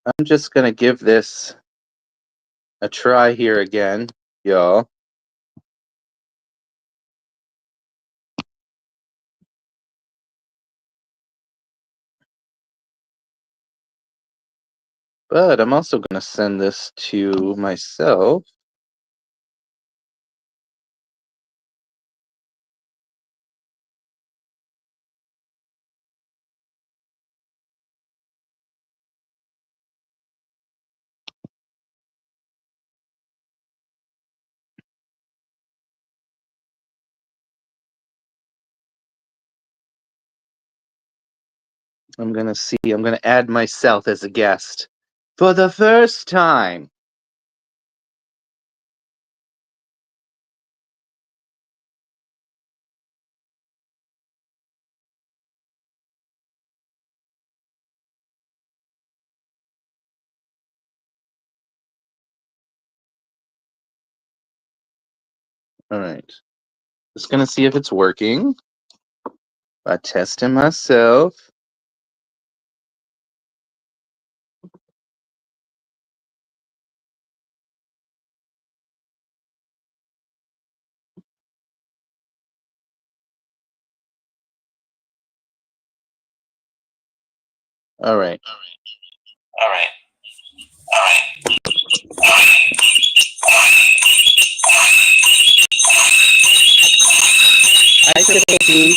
I'm just gonna give this a try here again, y'all. But I'm also gonna send this to myself. I'm gonna add myself as a guest for the first time. All right. Just gonna see if it's working by testing myself. All right. All right. Hi, Triple D.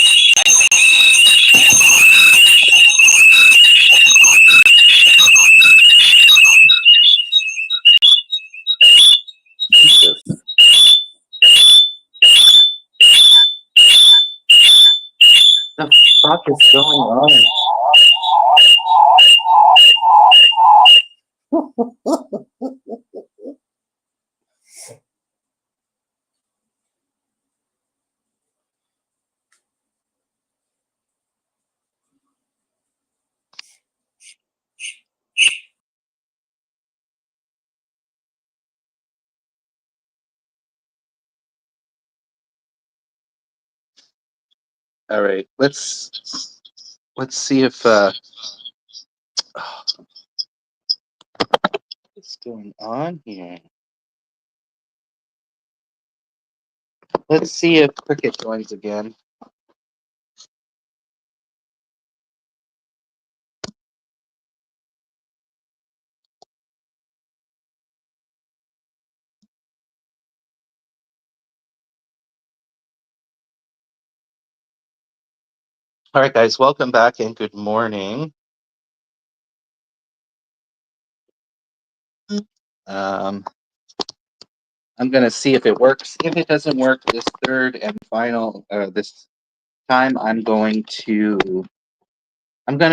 Jesus. The fuck is going on? All right. Let's see if what's going on here. Let's see if Cricket joins again. All right, guys, welcome back and good morning. I'm gonna see if it works. If it doesn't work this third and final this time, I'm gonna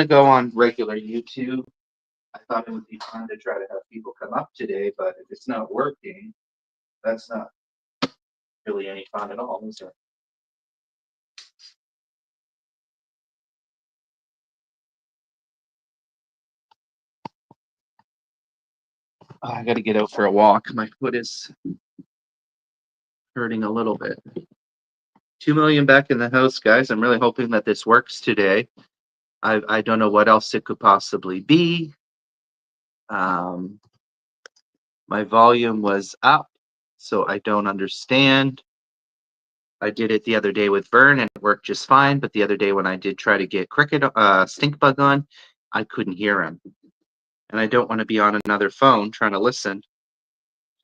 go on regular YouTube. I thought it would be fun to try to have people come up today, but if it's not working, that's not really any fun at all, is it? Oh, I got to get out for a walk. My foot is hurting a little bit. 2 million back in the house, guys. I'm really hoping that this works today. I don't know what else it could possibly be. Um, my volume was up, so I don't understand. I did it the other day with Vern and it worked just fine. But the other day when I did try to get Cricket Stink Bug on, I couldn't hear him. And I don't want to be on another phone trying to listen to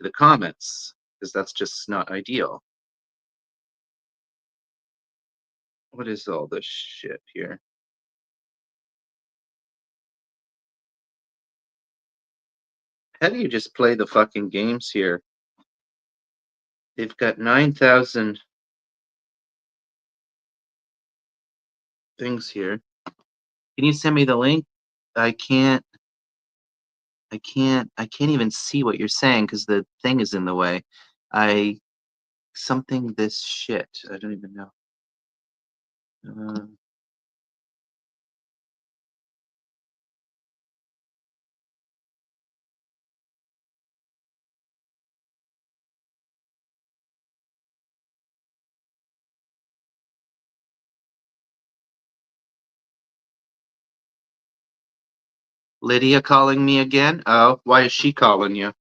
the comments because that's just not ideal. What is all this shit here? How do you just play the fucking games here? They've got 9,000 things here. Can you send me the link? I can't even see what you're saying because the thing is in the way. Something this shit. I don't even know. Lydia calling me again? Oh, why is she calling you?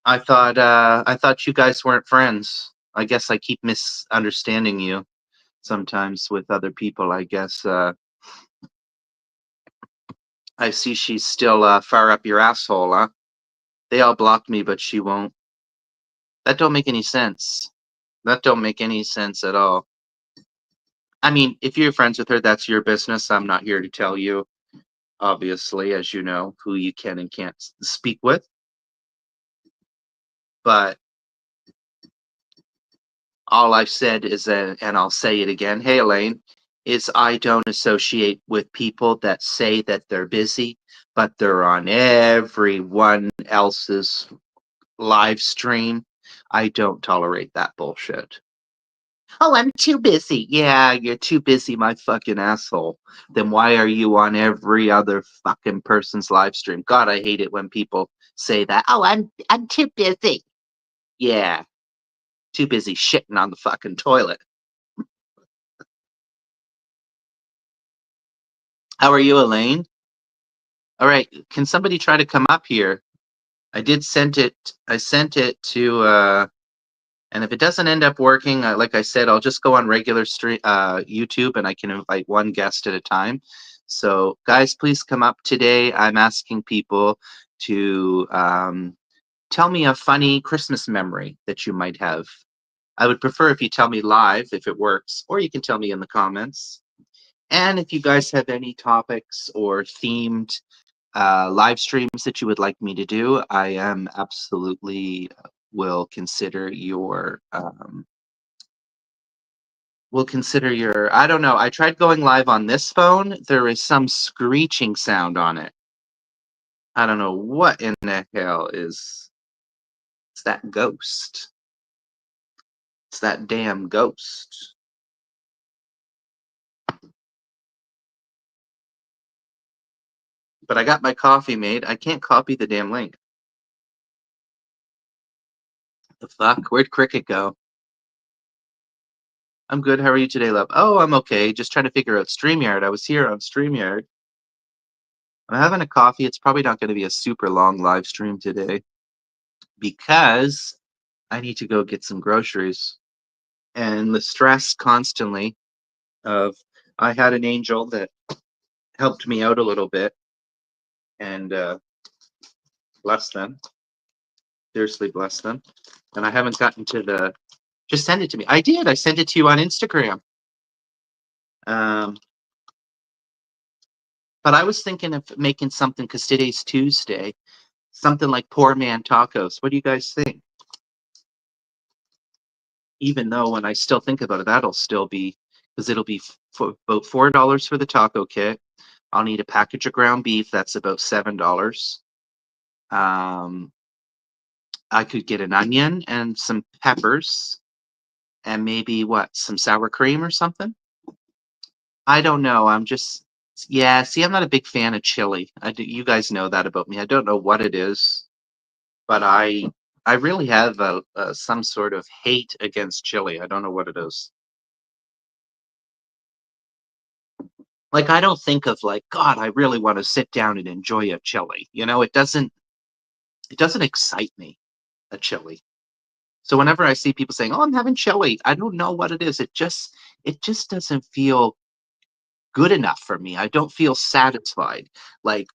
I thought you guys weren't friends. I guess I keep misunderstanding you sometimes with other people. I guess I see she's still far up your asshole, huh? They all blocked me, but she won't. That don't make any sense. That don't make any sense at all. I mean, if you're friends with her, that's your business. I'm not here to tell you, obviously, as you know, who you can and can't speak with. But all I've said is, and I'll say it again, hey, Elaine, is I don't associate with people that say that they're busy, but they're on everyone else's live stream. I don't tolerate that bullshit. Oh, I'm too busy. Yeah, you're too busy, my fucking asshole. Then why are you on every other fucking person's live stream? God, I hate it when people say that. Oh, I'm too busy. Yeah, too busy shitting on the fucking toilet. How are you, Elaine? All right, can somebody try to come up here? I did send it. I sent it to and if it doesn't end up working, like I said, I'll just go on regular stream YouTube and I can invite one guest at a time. So, guys, please come up today. I'm asking people to tell me a funny Christmas memory that you might have. I would prefer if you tell me live if it works, or you can tell me in the comments. And if you guys have any topics or themed live streams that you would like me to do, I am absolutely will consider your I don't know. I tried going live on this phone. There is some screeching sound on it. I don't know what in the hell is it's that ghost. It's that damn ghost. But I got my coffee made. I can't copy the damn link. The fuck? Where'd Cricket go? I'm good. How are you today, love? Oh, I'm okay. Just trying to figure out Streamyard. I was here on Streamyard. I'm having a coffee. It's probably not going to be a super long live stream today because I need to go get some groceries. And the stress constantly of I had an angel that helped me out a little bit and bless them. Seriously, bless them. And I haven't gotten to the just send it to me. I did. I sent it to you on Instagram. But I was thinking of making something because today's Tuesday, something like poor man tacos. What do you guys think? Even though when I still think about it, that'll still be because it'll be for about $4 for the taco kit. I'll need a package of ground beef. That's about $7. I could get an onion and some peppers and maybe some sour cream or something. I don't know. Yeah. See, I'm not a big fan of chili. You guys know that about me. I don't know what it is, but I really have some sort of hate against chili. I don't know what it is. Like I don't think of like God. I really want to sit down and enjoy a chili. It doesn't excite me. A chili. So whenever I see people saying, "Oh, I'm having chili," I don't know what it is. It just doesn't feel good enough for me. I don't feel satisfied. Like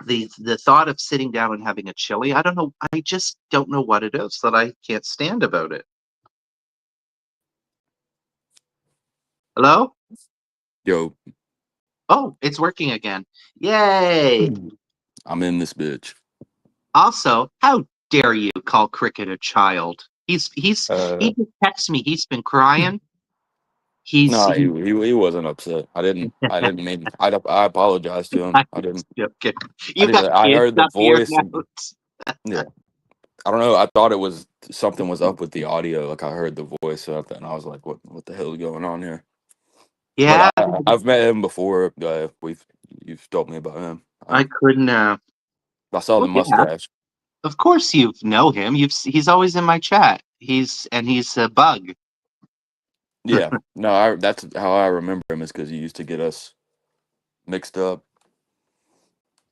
the thought of sitting down and having a chili, I don't know. I just don't know what it is that I can't stand about it. Hello? Yo, Oh, it's working again. Yay! I'm in this bitch. Also, how dare you call Cricket a child? He Uh, just texted me. He's been crying. He's no, he, he wasn't upset. I didn't mean. I apologize to him. I I didn't. joking. I You got just. I kids heard the up here voice. now. And, yeah, I don't know. I thought it was something was up with the audio. Like I heard the voice or something, and I was like, "What the hell is going on here?" But Yeah, I've met him before. You've told me about him. I couldn't. I saw the Well, yeah, mustache. of course you know him. He's always in my chat. He's a bug. Yeah, no, that's how I remember him is because he used to get us mixed up.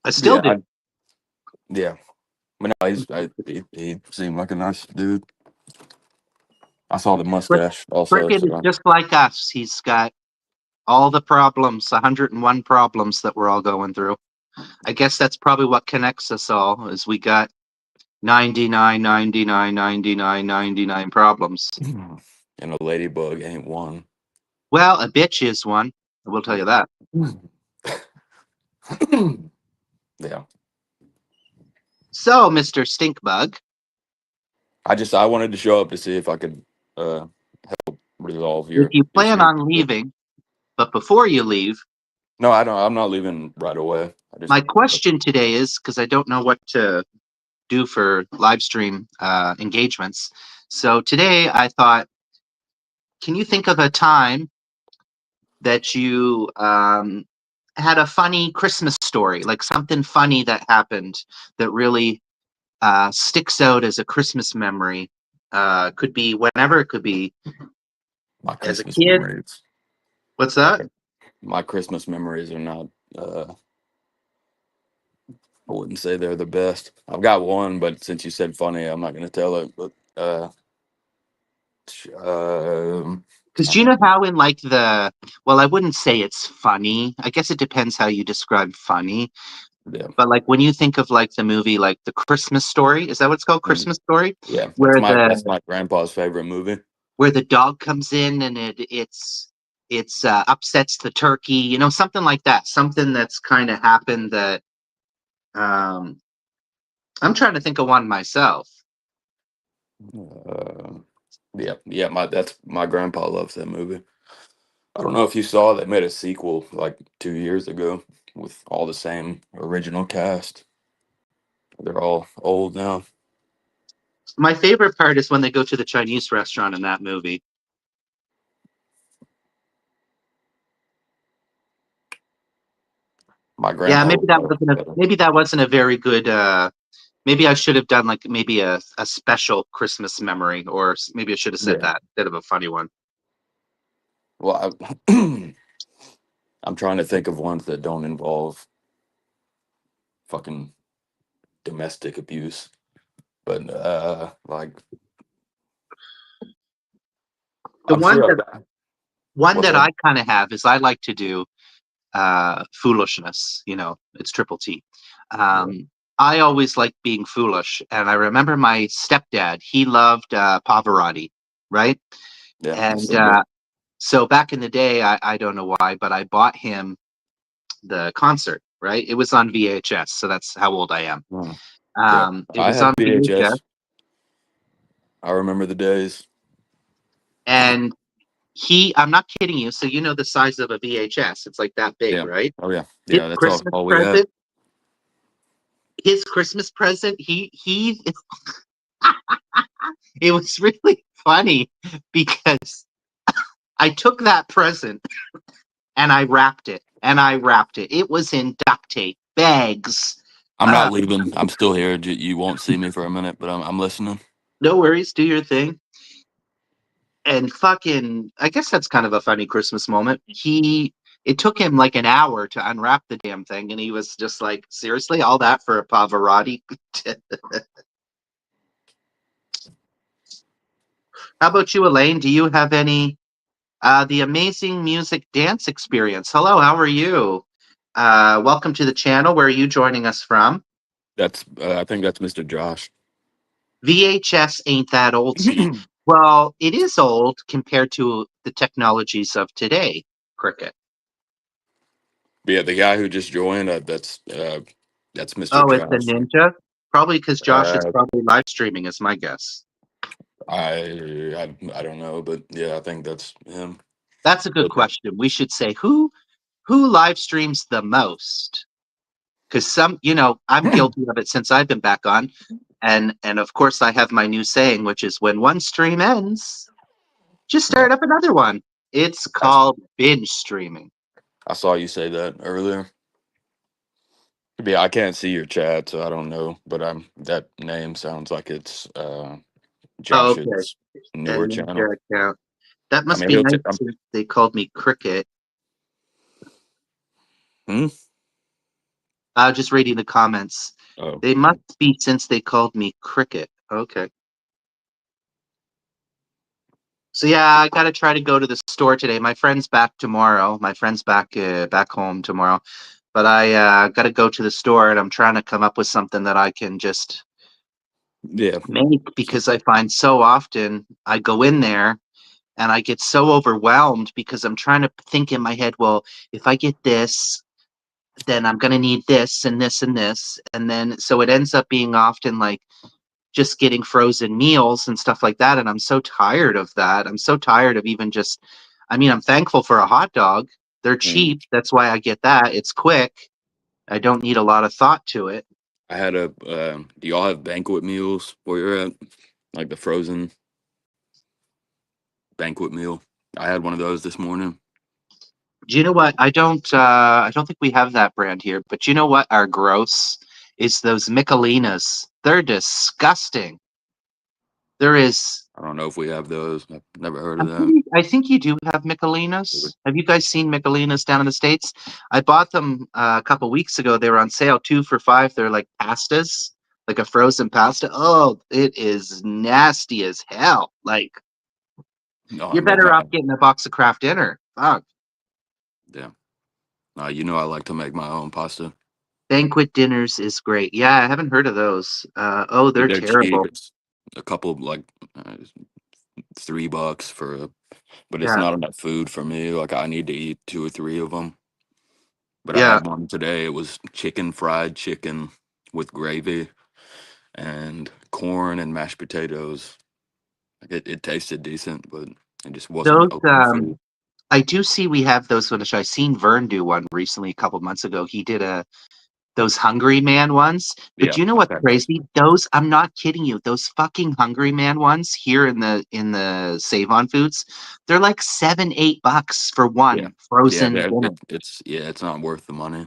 I still Yeah, do. yeah. But no, he seemed like a nice dude. I saw the mustache also. Cricket is So just like us. He's got all the problems, 101 problems that we're all going through. I guess that's probably what connects us all, is we got 99, 99, 99, 99 problems. and a ladybug ain't one. Well, a bitch is one. I will tell you that. Yeah. So, Mr. Stinkbug, I wanted to show up to see if I could help resolve if your you plan issue. on leaving, but before you leave, No, I don't. I'm not leaving right away. my question today is, because I don't know what to do for live stream engagements. So today I thought, can you think of a time that you had a funny Christmas story, like something funny that happened that really sticks out as a Christmas memory? Could be whenever, it could be my as a Christmas kid. memories. What's that? My Christmas memories are not. I wouldn't say they're the best. I've got one, but since you said funny, I'm not going to tell it. But Because do you know how in like well, I wouldn't say it's funny. I guess it depends how you describe funny. yeah, But like when you think of like the movie, like The Christmas Story, is that what it's called? mm, Christmas Story? yeah. Where That's my grandpa's favorite movie. where the dog comes in and it's upsets the turkey, something like that. Something that's kind of happened that um I'm trying to think of one myself. Uh, yeah. My grandpa loves that movie. I don't know if you saw they made a sequel like 2 years ago with all the same original cast. They're all old now. My favorite part is when they go to the Chinese restaurant in that movie. My Yeah, grandpa would know better. maybe that wasn't a very good maybe I should have done like maybe a special Christmas memory, or maybe I should have said Yeah. that instead of a funny one. Well, I'm trying to think of ones that don't involve fucking domestic abuse, but like The I'm sure I've one what's that up? I kind of have is I like to do foolishness. It's triple T. Yeah, I always like being foolish, and I remember my stepdad. He loved Pavarotti, right? yeah, he And still does. so back in the day, I don't know why, but I bought him the concert. Right? It was on VHS, so that's how old I am. Mm, yeah, It I was had on VHS, VHS. I remember the days. and I'm not kidding you. So the size of a VHS. It's like that big, Yeah. right? Oh yeah. His Yeah. That's all. Christmas All we had. present. His Christmas present. He. It was really funny because I took that present and I wrapped it and I wrapped it. It was in duct tape bags. I'm Uh, not leaving. I'm still here. You won't see me for a minute, but I'm listening. no worries. Do your thing. And fucking, I guess that's kind of a funny Christmas moment. It took him like an hour to unwrap the damn thing, and he was just like, seriously, all that for a Pavarotti? How about you, Elaine? Do you have any the amazing music dance experience? Hello, how are you? Welcome to the channel. Where are you joining us from? That's. I think that's Mr. Josh. VHS ain't that old, T. Well, it is old compared to the technologies of today, Cricket. Yeah, the guy who just joined. That's Mr. Oh, it's a Josh. Ninja? Probably because Josh is Uh, probably live streaming, is my guess. I don't know, but yeah, I think that's him. That's a good But question. We should say who live streams the most? Because I'm guilty of it since I've been back on. And of course I have my new saying, which is when one stream ends, just yeah, start up another one. It's I, called binge streaming. I saw you say that earlier. Yeah, I can't see your chat, so I don't know. But that name sounds like it's Oh, okay. Josh's newer And then channel. share account. That I must mean, be nice since they called me Cricket. hmm? Just reading the comments. Oh, They must be since they called me Cricket. Okay. So yeah, I gotta try to go to the store today. My friend's back tomorrow. My friend's back home tomorrow. But I gotta go to the store, and I'm trying to come up with something that I can just yeah. make, because I find so often I go in there and I get so overwhelmed because I'm trying to think in my head, well, if I get this, then I'm gonna need this and this and this, and then so it ends up being often like just getting frozen meals and stuff like that. And I'm so tired of that. I'm so tired of even just, I mean, I'm thankful for a hot dog. They're Mm. cheap. That's why I get that. It's quick. I don't need a lot of thought to it. I had a. Do y'all have banquet meals where you're at? Like the frozen banquet meal. I had one of those this morning. Do you know what? I don't think we have that brand here, but you know what? Our gross is those Michelinas. They're disgusting. There is I don't know if we have those. I've never heard of that. I think you do have Michelinas. Have you guys seen Michelinas down in the States? I bought them a couple weeks ago. They were on sale 2 for $5. They're like pastas, like a frozen pasta. Oh, it is nasty as hell. Like, No, you're they're better not. off getting a box of Kraft Dinner. Fuck. Yeah. You know I like to make my own pasta. Banquet dinners is great. Yeah, I haven't heard of those. Oh, they're They're cheap. terrible. It's a couple like uh, $3 for a, but it's Yeah, not enough food for me. Like I need to eat two or three of them. But I yeah. had one today. It was fried chicken with gravy and corn and mashed potatoes. Like it tasted decent, but it just wasn't Those open food. I do see we have those one. I seen Vern do one recently a couple months ago. He did a those Hungry Man ones. But Yeah, you know I've what's had those. crazy? Those, I'm not kidding you. Those fucking Hungry Man ones here in the Save On Foods, they're like $7, $8 for Yeah, one yeah, frozen dinner. it's not worth the money.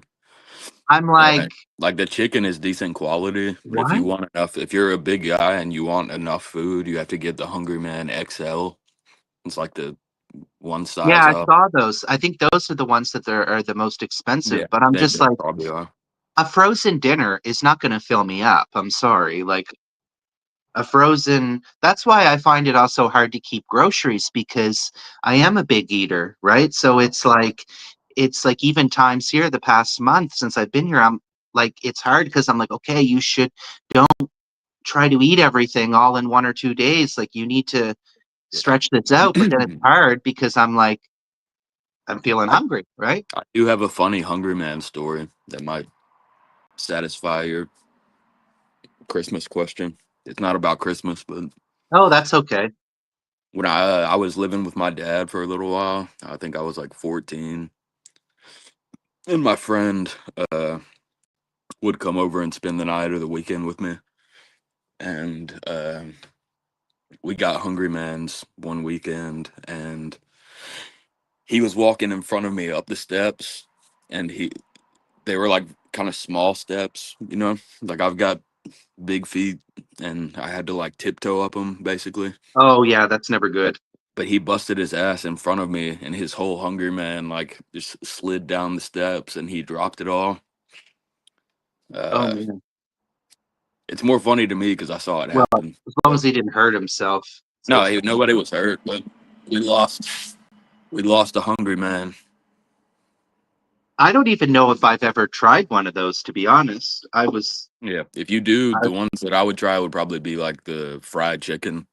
I'm like, Like the chicken is decent quality, but if what? you want enough, if you're a big guy and you want enough food, you have to get the Hungry Man XL. It's like the one Yeah, size I up. saw those. I think those are the ones that are the most expensive. Yeah, But I'm just they like, probably are. a frozen dinner is not going to fill me up. I'm sorry. Like, a frozen, that's why I find it also hard to keep groceries, because I am a big eater, right? So it's like even times here the past month since I've been here, I'm like, it's hard because I'm like, okay, you should don't try to eat everything all in 1 or 2 days. Like, you need to stretch this out. But then it's Yeah. hard because I'm like, I'm feeling I, hungry, right? I do have a funny Hungry Man story that might satisfy your Christmas question. It's not about Christmas, but Oh, that's okay. when I was living with my dad for a little while, I think I was like 14, and my friend uh, would come over and spend the night or the weekend with me, and we got Hungry Man's one weekend, and he was walking in front of me up the steps, and they were like kind of small steps, like I've got big feet, and I had to like tiptoe up them basically. Oh yeah, that's never But good. but he busted his ass in front of me, and his whole Hungry Man like just slid down the steps, and he dropped it all. Oh Uh, man. it's more funny to me because I saw it Well, happen. as long But as he didn't hurt himself. So no, it's nobody was hurt. But we lost. We lost a Hungry Man. I don't even know if I've ever tried one of those, to be honest. Yeah, if you do, I, the ones that I would try would probably be like the fried chicken.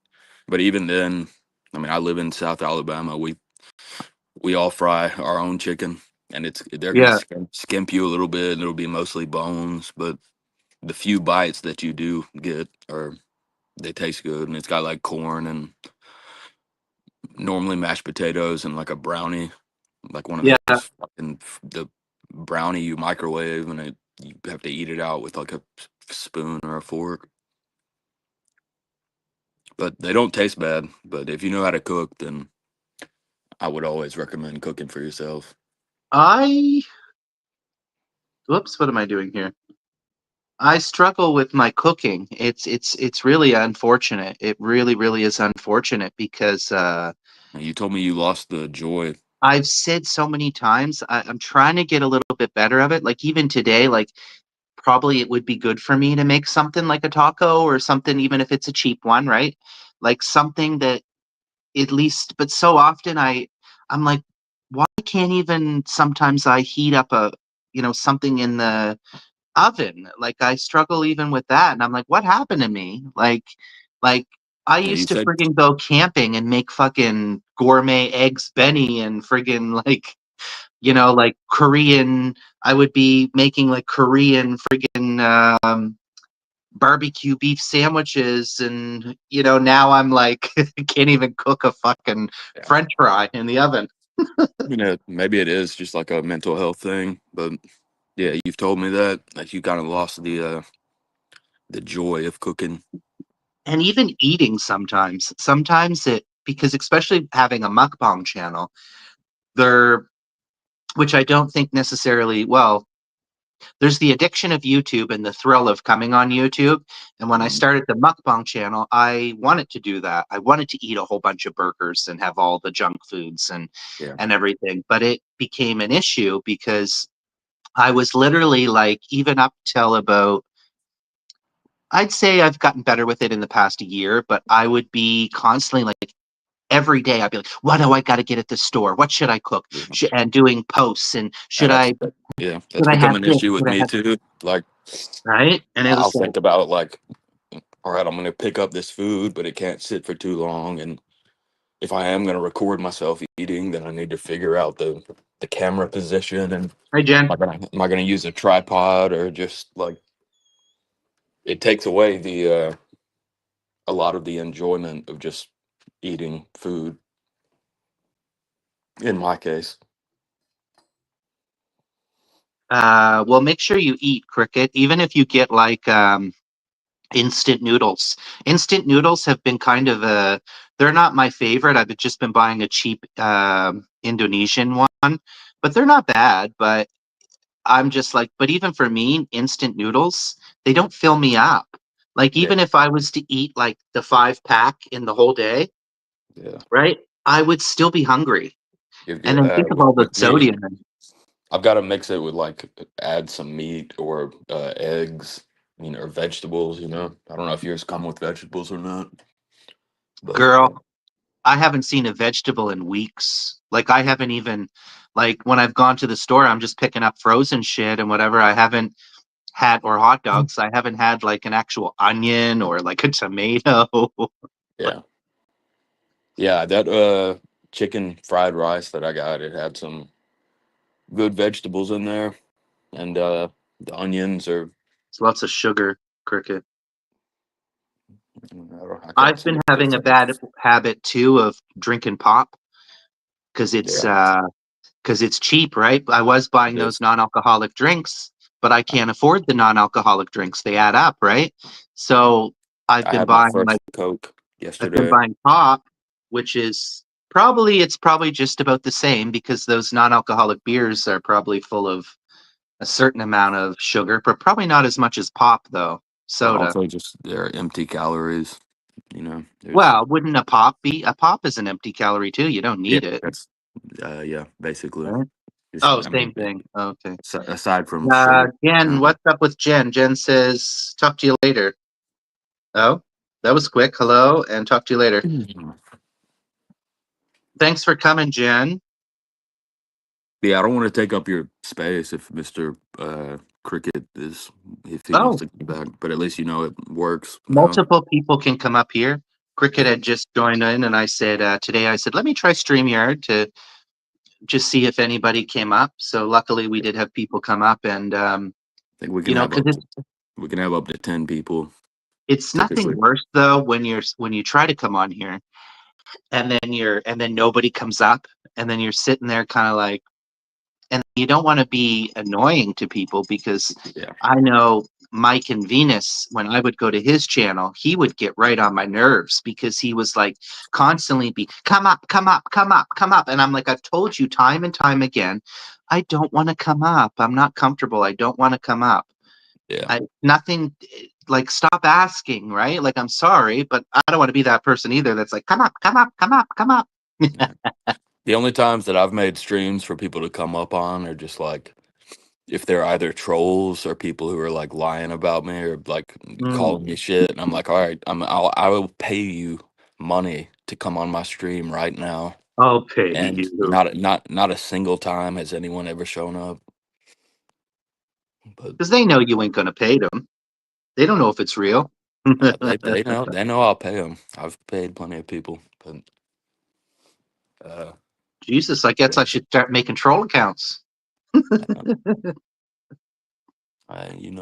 But even then, I mean, I live in South Alabama. We all fry our own chicken, and they're gonna yeah, skimp you a little bit, and it'll be mostly bones. But the few bites that you do get are they taste good, and it's got like corn and normally mashed potatoes and like a brownie, like one of yeah. those fucking the brownie you microwave, and you have to eat it out with like a spoon or a fork. But they don't taste bad. But if you know how to cook, then I would always recommend cooking for yourself. I whoops, what am I doing here? I struggle with my cooking. It's really unfortunate. It really, really is unfortunate because And you told me you lost the joy. I've said so many times I'm trying to get a little bit better of it. Like even today, like probably it would be good for me to make something like a taco or something, even if it's a cheap one, right? Like something that at least, but so often I'm like, why can't even sometimes I heat up something in the oven? Like I struggle even with that. And I'm like, what happened to me? Like I Yeah, you used to said friggin' go camping and make fucking gourmet eggs Benny and friggin' like Korean. I would be making like Korean friggin' barbecue beef sandwiches, and now I'm like can't even cook a fucking yeah. French fry in the oven. Maybe it is just like a mental health thing, but yeah, you've told me that you kind of lost the joy of cooking. And even eating sometimes it, because especially having a mukbang channel, there, which I don't think necessarily, well, there's the addiction of YouTube and the thrill of coming on YouTube. And when I Mm, started the mukbang channel, I wanted to do that. I wanted to eat a whole bunch of burgers and have all the junk foods yeah, and everything. But it became an issue because I was literally like, even up till about, I'd say I've gotten better with it in the past year, but I would be constantly like, every day I'd be like, what do I got to get at the store? What should I cook? yeah. And doing posts, and And should that's I yeah, that's should I become have an this? issue with Should I me have, too. Like right? And it I'll was like, think about like, all right, I'm gonna pick up this food, but it can't sit for too long. And if I am gonna record myself eating, then I need to figure out the camera position. And hi Jen. am I gonna use a tripod or just like it takes away the a lot of the enjoyment of just eating food. In my case, Well, make sure you eat cricket, even if you get like instant noodles. Instant noodles have been kind of they're not my favorite. I've just been buying a cheap Indonesian one, but they're not bad. But I'm just like, but even for me, instant noodles, they don't fill me up. Like yeah, even if I was to eat like the 5 pack in the whole day, yeah, right? I would still be hungry. And then think of all the with me, sodium. I've got to mix it with like add some meat or eggs, or vegetables. I don't know if yours come with vegetables or not, but Girl, I haven't seen a vegetable in weeks. Like I haven't even, like when I've gone to the store, I'm just picking up frozen shit and whatever. I haven't had, or hot dogs. I haven't had like an actual onion or like a tomato. yeah, yeah. That chicken fried rice that I got, it had some good vegetables in there, and the onions are. It's lots of sugar, cricket. I can't I've see been it. having a bad habit too of drinking pop because Yeah, it's cheap, right? I was buying it those is. non-alcoholic drinks, but I can't afford the non-alcoholic drinks. They add up, right? So I've I been had my buying like first Coke I've been yesterday. buying pop, which is probably just about the same because those non-alcoholic beers are probably full of a certain amount of sugar, but probably not as much as pop though. And Soda. also just they're empty calories. There's Well, wouldn't a pop be? A pop is an empty calorie too. You don't yeah, need it. that's yeah, basically. Right? Just Oh, I same mean, thing. Okay. aside from sugar. Jen, Um, what's up with Jen? Jen says, talk to you later. Oh, that was quick. Hello, and talk to you later. Thanks for coming, Jen. yeah, I don't want to take up your space if Mister Cricket is if he wants Oh, to come back, but at least it works. No, multiple people can come up here. Cricket yeah, had just joined in, and I said, today, I said, let me try StreamYard to just see if anybody came up. So luckily, we yeah. did have people come up, and, I think we can have because up to 10 people it's nothing typically. worse though when you try to come on here and then nobody comes up, and then you're sitting there kind of like, and you don't want to be annoying to people because Yeah, I know Mike and Venus, when I would go to his channel, he would get right on my nerves because he was like constantly come up, come up, come up, come up. And I'm like, I've told you time and time again, I don't want to come up. I'm not comfortable. I don't want to come up. yeah. I nothing like stop asking, right? Like I'm sorry, but I don't want to be that person either that's like, come up, come up, come up, come up. Yeah. The only times that I've made streams for people to come up on are just like if they're either trolls or people who are like lying about me or like calling me shit, and I'm like, all right, I will pay you money to come on my stream right now, I'll pay and you. not a single time has anyone ever shown up. But Because they know you ain't going to pay them. They don't know if it's real. they know I'll pay them. I've paid plenty of people, but uh, Jesus, I guess I should start making troll accounts.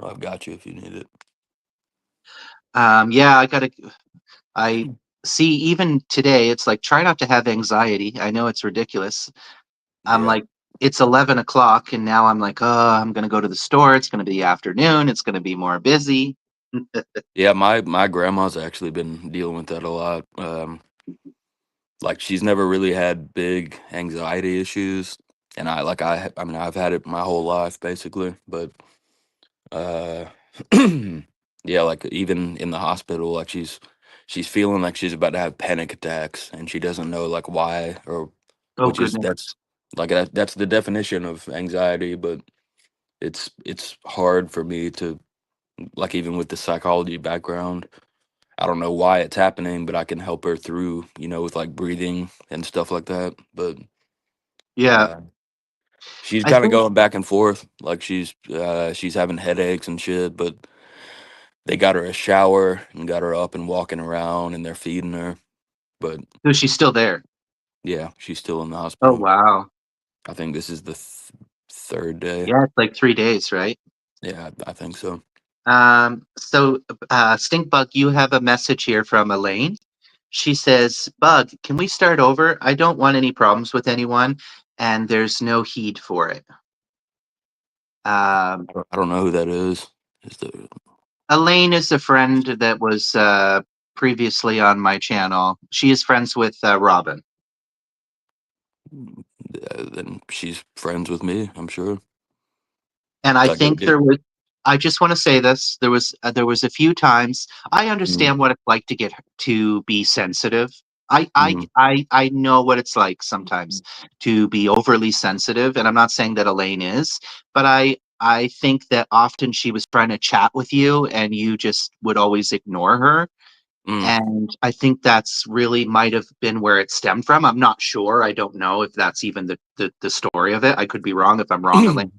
I've got you if you need it. Yeah, I see, even today, it's like, try not to have anxiety. I know it's ridiculous. I'm Yeah. like, it's 11 o'clock, and now I'm like, oh, I'm going to go to the store. It's going to be afternoon. It's going to be more busy. Yeah, my grandma's actually been dealing with that a lot. Like she's never really had big anxiety issues, and I mean I've had it my whole life basically, but uh yeah, like even in the hospital, like she's feeling like she's about to have panic attacks, and she doesn't know like why, or Oh, which is goodness. that's the definition of anxiety, but it's hard for me to, like, even with the psychology background, I don't know why it's happening, but I can help her through, with like breathing and stuff like that. But Yeah, uh, she's I kind of think, going back and forth. Like she's having headaches and shit, but they got her a shower and got her up and walking around, and they're feeding her. But so she's still there. yeah, she's still in the Oh, hospital. wow. I think this is the third day. Yeah, it's like 3 days, right? Yeah, I think so. So, Stinkbug, you have a message here from Elaine. She says, Bug, can we start over? I don't want any problems with anyone, and there's no heed for it. Um, I don't know who that is. Is the Elaine is a friend that was previously on my channel. She is friends with Robin. Then she's friends with me, I'm sure. And I Like, think there was, I just want to say this, there was a few times. I mm, understand what it's like to get to be sensitive. mm, I know what it's like sometimes to be overly sensitive, and I'm not saying that Elaine is, but I think that often she was trying to chat with you and you just would always ignore her. mm. And I think that's really might have been where it stemmed from. I'm not sure. I don't know if that's even the story of it. I could be wrong. If I'm wrong, Elaine,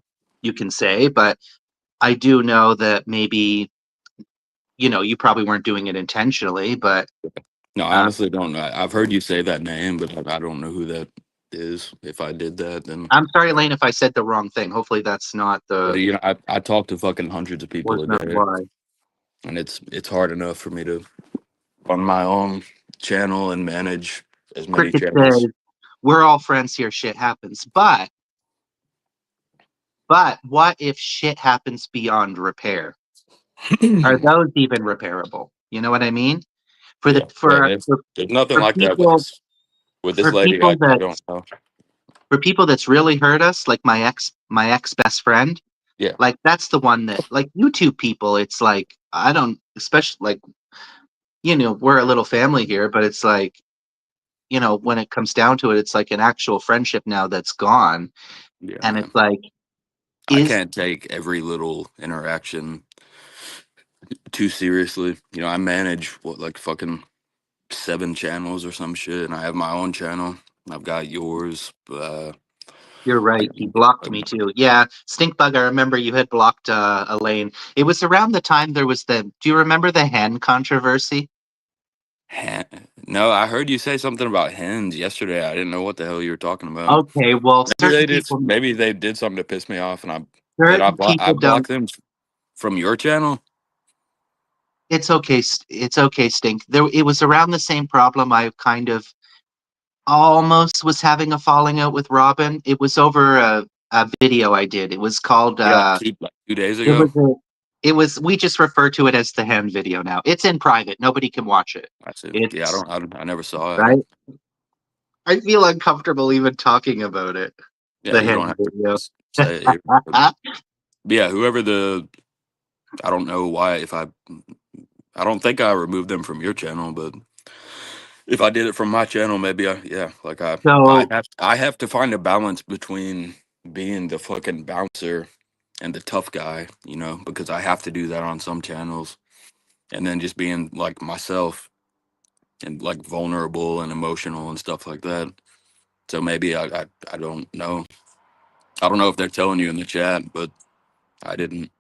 you can say, but I do know that maybe, you probably weren't doing it intentionally, but No, I uh, honestly don't know. I've heard you say that name, but I don't know who that is. If I did that, then I'm sorry, Elaine, if I said the wrong thing. Hopefully that's not yeah, I talk to fucking hundreds of people was a not day, why. and it's hard enough for me to run my own channel and manage as many Cricket says, channels. we're all friends here, shit happens. But what if shit happens beyond repair? Are those even repairable? You know what I mean? For the Yeah, well, there's nothing for like that people with this for lady. people I that don't know. for people that's really hurt us, like my ex best friend, Yeah, like that's the one that, like, YouTube people, it's like, I don't, especially, like, we're a little family here, but it's like, when it comes down to it, it's like an actual friendship now that's gone. yeah, And it's man. like, I is can't take every little interaction too seriously. I manage what, like, fucking 7 channels or some shit, and I have my own channel. I've got yours. You're I, right, he blocked me too. Yeah, Stinkbug, I remember you had blocked Elaine. It was around the time there was do you remember the hen controversy? no, I heard you say something about hens yesterday. I didn't know what the hell you were talking about. Okay, well, Maybe they did something to piss me off, and certain I people don't. blocked them from your channel. It's okay. It's okay, Stink. It was around the same problem. I kind of almost was having a falling out with Robin. It was over a video I did. It was called. Yeah, like 2 days It ago. was a. It was. We just refer to it as the hen video now. It's in private. Nobody can watch it. I said, yeah, It's I never saw it. right. I feel uncomfortable even talking about it. Yeah, The you don't hen have to video. say it here. But yeah, I don't know why. I don't think I removed them from your channel, but if I did it from my channel, maybe like So I have to find a balance between being the fucking bouncer and the tough guy, because I have to do that on some channels, and then just being like myself and like vulnerable and emotional and stuff like that. So maybe I don't know. I don't know if they're telling you in the chat, but I didn't.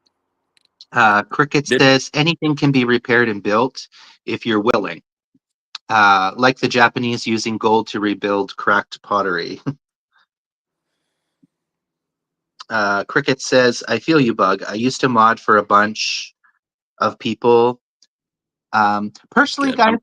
Cricket Did says anything can be repaired and built if you're willing. Like the Japanese using gold to rebuild cracked pottery. Cricket says, I feel you, Bug. I used to mod for a bunch of people. Personally, good. guys,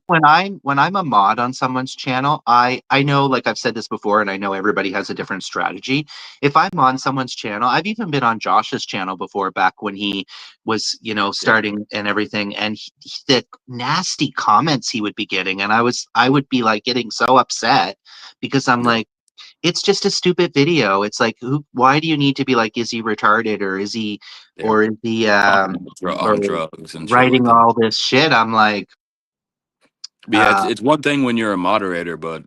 when I'm a mod on someone's channel, I know, like I've said this before, and I know everybody has a different strategy. If I'm on someone's channel, I've even been on Josh's channel before, back when he was, Yeah, starting and everything, and the nasty comments he would be getting, and I would be like getting so upset because I'm yeah, like, it's just a stupid video. It's like, why do you need to be like, is he retarded, or is he, yeah. or is he, Talking or on drugs and shit like writing that. all this shit? I'm like, But yeah, uh, it's one thing when you're a moderator, but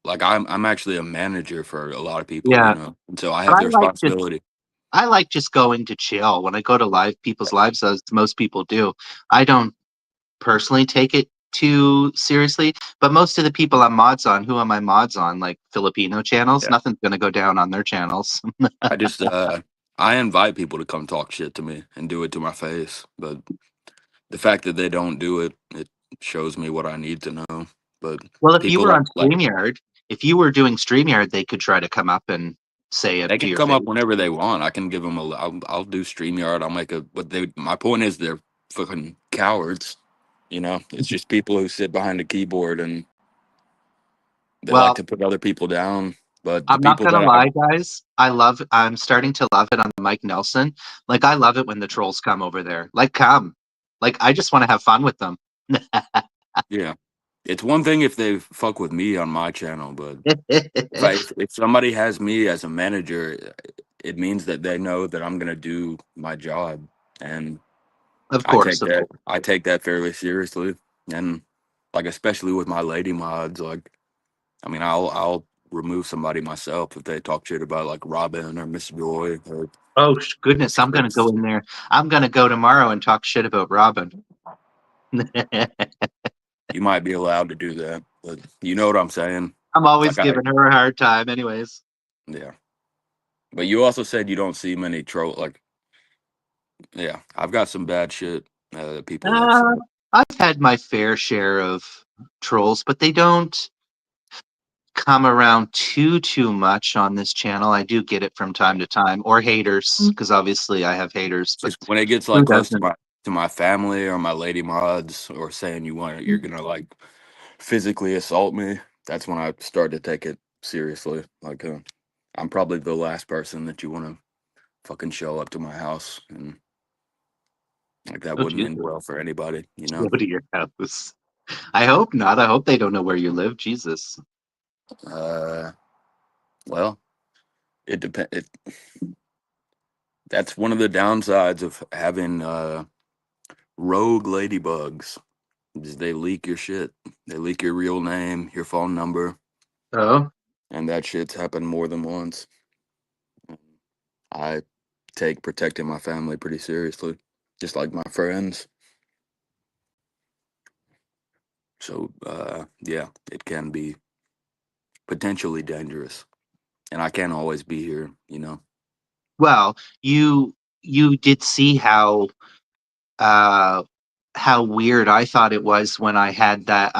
like I'm actually a manager for a lot of people, yeah, and so I but have the responsibility. I like just going to chill when I go to people's lives, as most people do. I don't personally take it too seriously, but most of the people I'm mods on, who am I mods on? Like Filipino channels, Yeah, nothing's gonna go down on their channels. I just I invite people to come talk shit to me and do it to my face, but the fact that they don't do it, it shows me what I need to know. But Well, if you people were on like StreamYard, if you were doing StreamYard, they could try to come up and say it they to can your come up face. whenever they want. I can give them I'll do StreamYard. I'll make a. But they. My point is they're fucking cowards. It's just people who sit behind a keyboard and they like Well, to put other people down. But the I'm not people gonna that I lie, guys. I'm starting to love it on Mike Nelson. Like, I love it when the trolls come over there. Like, come. Like, I just want to have fun with them. yeah, it's one thing if they fuck with me on my channel, but if somebody has me as a manager, it means that they know that I'm gonna do my job, and Of I course, take of that course. I take that fairly seriously, and like especially with my lady mods, like I mean I'll remove somebody myself if they talk shit about like Robin or Miss Joy or Oh goodness, I'm gonna go Chris. in there. I'm gonna go tomorrow and talk shit about Robin. I'm You might be allowed to do that, but you know what I'm saying. always Like I giving her a hard time, anyways. yeah, but you also said you don't see many troll like yeah. I've got some bad shit that people have Uh, said. I've had my fair share of trolls, but they don't come around too much on this channel. I do get it from time Yeah. to time, or haters, because obviously I have haters. But Just when it gets who like close to doesn't? my family or my lady mods or saying you're gonna like physically assault me, that's when I start to take it seriously. Like I'm probably the last person that you want to fucking show up to my house, and like that Oh wouldn't Jesus, end well for anybody. go to your house. I hope not. I hope they don't know where you live. Jesus. Uh, well, it depends. That's one of the downsides of having rogue ladybugs. Is they leak your shit. They leak your real name, your phone number, Oh, and that shit's happened more than once. I take protecting my family pretty seriously, just like my friends. So, yeah, it can be potentially dangerous, and I can't always be here. well, you did see uh how weird I thought it was when I had that.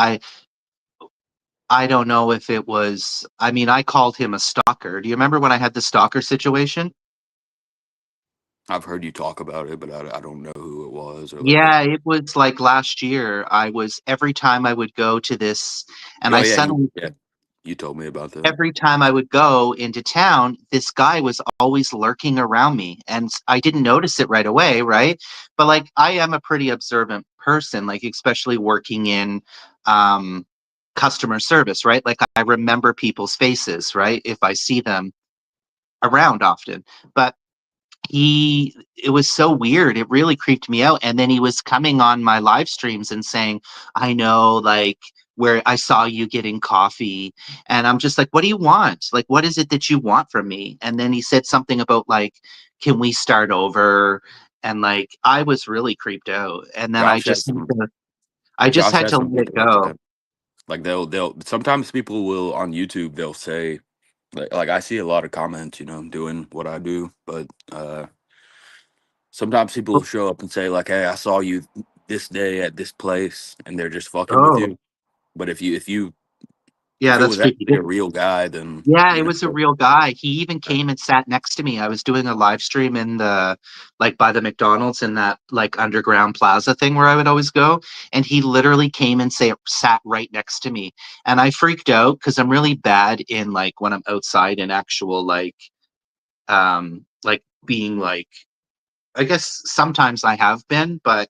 I don't know if it was. I mean, I called him a stalker. Do you remember when I had the stalker situation? I've heard you talk about it, but I don't know who it was or like what. Yeah, it was like last year. I was every time I would go to this, and Oh I yeah, suddenly you told me about that. every time I would go into town, this guy was always lurking around me, and I didn't notice it right away, right? But like, I am a pretty observant person, like especially working in um, customer service, right? Like, I remember people's faces, right? If I see them around often, but it was so weird. It really creeped me out. And then he was coming on my live streams and saying, I know, like, where I saw you getting coffee, and I'm just like, what do you want? Like, what is it that you want from me? And then he said something about like, can we start over? And like, I was really creeped out. And then Josh has some. I just Josh had has to some let it people like go. that. Like they'll sometimes people will on YouTube they'll say like I see a lot of comments, doing what I do, but sometimes people will show up and say like, "Hey, I saw you this day at this place," and they're just fucking with Oh, you. But if yeah, it that's was creepy. actually a real guy, then Yeah, it was a real guy. He even came and sat next to me. I was doing a live stream in the like by the McDonald's in that like underground plaza thing where I would always go, and he literally came and sat right next to me. And I freaked out because I'm really bad in like when I'm outside in actual like being like I guess sometimes I have been, but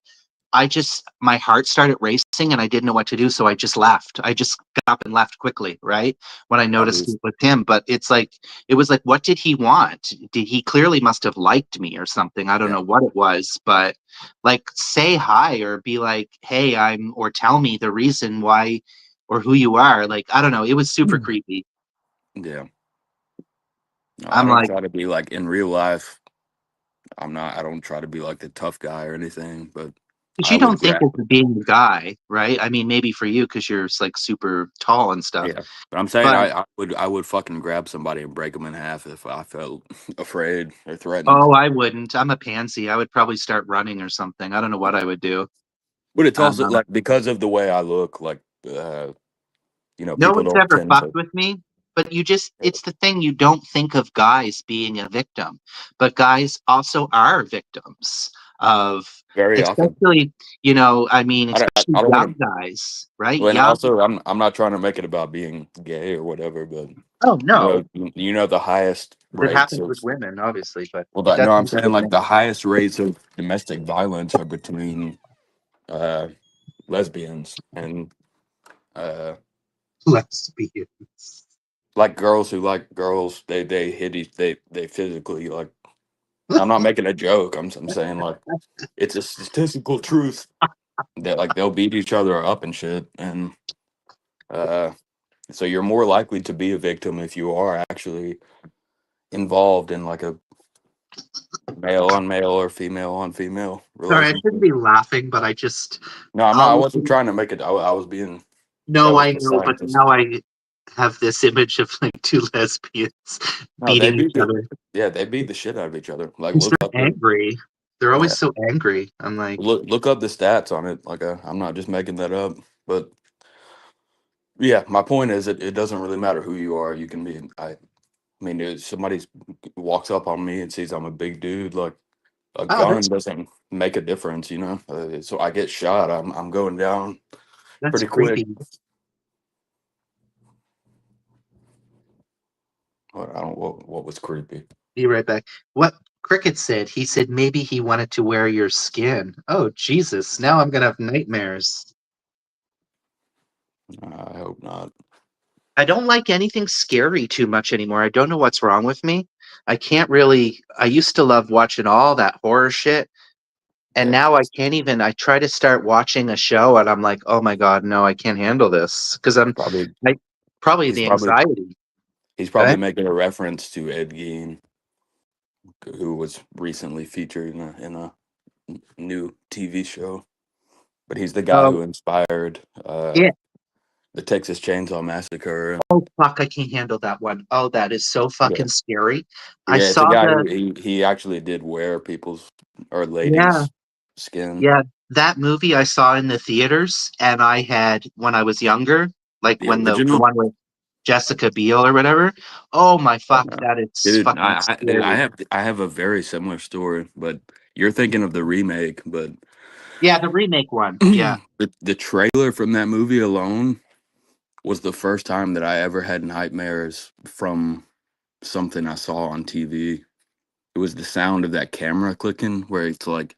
my heart started racing and I didn't know what to do. So I just left. I just got up and left quickly, right? When I noticed probably it was him. But it was like, what did he want? He clearly must have liked me or something. I don't yeah. know what it was, but like say hi or be like, hey, or tell me the reason why or who you are. Like, I don't know. It was super creepy. Yeah. No, I I'm don't like, try to be like in real life. I don't try to be like the tough guy or anything, but but I you don't would think grab. of being a guy, right? I mean, maybe for you because you're like super tall and stuff. Yeah, but I'm saying But I would fucking grab somebody and break them in half if I felt afraid or threatened. oh, I wouldn't. I'm a pansy. I would probably start running or something. I don't know what I would do. But it's also Um, like because of the way I look, like no people one's don't ever tend fucked to. with me, but it's the thing. You don't think of guys being a victim, but guys also are victims of, Very often. especially, I mean, I especially don't young want to. guys, right? And Young. also, I'm not trying to make it about being gay or whatever, but Oh, no. the highest It rates happens of. with women, obviously, but Well, it no, doesn't I'm happen saying with like men. the highest rates of domestic violence are between uh, lesbians and uh, Lesbians. like girls who like girls. They hit they physically like. I'm not making a joke. I'm saying like it's a statistical truth that like they'll beat each other up and shit, and uh, so you're more likely to be a victim if you are actually involved in like a male on male or female on female Sorry, I shouldn't relationship. be laughing, but No, I'm not. I I'll, wasn't trying to make it. I was being. That no, was I the know, but scientist. now I have this image of like two lesbians No, they beating each beat the. other. Yeah, they beat the shit out of each other. Like Because look they're up the. angry. They're Yeah, always so angry. I'm like, look up the stats on it. Like I'm not just making that up, but yeah, my point is it doesn't really matter who you are. You can be. I mean, if somebody walks up on me and sees I'm a big dude, like a oh, gun doesn't make a difference, so I get shot, I'm going down that's pretty quick. creepy. I don't what was creepy. Be right back. What Cricket said, he said maybe he wanted to wear your skin. Oh, Jesus. Now I'm going to have nightmares. I hope not. I don't like anything scary too much anymore. I don't know what's wrong with me. I used to love watching all that horror shit. And Yeah, now I can't even. I try to start watching a show, and I'm like, oh my god, no, I can't handle this because probably I probably he's the probably anxiety. he's Eh? probably making a reference to Ed Gein, who was recently featured in a new TV show. But he's the guy Oh who inspired yeah. the Texas Chainsaw Massacre. Oh fuck, I can't handle that one. Oh, that is so Yeah, fucking scary. I yeah, it's a saw guy who the he actually did wear people's or yeah ladies' skin. yeah that movie I saw in the theaters, and I had when I was younger, like The when the original. one with Jessica Biel or whatever. Oh my fuck, Yeah. that is Dude, fucking dude, scary. I have a very similar story, but you're thinking of the remake. But Yeah, the remake one. Yeah. the trailer from that movie alone was the first time that I ever had nightmares from something I saw on TV. It was the sound of that camera clicking, where it's like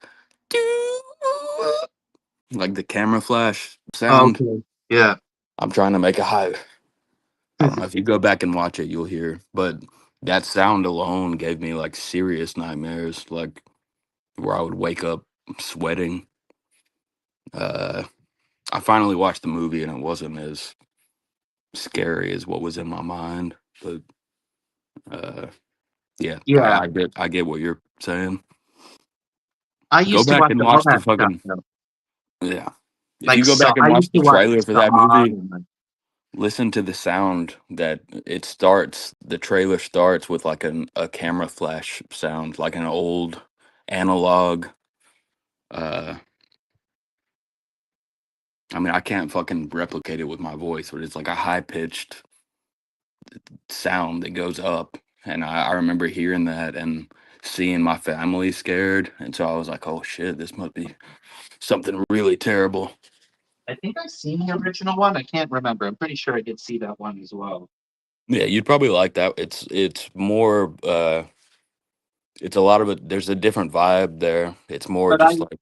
the camera flash sound. Okay. Yeah. I'm trying to make a high. I don't know if you go back and watch it, you'll hear, but that sound alone gave me like serious nightmares, like where I would wake up sweating. Uh, I finally watched the movie and it wasn't as scary as what was in my mind. But uh, yeah, Yeah, I get what you're saying. I Go used to back watch and all watch the that stuff fucking though. yeah. If Like you go so, back and I watch used the to watch trailer for that movie, Saw. And, listen to the sound that it starts. The trailer starts with like a camera flash sound, like an old analog. Uh, I mean, I can't fucking replicate it with my voice, but it's like a high pitched sound that goes up. And I remember hearing that and seeing my family scared. And so I was like, oh shit, this must be something really terrible. I think I've seen the original one. I can't remember. I'm pretty sure I did see that one as well. Yeah, you'd probably like that. It's more it's a lot of it. There's a different vibe there. It's more But just like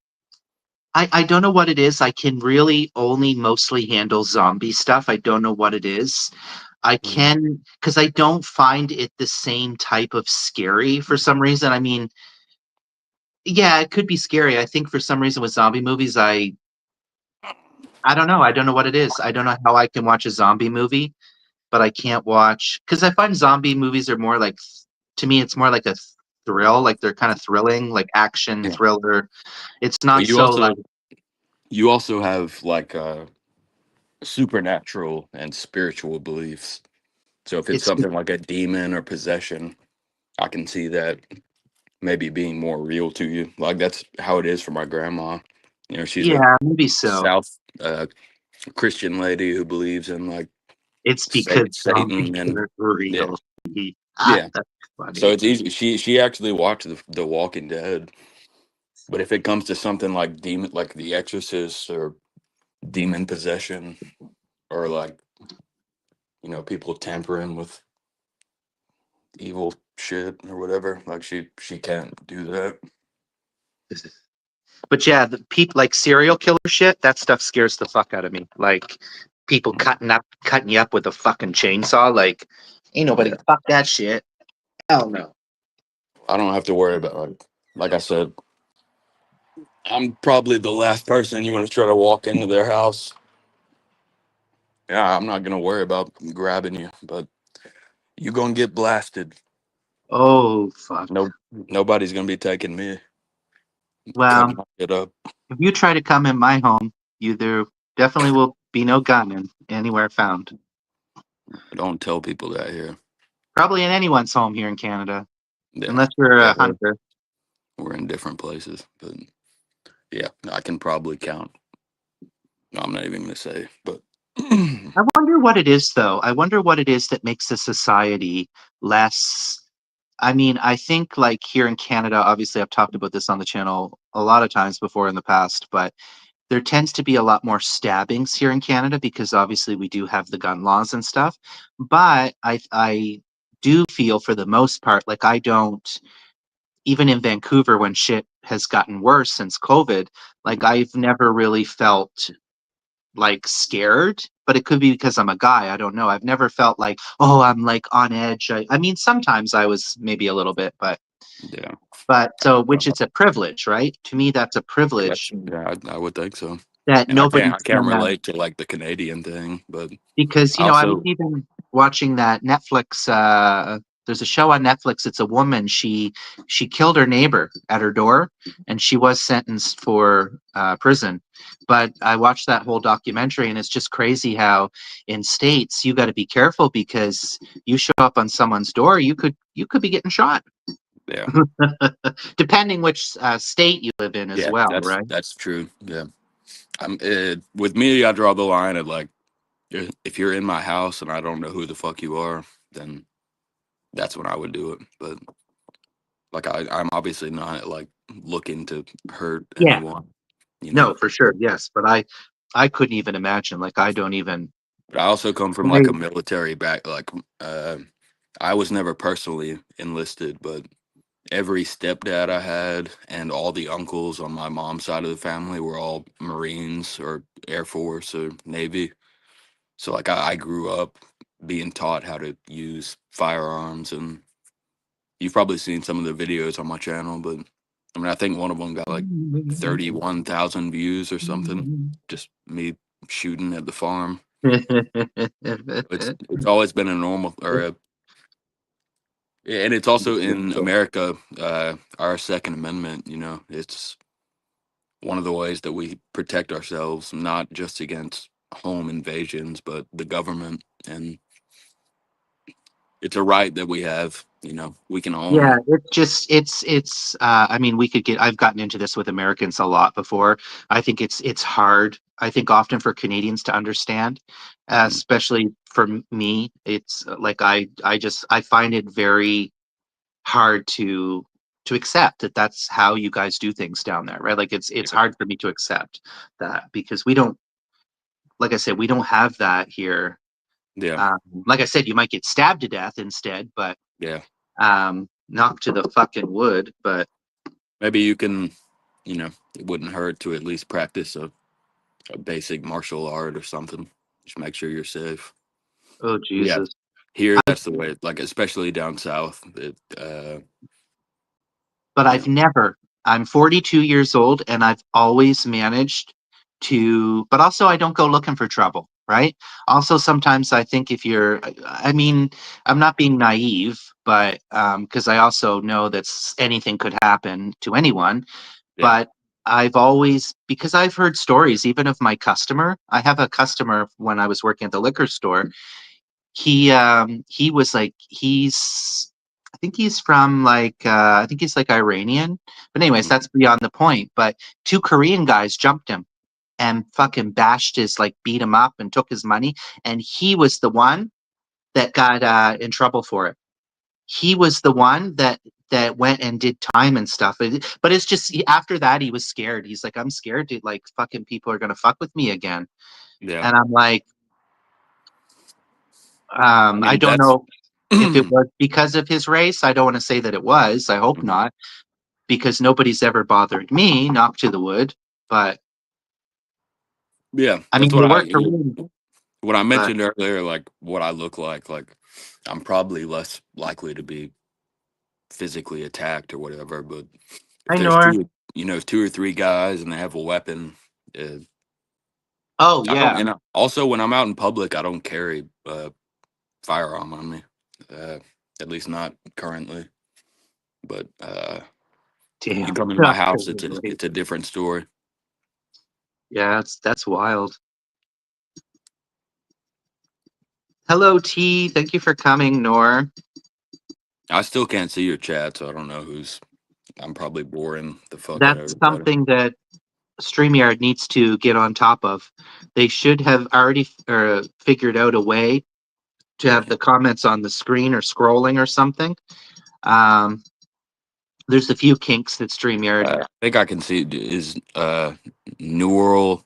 I don't know what it is. I can really only mostly handle zombie stuff. I don't know what it is. I mm, can because I don't find it the same type of scary for some reason. I mean, yeah, it could be scary. I think for some reason with zombie movies, I don't know. I don't know what it is. I don't know how I can watch a zombie movie, but I can't watch because I find zombie movies are more like to me, it's more like a thrill. Like they're kind of thrilling, like action yeah. thriller. It's But not so like you also have like supernatural and spiritual beliefs. So if it's it's something like a demon or possession, I can see that maybe being more real to you. Like that's how it is for my grandma. You know, she's a yeah, maybe so. South Christian lady who believes in like It's because Satan zombies and are yeah, real. yeah. That's So funny. it's easy. She actually watched the Walking Dead, but if it comes to something like demon, like The Exorcist or demon possession, or like people tampering with evil shit or whatever, like she can't do that. But yeah, the people like serial killer shit. That stuff scares the fuck out of me. Like people cutting you up with a fucking chainsaw. Like ain't nobody Yeah, fuck that shit. Hell no. I don't have to worry about like I said. I'm probably the last person you want to try to walk into their house. Yeah, I'm not gonna worry about grabbing you, but you gonna get blasted. Oh fuck. Nobody's gonna be taking me, Well, cutting my shit up. if you try to come in my home, you there definitely will be no gun in anywhere found. Don't tell people that here. Probably in anyone's home here in Canada, Yeah, unless you're yeah, a hunter. we're in different places, but yeah, I can probably count. No, I'm not even gonna say, but I wonder what it is, though. I wonder what it is that makes a society less. I mean, I think like here in Canada, obviously, I've talked about this on the channel a lot of times before in the past, but there tends to be a lot more stabbings here in Canada because obviously we do have the gun laws and stuff. But I do feel for the most part, like I don't, even in Vancouver when shit has gotten worse since COVID, like I've never really felt like scared, but it could be because I'm a guy. I don't know. I've never felt like, oh, I'm like on edge. I mean, sometimes I was maybe a little bit, yeah, but so which is a privilege, right? To me, that's a privilege yeah, I would think so. that And I nobody's can't gonna relate to like the Canadian thing, but because I I was also even watching that Netflix. There's a show on Netflix. It's a woman. She killed her neighbor at her door, and she was sentenced for prison. But I watched that whole documentary, and it's just crazy how in states you got to be careful because you show up on someone's door, you could be getting shot, yeah, depending which state you live in as yeah, well, right? that's true. Yeah, with me, I draw the line at like if you're in my house and I don't know who the fuck you are, then that's when I would do it. But like I'm obviously not like looking to hurt Yeah, anyone, you know. no, for sure, yes, but I couldn't even imagine. Like I don't even. But I also come from like a I, military back. Like I was never personally enlisted, but every stepdad I had and all the uncles on my mom's side of the family were all Marines or Air Force or Navy. So like I grew up being taught how to use firearms, and you've probably seen some of the videos on my channel, but I mean I think one of them got like 31,000 views or something. Just me shooting at the farm. It's always been a normal and it's also in America, our Second Amendment, it's one of the ways that we protect ourselves, not just against home invasions, but the government. And it's a right that we have, we can Yeah, own. I mean, I've gotten into this with Americans a lot before. I think it's hard. I think often for Canadians to understand, Mhm. especially for me, it's like I find it very hard to accept that that's how you guys do things down there, right? Like it's Yeah. hard for me to accept that because we don't, like I said, we don't have that here. Yeah. Um, like I said, you might get stabbed to death instead, but Yeah. knocked to the fucking wood. But Maybe you can, it wouldn't hurt to at least practice a basic martial art or something. Just make sure you're safe. oh Yeah. Jesus. Here, that's the way, like, especially down south, But you I've know, never. I'm 42 years old and I've always managed but also I don't go looking for trouble, right? Also, sometimes I think if you're, I mean, I'm not being naive, but because I also know that anything could happen to anyone, yeah. but because I've heard stories, even of my customer. I have a customer when I was working at the liquor store. He was like I think he's from I think he's like Iranian. But anyways, Mhm. that's beyond the point. But two Korean guys jumped him and fucking bashed beat him up and took his money. And he was the one that got in trouble for it. He was the one that went and did time and stuff. But it's just after that he was scared. He's like, I'm scared, dude. Like fucking people are gonna fuck with me again. Yeah. And I'm like, I I mean, don't that's, know if it was because of his race. I don't want to say that it was. I hope not, because nobody's ever bothered me, knock to the wood. But yeah, I that's mean, what there I, were Korean, what I but mentioned earlier, like what I look like I'm probably less likely to be physically attacked or whatever. But if I there's know. two or three guys and they have a weapon, uh, Oh I don't. yeah, And also, when I'm out in public, I don't carry a firearm on me. Uh, at least not currently. But you damn. come into my Not house, really. it's a different story. Yeah, that's wild. Hello, T. Thank you for coming, Nor. I still can't see your chat, so I don't know who's. I'm probably boring the fuck out of That's everybody. something that Streamyard needs to get on top of. They should have already figured out a way to have the comments on the screen or scrolling or something. Um, there's a few kinks that StreamYard. I think I can see is neural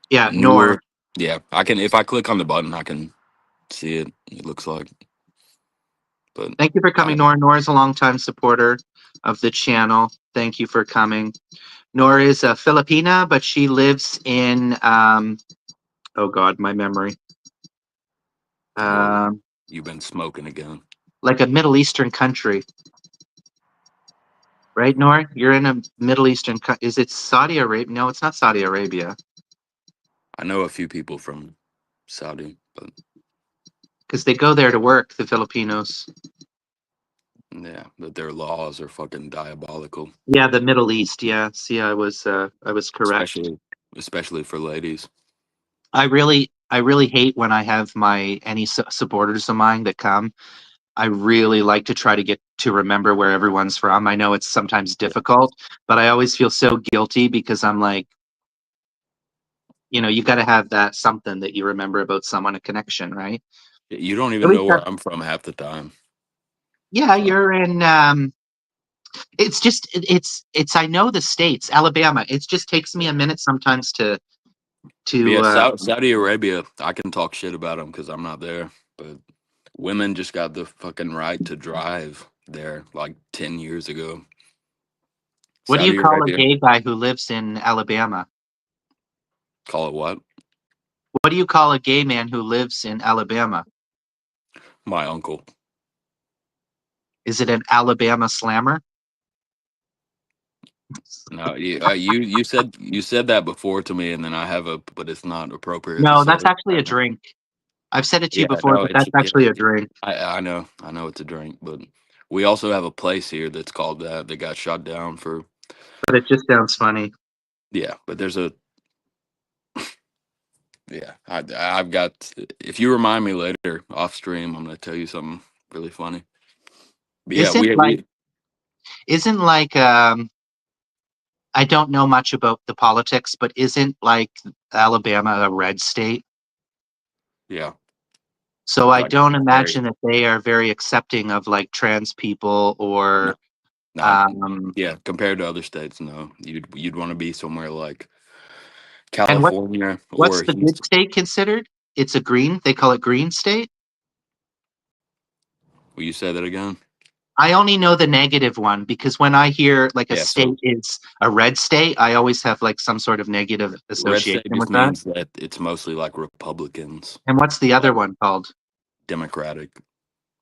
Yeah, newer. Nor. Yeah, I can. If I click on the button, I can see it. It looks like, but Thank you for I coming, Nor. Nor is a longtime supporter of the channel. Thank you for coming. Nor is a Filipina, but she lives in oh God, my memory. oh, Um, you've been smoking again. like a Middle Eastern country, right, Nor? You're in a Middle Eastern. Is it Saudi Arabia? No, it's not Saudi Arabia, I know a few people from Saudi, but because they go there to work. The Filipinos. yeah, that their laws are fucking diabolical, Yeah, the Middle East. Yeah. See, I was correct. especially for ladies. I really hate when I have any supporters of mine that come. I really like to try to get to remember where everyone's from. I know it's sometimes difficult, but I always feel so guilty because I'm like, you got to have that something that you remember about someone, a connection, right? You don't At even least know that's, where I'm from half the time. yeah, So you're in, it's just, I know the states, Alabama. It just takes me a minute sometimes but yeah, to, Saudi Arabia, I can talk shit about them because I'm not there, but women just got the fucking right to drive there like 10 years ago. what do you Saudi call a Arabia, gay guy who lives in Alabama? call it what? What do you call a gay man who lives in Alabama? My uncle. Is it an Alabama slammer? No, you said that before to me, and then I have a, but it's not appropriate to No, say that's it actually a right now. drink. I've said it to you Yeah, before, no, but it's that's yeah. actually a drink. I know it's a drink, but we also have a place here that's called that. That got shut down for But it just sounds funny. yeah. But there's a yeah. I've got. If you remind me later off stream, I'm gonna tell you something really funny. But yeah, Isn't like we isn't like I don't know much about the politics, but isn't like Alabama a red state? yeah. So I Like don't very imagine that they are very accepting of like trans people no, or no, um yeah. Compared to other states, no, you'd want to be somewhere like and California what's or the good Houston. state considered? It's a green, they call it green state. Will you say that again? I only know the negative one because when I hear like a Yeah. state So is a red state, I always have like some sort of negative red association state just with that. means that it's mostly like Republicans, And what's the other like one called? Democratic.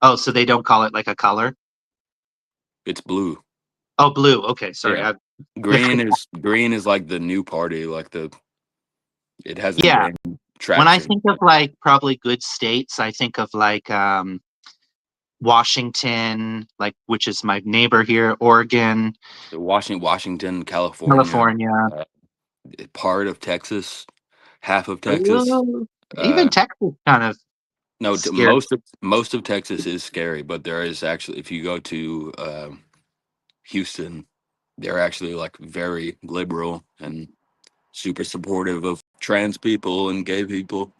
Oh, so they don't call it like a color? It's blue. Oh, blue. Okay, sorry. Yeah. Green is like the new party, like the it hasn't Yeah. gained When I traction think of yet. like probably good states, I think of like Washington, like which is my neighbor here, Oregon, So Washington, California, California. uh, part of Texas, half of Texas. Ooh, even Uh, Texas kind of no, scared. most of Texas is scary, but there is actually if you go to Houston, they're actually like very liberal and super supportive of trans people and gay people.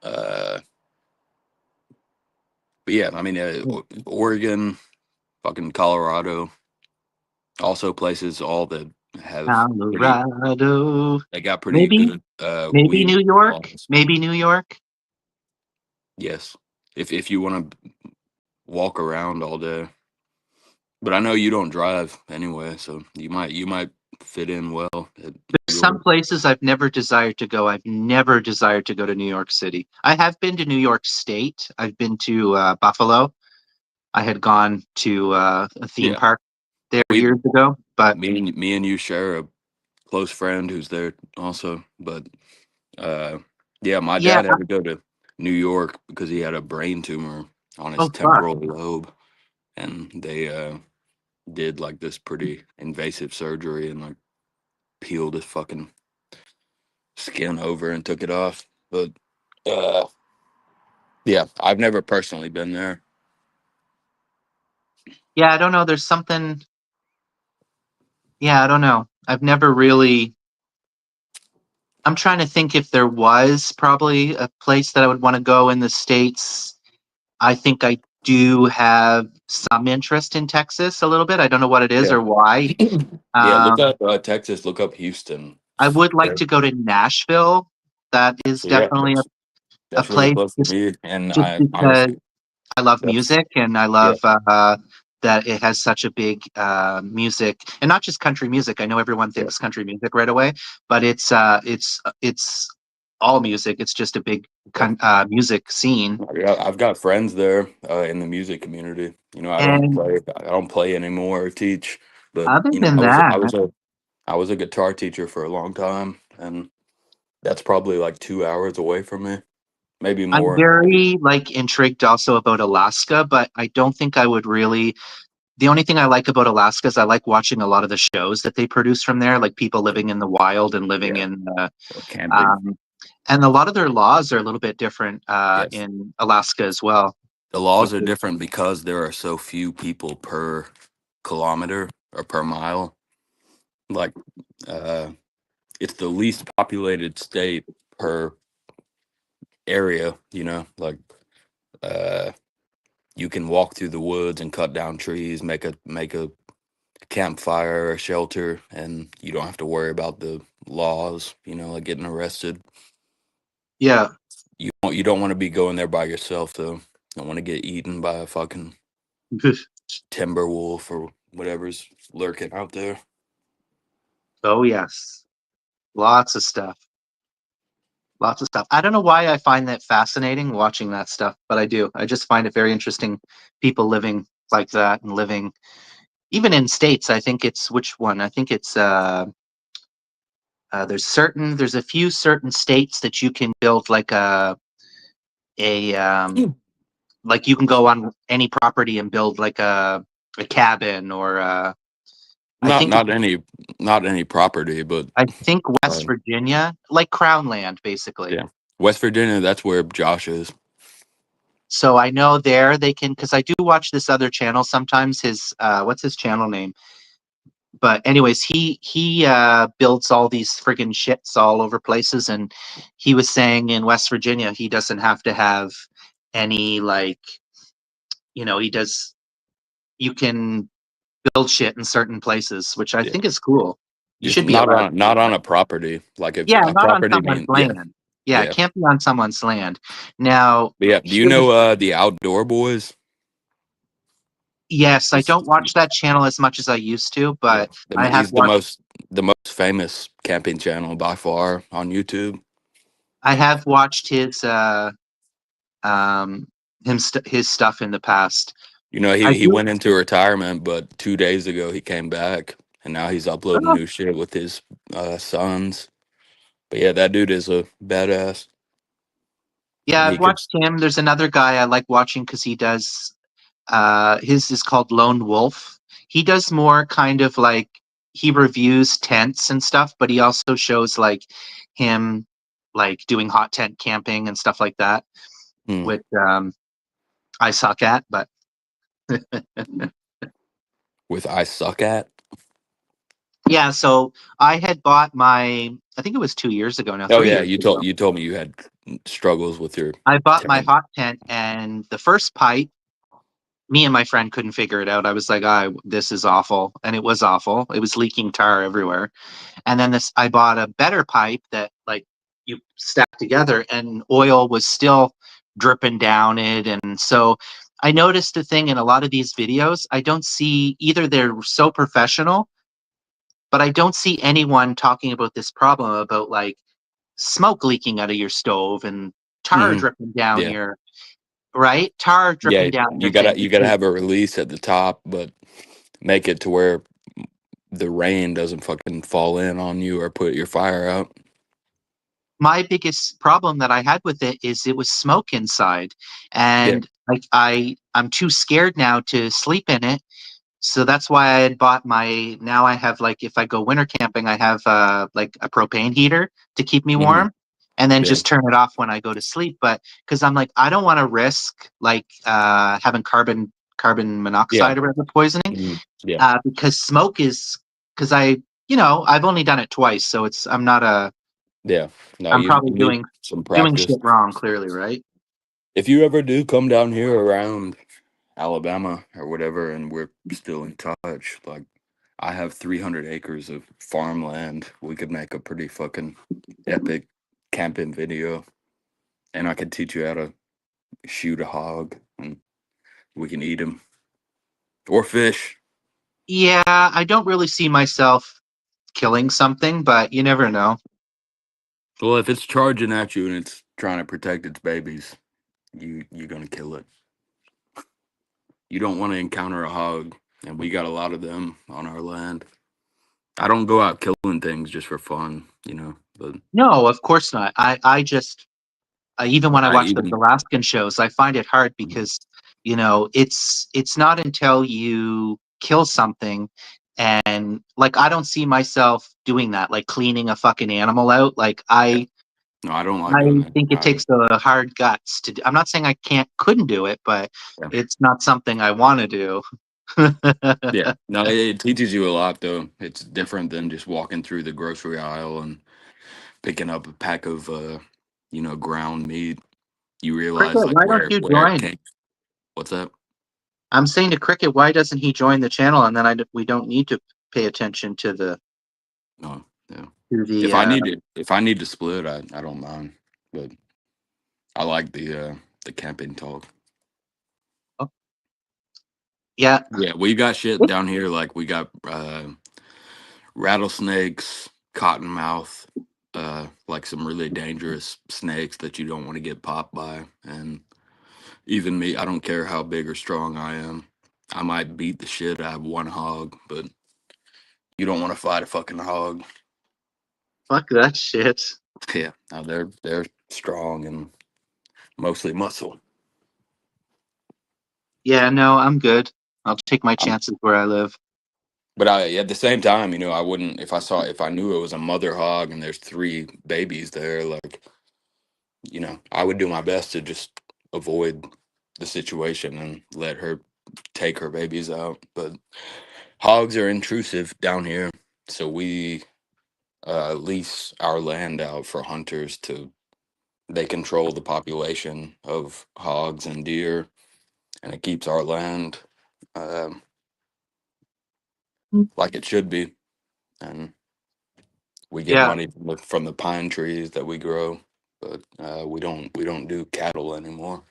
Uh, but yeah, I mean, Oregon, fucking Colorado, also places all that have pretty. Colorado. They got pretty Maybe, good maybe weed New York. laws. Maybe New York. Yes, if you want to walk around all day, but I know you don't drive anyway, so you might fit in well at There's New some York. places I've never desired to go. I've never desired to go to New York City. I have been to New York State. I've been to Buffalo. I had gone to a theme Yeah, park there we years ago, but me and you share a close friend who's there also, but uh, yeah, my yeah. dad had to go to New York because he had a brain tumor on his Oh fuck. temporal lobe, and they did like this pretty invasive surgery and like peeled his fucking skin over and took it off. But uh, yeah, I've never personally been there. Yeah, I don't know. There's something. Yeah, I don't know. I've never really. I'm trying to think if there was probably a place that I would want to go in the States. I think I do have some interest in Texas a little bit. I don't know what it is Yeah, or why. yeah. Look Um, up Texas. Look up Houston. I would like There. to go to Nashville. That is So yeah, definitely a that's really place close to me. And just I because honestly, I love that's music and I yeah, love that it has such a big music and not just country music. I know everyone yeah. thinks country music right away, but it's all music. It's just a big Yeah. music scene. Yeah, I've got friends there in the music community. You know, And I don't play anymore or teach, but other you know, than that, I was a guitar teacher for a long time, and that's probably like 2 hours away from me, maybe I'm more. very like intrigued also about Alaska, but I don't think I would really. The only thing I like about Alaska is I like watching a lot of the shows that they produce from there, like people living in the wild and living Yeah, in or camping. um, and a lot of their laws are a little bit different Yes, in Alaska as well. the Which laws are is, different because there are so few people per kilometer or per mile. Like, uh, it's the least populated state per area. You know, like. Uh, you can walk through the woods and cut down trees, make a campfire or shelter, and you don't have to worry about the laws, you know, like getting arrested. yeah, You don't want to be going there by yourself though. You don't want to get eaten by a fucking timber wolf or whatever's lurking out there. oh yes, lots of stuff, lots of stuff. I don't know why I find that fascinating watching that stuff, but I do. I just find it very interesting. People living like that and living even in states, I think it's which one? I think it's there's a few certain states that you can build like a like you can go on any property and build like a cabin or I Not think not any not any property, but I think West um, Virginia, like Crown Land, basically. yeah, West Virginia. That's where Josh is. So I know there they can because I do watch this other channel sometimes. His what's his channel name? But anyways, he builds all these friggin' shits all over places, and he was saying in West Virginia he doesn't have to have any like he does. You can build shit in certain places, which I Yeah, think is cool. You just should be allowed to not do on that. a property. Like if Yeah, a not on property someone's mean land. Yeah, it yeah. can't be on someone's land. Now, But yeah, do you here's know the Outdoor Boys? yes, I He's don't watch that channel as much as I used to, yeah, but I have he's watched the most famous camping channel by far on YouTube. his um his stuff in the past. You know, I he do. went into retirement, but 2 days ago he came back, and now he's uploading Oh, new shit with his sons. But yeah, that dude is a badass, yeah, and I've he could. watched him. There's another guy I like watching because he does his is called Lone Wolf. He does more kind of like he reviews tents and stuff, but he also shows like him like doing hot tent camping and stuff like that, Hmm. which I suck at, but With I suck at. yeah, so I had bought I think it was 2 years ago now, Oh three yeah, years ago. you told me you had struggles with your I bought my tent. hot tent, and the first pipe, me and my friend couldn't figure it out. I was like, this is awful. And it was awful. It was leaking tar everywhere. And then I bought a better pipe that like you stack together and oil was still dripping down it. And so I noticed a thing in a lot of these videos. I don't see either they're so professional, but I don't see anyone talking about this problem about like smoke leaking out of your stove and tar Hmm. dripping down Yeah, your right tar yeah. dripping down your thing You gotta because have a release at the top, but make it to where the rain doesn't fucking fall in on you or put your fire out. my biggest problem that I had with it is it was smoke inside, Yeah. and like I'm too scared now to sleep in it. So that's why I had bought now I have like if I go winter camping, I have like a propane heater to keep me Hmm. warm, and then Yeah. just turn it off when I go to sleep. But because I'm like I don't want to risk like having carbon Yeah. monoxide or whatever poisoning, Mhm. Yeah. because smoke is because I've only done it twice, so Yeah. No, I'm probably you need some doing practice. shit wrong, clearly, right? If you ever do come down here around Alabama or whatever, and we're still in touch, like I have 300 acres of farmland. We could make a pretty fucking epic camping video, and I could teach you how to shoot a hog, and we can eat him or fish. Yeah, I don't really see myself killing something, but you never know. Well, if it's charging at you and it's trying to protect its babies, you're gonna kill it. You don't want to encounter a hog, and we got a lot of them on our land. I don't go out killing things just for fun, you know. But No, of course not. I just even when I I watch those even Alaskan shows, I find it hard because it's not until you kill something and like I don't see myself doing that, like cleaning a fucking animal out. Like yeah, no, I don't like I doing that think it either. takes the hard guts to do. I'm not saying I couldn't do it, but Yeah, it's not something I want to do. yeah. No, it teaches you a lot though. It's different than just walking through the grocery aisle and picking up a pack of ground meat. You realize Cricket, like why don't you where it join? came. What's that? I'm saying to Cricket, why doesn't he join the channel? And then we don't need to pay attention to No, yeah. to the. If I need to split, I don't mind. But I like the camping talk. Oh, yeah, Yeah, we got shit down here. Like we got rattlesnakes, cottonmouth, like some really dangerous snakes that you don't want to get popped by. And even me, I don't care how big or strong I am. I might beat the shit out of one hog, but you don't want to fight a fucking hog. Fuck that shit. Yeah, no, they're strong and mostly muscle. Yeah, no, I'm good. I'll take my Um, chances where I live. But at the same time, I wouldn't if I knew it was a mother hog and there's 3 babies there, like, I would do my best to just avoid the situation and let her take her babies out. But hogs are intrusive down here, so we lease our land out for hunters to. They control the population of hogs and deer, and it keeps our land um, like it should be. And we get Yeah, money from the pine trees that we grow, but we don't do cattle anymore.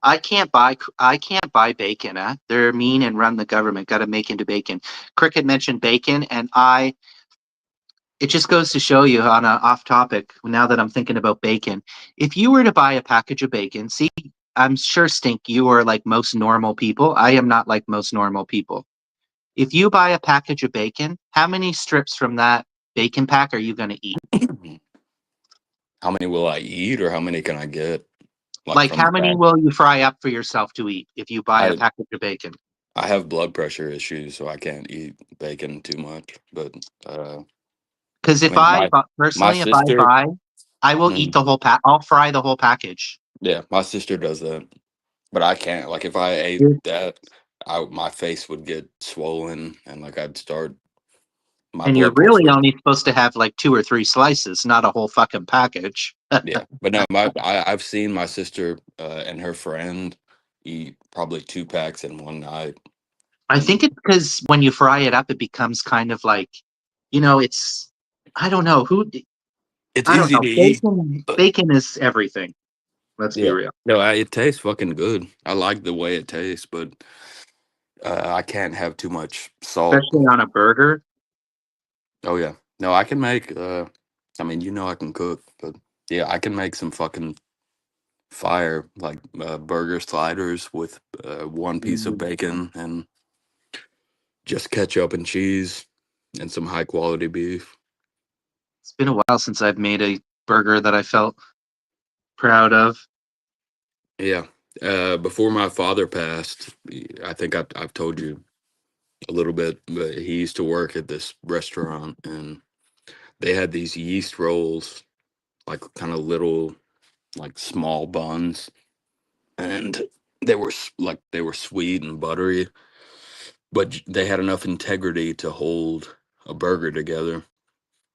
I can't buy bacon. They're mean and run the government. Got to make into bacon. Cricket mentioned bacon, and it just goes to show you on a off topic. Now that I'm thinking about bacon, if you were to buy a package of bacon, see, I'm sure Stink, you are like most normal people. I am not like most normal people. If you buy a package of bacon, how many strips from that bacon pack are you going to eat? How many will I eat, or how many can I get, like, Like, from the how many pack? will you fry up for yourself to eat if you buy a I package of bacon? I have blood pressure issues, so I can't eat bacon too much. But Because I mean, my personally, if I sister, buy, I will eat mm, the whole pack. I'll fry the whole package. yeah, my sister does that, but I can't. Like, if I ate Yeah. that, my face would get swollen, and like my And you're blood pressure really would. only supposed to have like 2 or 3 slices, not a whole fucking package. Yeah, but no, I've seen my sister and her friend eat probably 2 packs in one night, I think and it's because when you fry it up, it becomes kind of like, it's, I don't know who, it's I don't easy know. to eat. Bacon, But bacon is everything. Let's be yeah, real. no, it tastes fucking good. I like the way it tastes, but I can't have too much salt. Especially on a burger. Oh yeah, no, I can make. I mean, I can cook, but yeah, I can make some fucking fire like burger sliders with 1 piece of Mm. bacon and just ketchup and cheese and some high quality beef. It's been a while since I've made a burger that I felt proud of. Yeah. Before my father passed, I think I've told you a little bit, but he used to work at this restaurant, and they had these yeast rolls, like kind of little, like small buns, and they were sweet and buttery, but they had enough integrity to hold a burger together.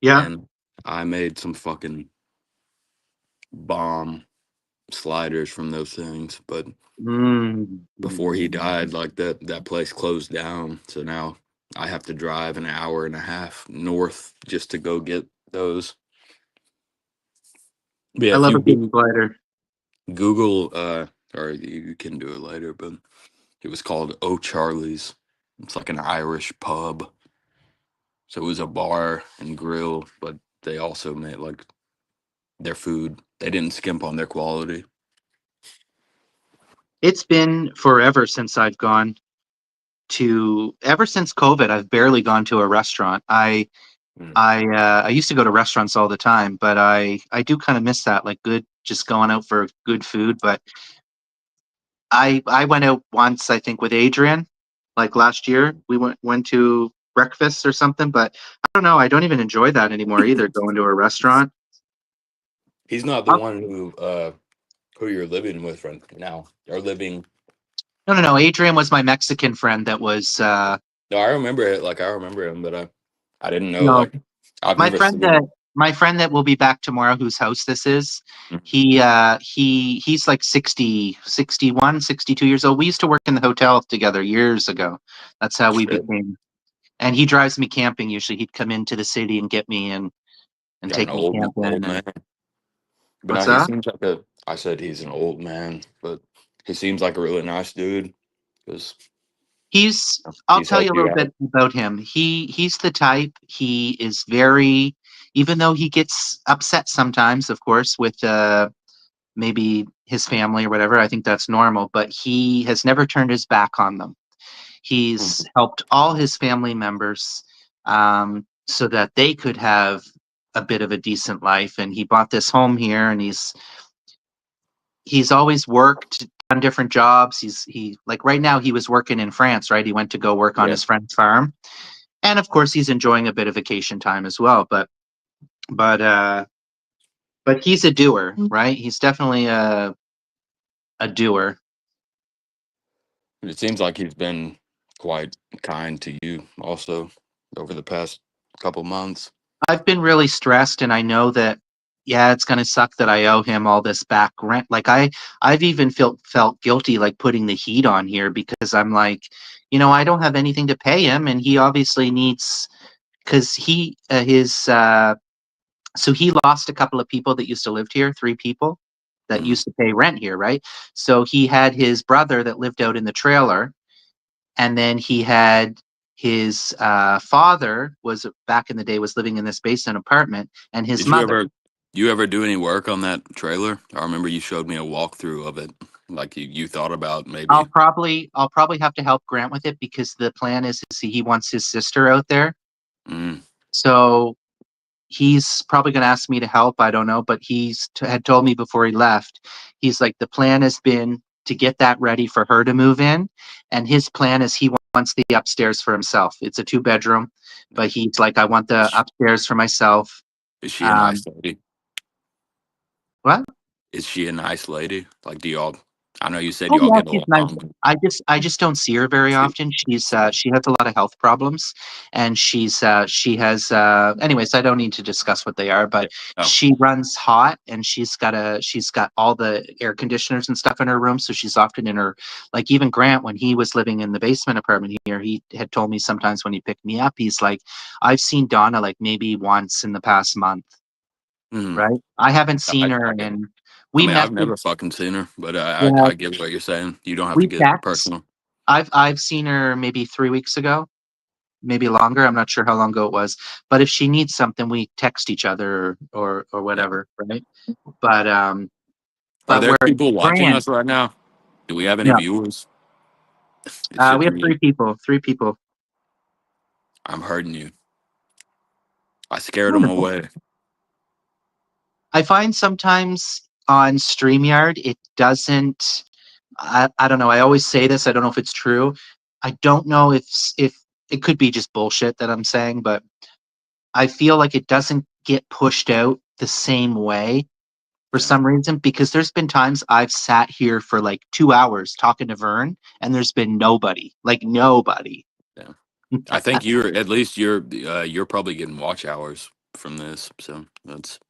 Yeah. And I made some fucking bomb sliders from those things, but Mm. before he died, like that place closed down. So now I have to drive an hour and a half north just to go get those. But yeah, I if love you a good slider. Google, or you can do it later, but it was called O'Charlie's. It's like an Irish pub. So it was a bar and grill, but they also made like their food. They didn't skimp on their quality. It's been forever since I've gone ever since COVID, I've barely gone to a restaurant. Mm. I used to go to restaurants all the time, but I do kind of miss that, like good, just going out for good food. But I went out once, I think, with Adrian, like last year. We went to breakfast or something, but I don't know. I don't even enjoy that anymore either. Going to a restaurant. He's not the Uh, one who you're living with right now. Or living. No, no, no. Adrian was my Mexican friend that was No, I remember it. Like, I remember him, but I didn't know. no. Like, I've My never friend seen that him. my friend that will be back tomorrow, whose house this is, Mhm. he's like 60, 61, 62 years old. We used to work in the hotel together years ago. That's how we Shit. became. And he drives me camping usually. He'd come into the city and get me and Got an take me camping old and man. But what's now he that? seems like a. I said he's an old man, but he seems like a really nice dude because I'll he's tell you helped a you little out. bit about him. He's the type, he is very, even though he gets upset sometimes, of course, with maybe his family or whatever. I think that's normal, but he has never turned his back on them. He's helped all his family members so that they could have a bit of a decent life. And he bought this home here, and he's always worked on different jobs. He like right now he was working in France, right? He went to go work on Yeah. his friend's farm. And of course he's enjoying a bit of vacation time as well. But he's a doer, right? He's definitely a doer. It seems like he's been quite kind to you also over the past couple months. I've been really stressed, and I know that yeah, it's gonna suck that I owe him all this back rent. Like I've even felt guilty like putting the heat on here because I'm like, I don't have anything to pay him, and he obviously needs because he his so he lost a couple of people that used to live here, 3 people that Mhm. used to pay rent here, right? So he had his brother that lived out in the trailer, and then he had his father was back in the day was living in this basement apartment, and his Did you mother. ever do any work on that trailer? I remember you showed me a walkthrough of it. Like you thought about maybe. I'll probably have to help Grant with it because the plan is to see he wants his sister out there. Mm, So he's probably going to ask me to help. I don't know, but had told me before he left. He's like, the plan has been to get that ready for her to move in, and his plan is he wants the upstairs for himself. It's a 2-bedroom, but he's like, I want the is, upstairs for myself. is she a Um, nice lady? what? Is she a nice lady? Like, do y'all? I know you said Oh y'all yeah, get she's nice. along. But I just don't see her very she, often. She has a lot of health problems, and she has anyways, I don't need to discuss what they are, yeah. but Oh, she runs hot, and she's got all the air conditioners and stuff in her room, so she's often in her, like, even Grant, when he was living in the basement apartment here, he had told me sometimes when he picked me up, he's like, I've seen Donna like maybe once in the past month, mhm. right? I haven't seen I her, get it. and I we mean, I've messaged. never fucking seen her, but Yeah, I get what you're saying. You don't have to we get text. personal. I've seen her maybe 3 weeks ago, maybe longer. I'm not sure how long ago it was. But if she needs something, we text each other or Yeah. whatever, right? But Are but there we're people watching Grant. us right now? Do we have any No, viewers? It's we just have me. 3 people. 3 people. I'm hurting you. I scared them Wonderful. away. I find sometimes on StreamYard it doesn't. I don't know. I always say this. I don't know if it's true. I don't know if it could be just bullshit that I'm saying, but I feel like it doesn't get pushed out the same way for Yeah. some reason, because there's been times I've sat here for like 2 hours talking to Vern, and there's been nobody, like nobody. Yeah. I think you're probably getting watch hours from this, so that's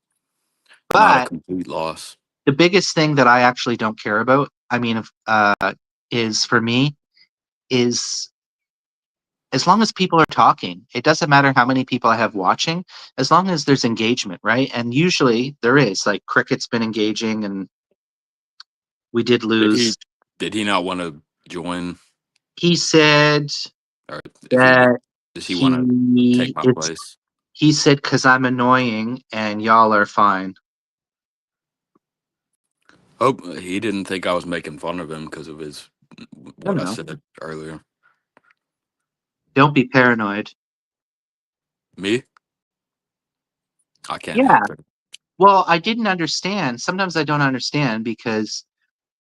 not a But complete loss. the biggest thing that I actually don't care about, I mean, is for me, is as long as people are talking, it doesn't matter how many people I have watching, as long as there's engagement, right? And usually there is. Like Cricket's been engaging, and we did Did he lose. did he not want to join, He said or if he did, that does he want to take he my it's place? he said because I'm annoying and y'all are fine. Hope he didn't think I was making fun of him because of his I don't what I know. said earlier. Don't be paranoid. Me? I can't Yeah. help it. Well, I didn't understand. Sometimes I don't understand because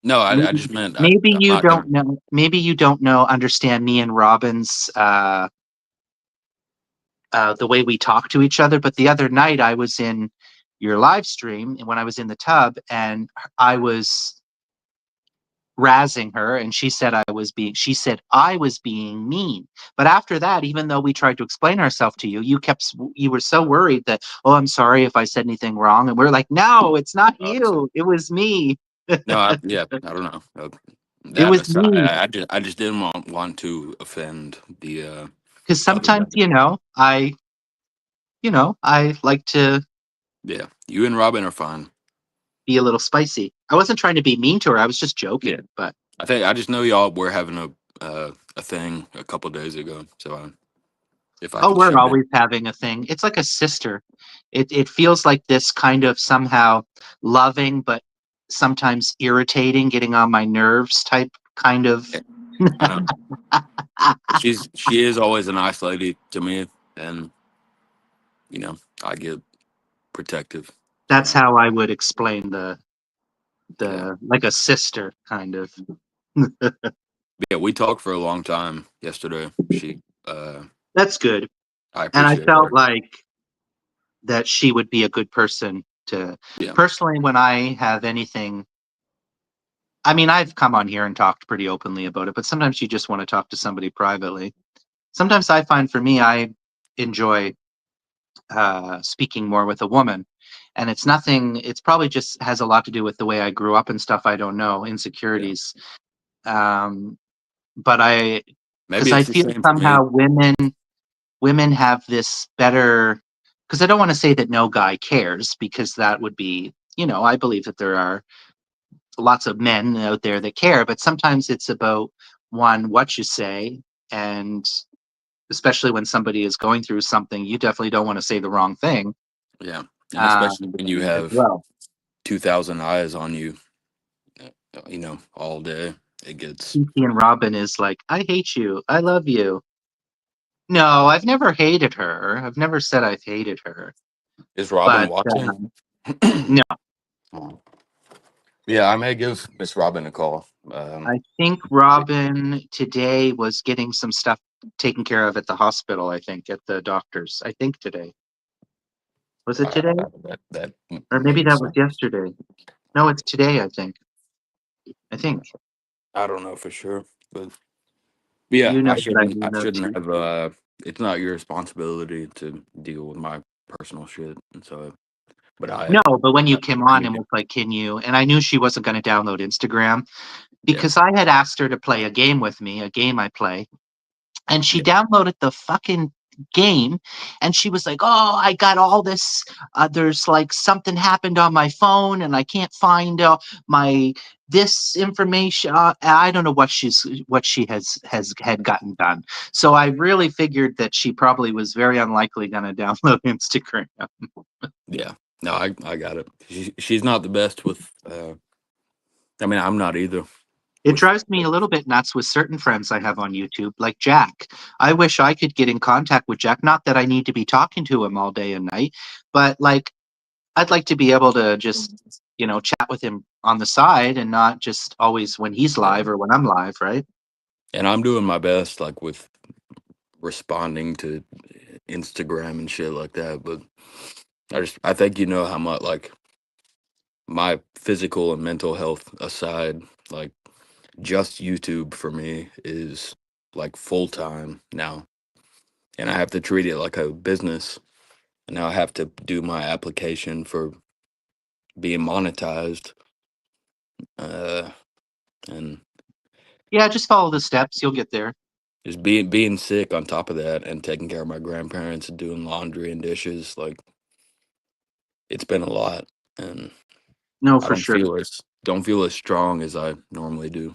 No, I maybe just meant maybe I'm you not gonna. don't know. Maybe you don't know. Understand me and Robin's the way we talk to each other. But the other night I was in your live stream, and when I was in the tub, and I was razzing her, and she said I was being mean. But after that, even though we tried to explain ourselves to you, you were so worried that, oh, I'm sorry if I said anything wrong, and we're like, no, it's not So, you, it was me. no, yeah, I don't know. It That was aside, me. I just didn't want to offend the Because other sometimes, guy. I like to Yeah, you and Robin are fine. be a little spicy. I wasn't trying to be mean to her, I was just Yeah, joking. But I just know y'all were having a thing a couple days ago. So if I oh, can we're chime in, always having a thing. It's like a sister. It feels like this kind of somehow loving but sometimes irritating, getting on my nerves type kind of. I know she is always a nice lady to me, and I get protective. That's So how I would explain the yeah, like a sister kind of. yeah. We talked for a long time yesterday. That's good. I And I appreciate felt that. like that she would be a good person to Yeah, personally when I have anything. I mean, I've come on here and talked pretty openly about it, but sometimes you just want to talk to somebody privately. Sometimes I find for me, I enjoy speaking more with a woman. And it's nothing, it's probably just has a lot to do with the way I grew up and stuff. I don't know, yeah. insecurities. Um, but I, Maybe because I it's the feel same for me. somehow women have this better, because I don't want to say that no guy cares, because that would be, I believe that there are lots of men out there that care, but sometimes it's about one, what you say, and especially when somebody is going through something, you definitely don't want to say the wrong thing. Yeah, and especially when you As have well. 2,000 eyes on you, all day, it gets. Kiki and Robin is like, I hate you. I love you. No, I've never hated her. I've never said I've hated her. Is Robin But watching? no, Oh. Yeah, I may give Miss Robin a call. I think Robin today was getting some stuff taken care of at the hospital, I think, at the doctor's. I think today. Was it today? That Or maybe makes that was sense. yesterday. No, it's today, I think. I think. I don't know for sure, but yeah, You know I that I shouldn't. do I know shouldn't too. have. It's not your responsibility to deal with my personal shit, and so. But No, but when you I, came I on need and to. was like, can you? And I knew she wasn't going to download Instagram Yeah, because I had asked her to play a game with me, a game I play. And she yeah, downloaded the fucking game and she was like, oh, I got all this. There's like something happened on my phone and I can't find my this information. I don't know what she has had gotten done. So I really figured that she probably was very unlikely going to download Instagram. yeah. No, I got it. She's not the best with. I mean, I'm not either. It With drives me a little bit nuts with certain friends I have on YouTube, like Jack. I wish I could get in contact with Jack. Not that I need to be talking to him all day and night, but like I'd like to be able to just, chat with him on the side and not just always when he's yeah, live or when I'm live, right? and I'm doing my best, like with responding to Instagram and shit like that. But I think how much like my physical and mental health aside, like just YouTube for me is like full time now, and I have to treat it like a business. And now I have to do my application for being monetized, uh, and Yeah, just follow the steps. You'll get there. just being sick on top of that, and taking care of my grandparents and doing laundry and dishes. Like it's been a lot, and No, I for sure. don't feel as strong as I normally do.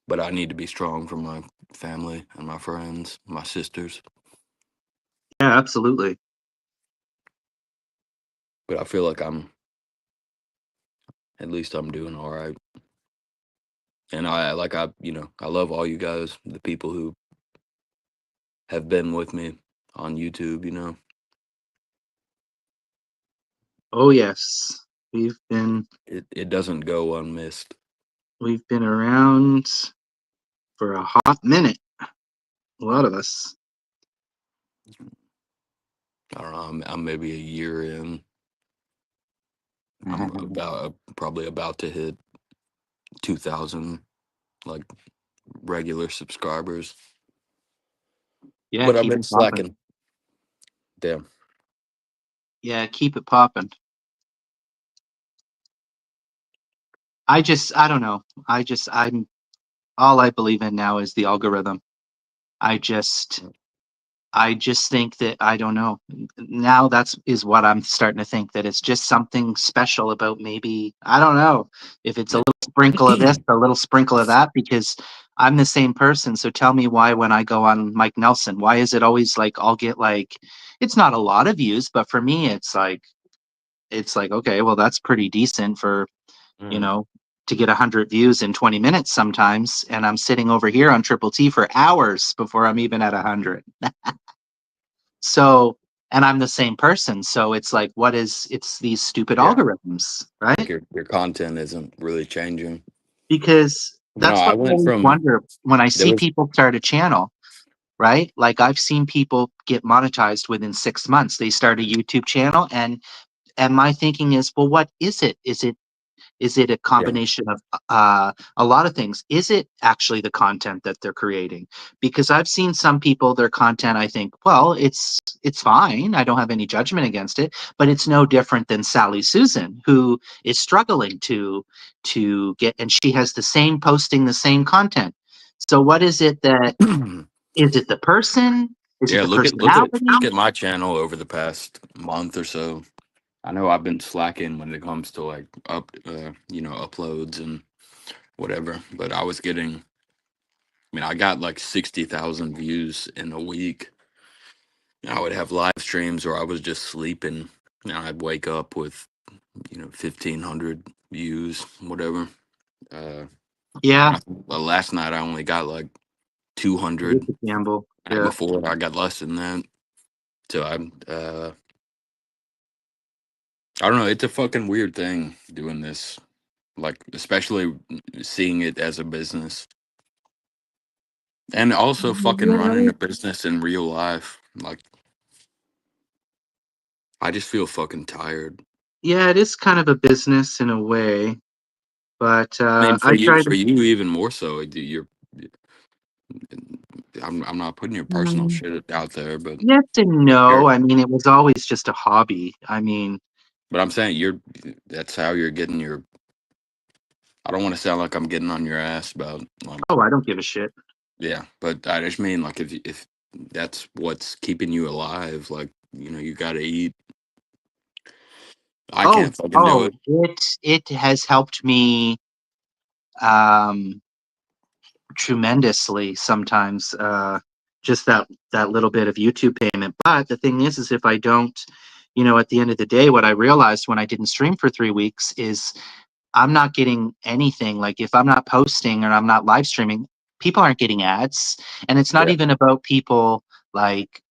But I need to be strong for my family and my friends, my sisters. Yeah, absolutely. But I feel like at least I'm doing all right. And I love all you guys, the people who have been with me on YouTube. Oh yes. It doesn't go unmissed. We've been around for a hot minute. A lot of us. I don't know. I'm maybe a year in. I'm probably about to hit 2,000 like regular subscribers. Yeah, But I've keep been it popping. slacking. Damn. Yeah, keep it popping. I don't know. I'm all I believe in now is the algorithm. I just I just think that I don't know. Now that's is what I'm starting to think that it's just something special about maybe I don't know if it's a Yeah. little sprinkle of this, a little sprinkle of that because I'm the same person. So tell me why when I go on Mike Nelson, why is it always like I'll get like it's not a lot of views, but for me it's like okay, well that's pretty decent for you know, to get 100 views in 20 minutes sometimes, and I'm sitting over here on Triple T for hours before I'm even at 100. So, and I'm the same person, so it's like, it's these stupid Yeah. algorithms, Like right? your content isn't really changing. Because But no, that's I what I went always from wonder when I there see was people start a channel, right? Like I've seen people get monetized within 6 months. They start a YouTube channel, and my thinking is, well, what is it? Is it a yeah combination of a lot of things? Is it actually the content that they're creating? Because I've seen some people, their content, I think, well, it's fine. I don't have any judgment against it, but it's no different than Sally Susan, who is struggling to get, and she has the same posting, the same content. So what is it that, is it the person? Is it yeah. the Look personality? at my channel over the past month or so. I know I've been slacking when it comes to like uploads and whatever, but I was getting. I mean, I got like 60,000 views in a week. I would have live streams where I was just sleeping. I'd wake up with 1,500 views, whatever. Uh, Yeah, last night I only got like 200. Lisa Campbell. Night Yeah. before I got less than that. So I don't know. It's a fucking weird thing doing this, like especially seeing it as a business, and also fucking running a business in real life. Like I just feel fucking tired. Yeah, it is kind of a business in a way, but I mean, I try for to. you even more so. You're, I'm not putting your personal Mm, shit out there, but yes and you're, no. I mean, it was always just a hobby. I mean, but I'm saying that's how you're getting your. I don't want to sound like I'm getting on your ass about like. oh, I don't give a shit. Yeah, but I just mean like if that's what's keeping you alive, like you got to eat. I Oh, can't fucking do oh, it. it has helped me um tremendously sometimes. Just that little bit of YouTube payment. But the thing is if I don't, at the end of the day, what I realized when I didn't stream for 3 weeks is I'm not getting anything. Like if I'm not posting or I'm not live streaming, people aren't getting ads. And it's not Yeah, even about people like,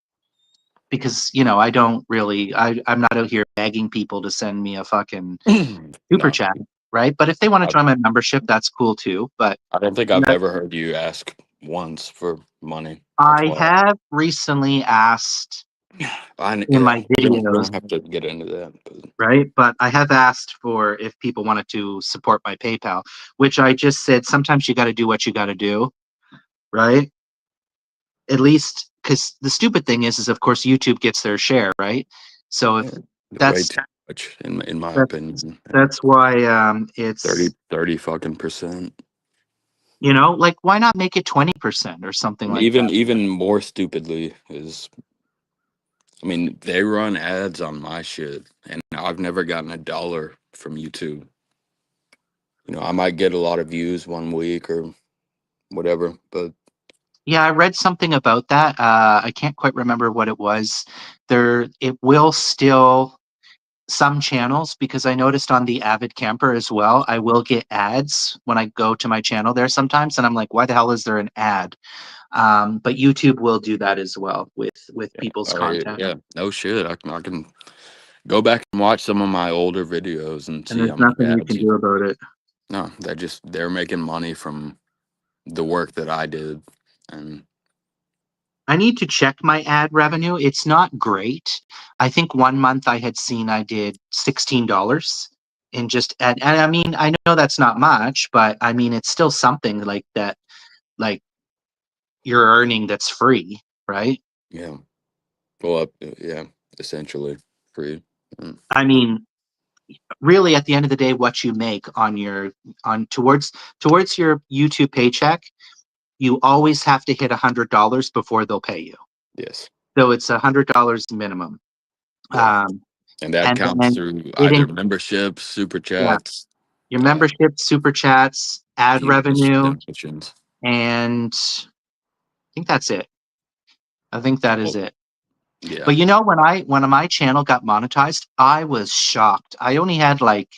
because I don't really, I'm not out here begging people to send me a fucking super no, chat, right? But if they want to I, join my membership, that's cool too. But I don't think I've that, ever heard you ask once for money. That's I why. have recently asked in Yeah, my we videos, don't have to get into that. But right? But I have asked for if people wanted to support my PayPal, which I just said sometimes you got to do what you got to do, right? At least, because the stupid thing is of course YouTube gets their share, right? So if yeah, way that's too much in my that's opinion. that's why it's 30 fucking percent. like why not make it 20% or something And like that? even more stupidly is, I mean, they run ads on my shit, and I've never gotten $1 from YouTube. I might get a lot of views one week or whatever, but Yeah, I read something about that. I can't quite remember what it was. It will still, some channels, because I noticed on the Avid Camper as well, I will get ads when I go to my channel there sometimes, and I'm like, why the hell is there an ad? But YouTube will do that as well with yeah, people's I, content, yeah, no shit. I can go back and watch some of my older videos and and see there's how many nothing you ads. can do about it. No, they're making money from the work that I did, and I need to check my ad revenue. It's not great. I think one month I had seen I did $16 in just and I mean I know that's not much, but I mean it's still something like that, like you're earning that's free, right? yeah, well, yeah, essentially free. Mm. I mean, really at the end of the day, what you make on your on towards your YouTube paycheck, you always have to hit $100 before they'll pay you. Yes, So it's $100 minimum. yeah, Um, and that and counts then through it either memberships, super yeah, chats, your membership, super chats, ad revenue, donations. and I think that's it. I think that is Well, it. yeah, But when my channel got monetized, I was shocked. I only had like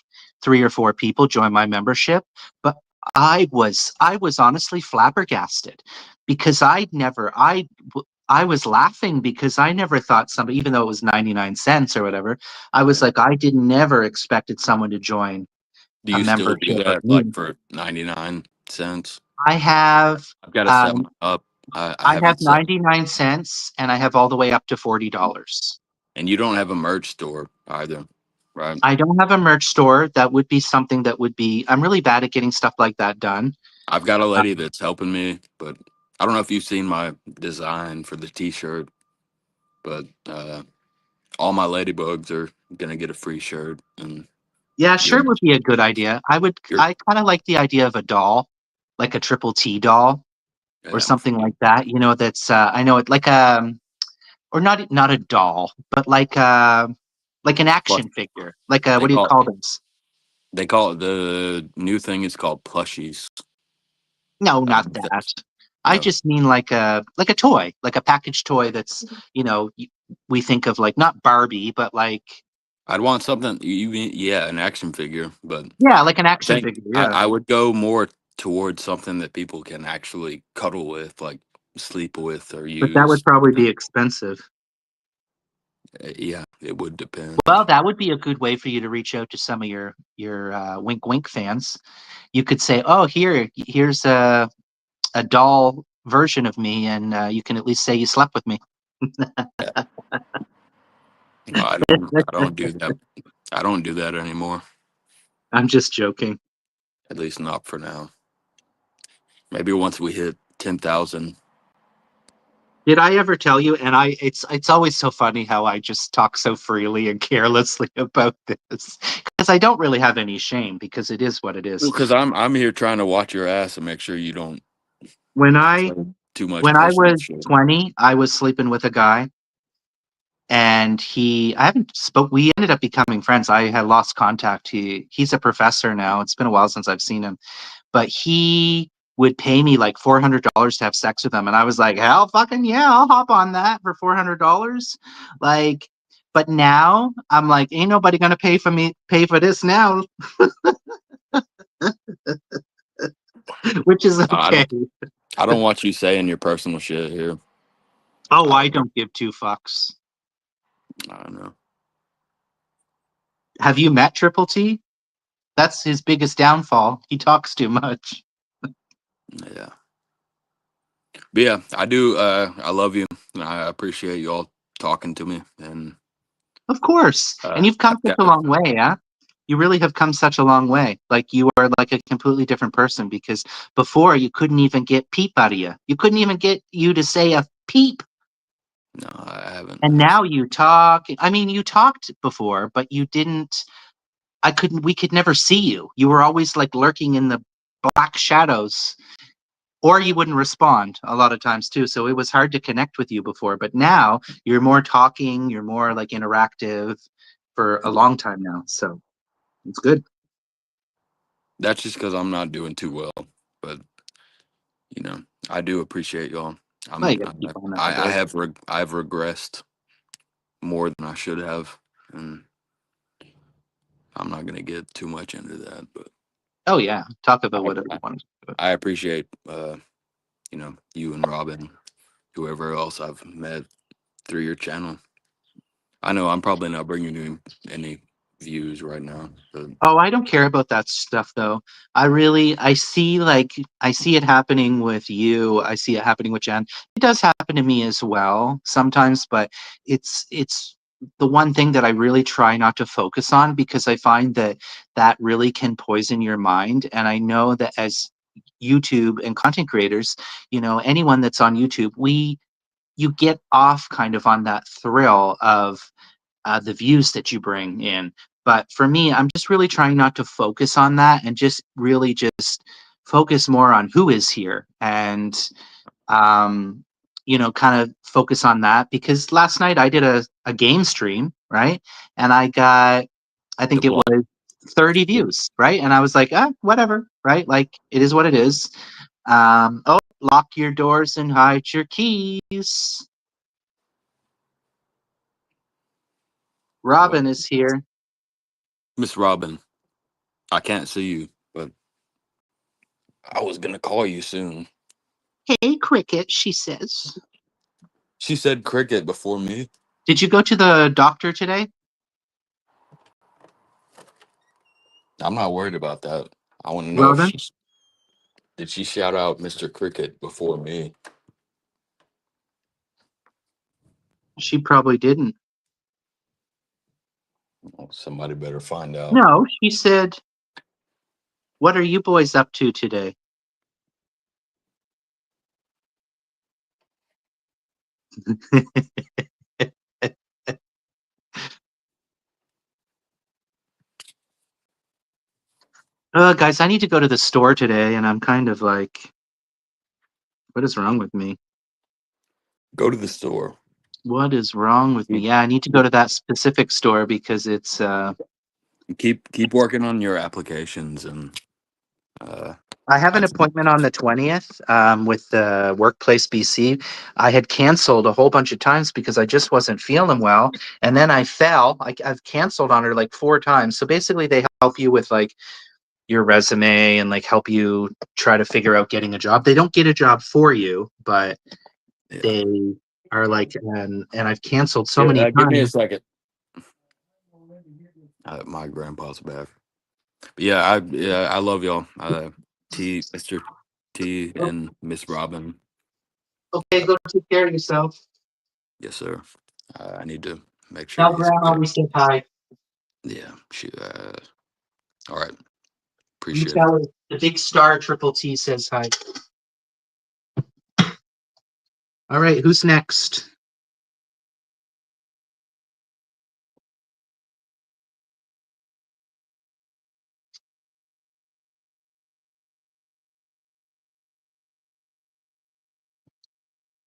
3 or 4 people join my membership, but I was honestly flabbergasted because I was laughing because I never thought somebody, even though it was 99 cents or whatever, I was Right. like, I did never expected someone to join Do a you still do membership of that like me. for 99 cents? I have I've got to set um, mine up. I I have have it set, 99 cents and I have all the way up to $40. and you don't have a merch store either, right? I don't have a merch store. That would be something that would be, I'm really bad at getting stuff like that done. I've got a Uh, lady that's helping me, but I don't know if you've seen my design for the T-shirt, but all my ladybugs are gonna get a free shirt, and yeah, you're, sure would be a good idea. you're, I kind of like the idea of a doll, like a Triple T doll or yeah, something like that. You know, that's, I know it like or not a doll, but like an but action figure, like a, they what do you call call those? the new thing is called plushies. No, I not don't know if that. I no, just mean like a toy, like a packaged toy that's, you know, we think of like not Barbie, but like I'd want something yeah, an action figure, but yeah, like an I action think figure, yeah. I would go more towards something that people can actually cuddle with, like sleep with or But that would use. probably be expensive. Yeah, it would depend. Well, that would be a good way for you to reach out to some of your Wink Wink fans. You could say, "Oh, here's a doll version of me, and you can at least say you slept with me." Yeah. No, I don't do that. I don't do that anymore. I'm just joking. At least not for now. Maybe once we hit 10,000. Did I ever tell you? And it's always so funny how I just talk so freely and carelessly about this because I don't really have any shame because it is what it is. Well, because I'm here trying to watch your ass and make sure you don't When say I too much when I personal was shit. 20, I was sleeping with a guy, and I haven't spoke. We ended up becoming friends. I had lost contact. He's a professor now. It's been a while since I've seen him, but he would pay me like $400 to have sex with him, and I was like, hell, fucking yeah, I'll hop on that for $400. Like, but now I'm like, ain't nobody gonna pay for this now, which is I okay. don't want you saying your personal shit here. Oh, I I don't. don't give two fucks. I don't know. Have you met Triple T? That's his biggest downfall. He talks too much. Yeah. But yeah, I do. I love you. And I appreciate you all talking to me. And Of course. And you've come I've such got a long way, huh? You really have come such a long way. Like you are like a completely different person because before you couldn't even get peep out of you. You couldn't even get you to say a peep. no, I haven't. And now you talk. I mean, you talked before, but you didn't. We could never see you. You were always like lurking in the black shadows, or you wouldn't respond a lot of times too. So it was hard to connect with you before. But now you're more talking, you're more like interactive for a long time now. So it's good. That's just because I'm not doing too well. But I do appreciate y'all. Well, you got to keep on that I way. have I've regressed more than I should have, and I'm not gonna get too much into that. But Oh yeah, talk about I whatever you I, want. I appreciate you and Robin, whoever else I've met through your channel. I know I'm probably not bringing you any views right now, but Oh, I don't care about that stuff though. I see it happening with you. I see it happening with Jen. It does happen to me as well sometimes, but it's the one thing that I really try not to focus on because I find that that really can poison your mind. And I know that as YouTube and content creators, anyone that's on YouTube, you get off kind of on that thrill of the views that you bring in. But for me, I'm just really trying not to focus on that and just really just focus more on who is here and, kind of focus on that. Because last night I did a game stream, right? And I the think it block. was 30 views, right? And I was like, whatever, right? Like it is what it is. Oh, lock your doors and hide your keys. What? Robin is here. Miss Robin. I can't see you, but I was gonna call you soon. Hey, Cricket, she says. She said cricket before me. Did you go to the doctor today? I'm not worried about that. I want to know Well if then, did she shout out Mr. Cricket before me. she probably didn't. Well, somebody better find out. No, she said, "What are you boys up to today?" Guys, I need to go to the store today, and I'm kind of like, what is wrong with me? Go to the store. What is wrong with me? Yeah, I need to go to that specific store because it's Keep working on your applications and I have an I think appointment on the 20th with the Workplace BC. I had canceled a whole bunch of times because I just wasn't feeling well. And then I fell. I've canceled on her like 4 times. So basically, they help you with like your resume and like help you try to figure out getting a job. They don't get a job for you, but yeah. they are like, and I've canceled so many Give me a times. second. My grandpa's back. But yeah, I love y'all. Mr. T and Miss Robin. Okay, go take care of yourself. Yes, sir. I need to make sure Tell he's Grandma good. we said hi. Yeah. All right. You Appreciate it. tell her the big star Triple T says hi. All right, who's next?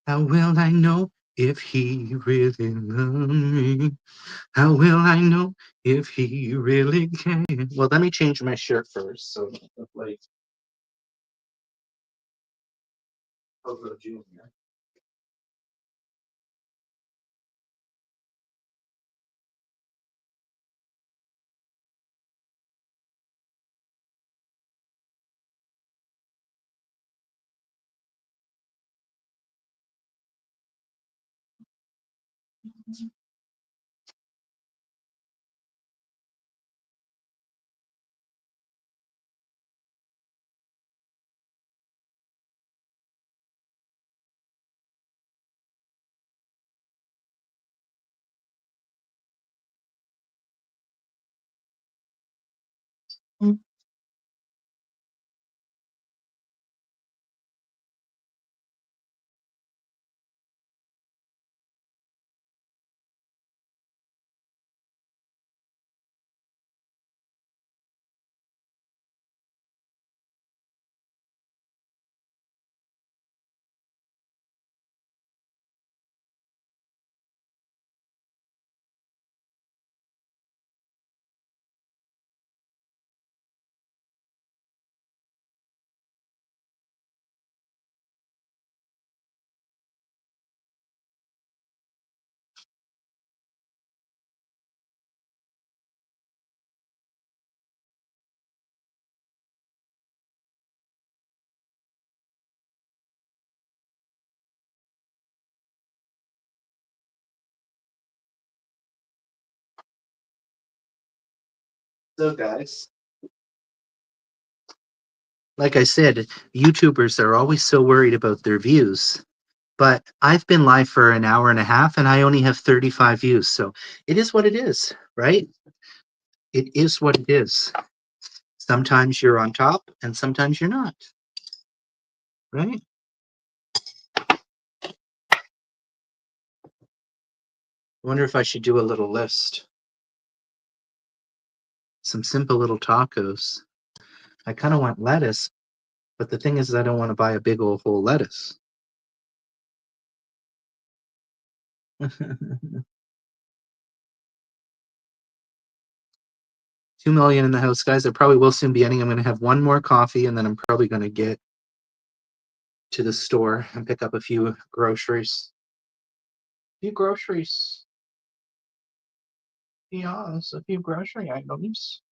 How will I know if he really loves me? How will I know if he really can? Well, let me change my shirt first. So, like, Coco Jr. So, guys, like I said, YouTubers are always so worried about their views. But I've been live for an hour and a half and I only have 35 views. So it is what it is, right? It is what it is. Sometimes you're on top and sometimes you're not, right? I wonder if I should do a little list. Some simple little tacos. I kind of want lettuce, but the thing is, I don't want to buy a big old whole lettuce. 2 million in the house, guys. There probably will soon be ending. I'm going to have one more coffee and then I'm probably going to get to the store and pick up a few groceries. A few groceries. Yes, a few grocery items.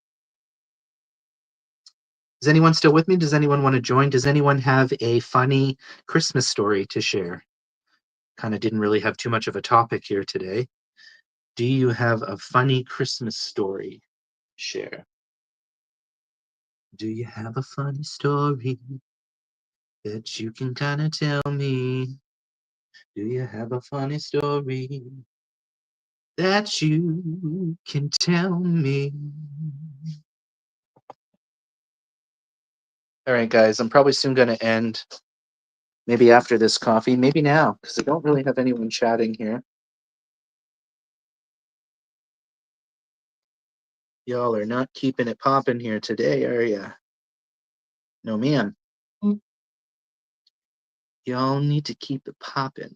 Is anyone still with me? Does anyone want to join? Does anyone have a funny Christmas story to share? Kind of didn't really have too much of a topic here today. Do you have a funny Christmas story to share? Do you have a funny story that you can kind of tell me? Do you have a funny story that you can tell me? All right, guys, I'm probably soon going to end. Maybe after this coffee, maybe now, because I don't really have anyone chatting here. Y'all are not keeping it popping here today, are ya? No, ma'am. Y'all need to keep it popping.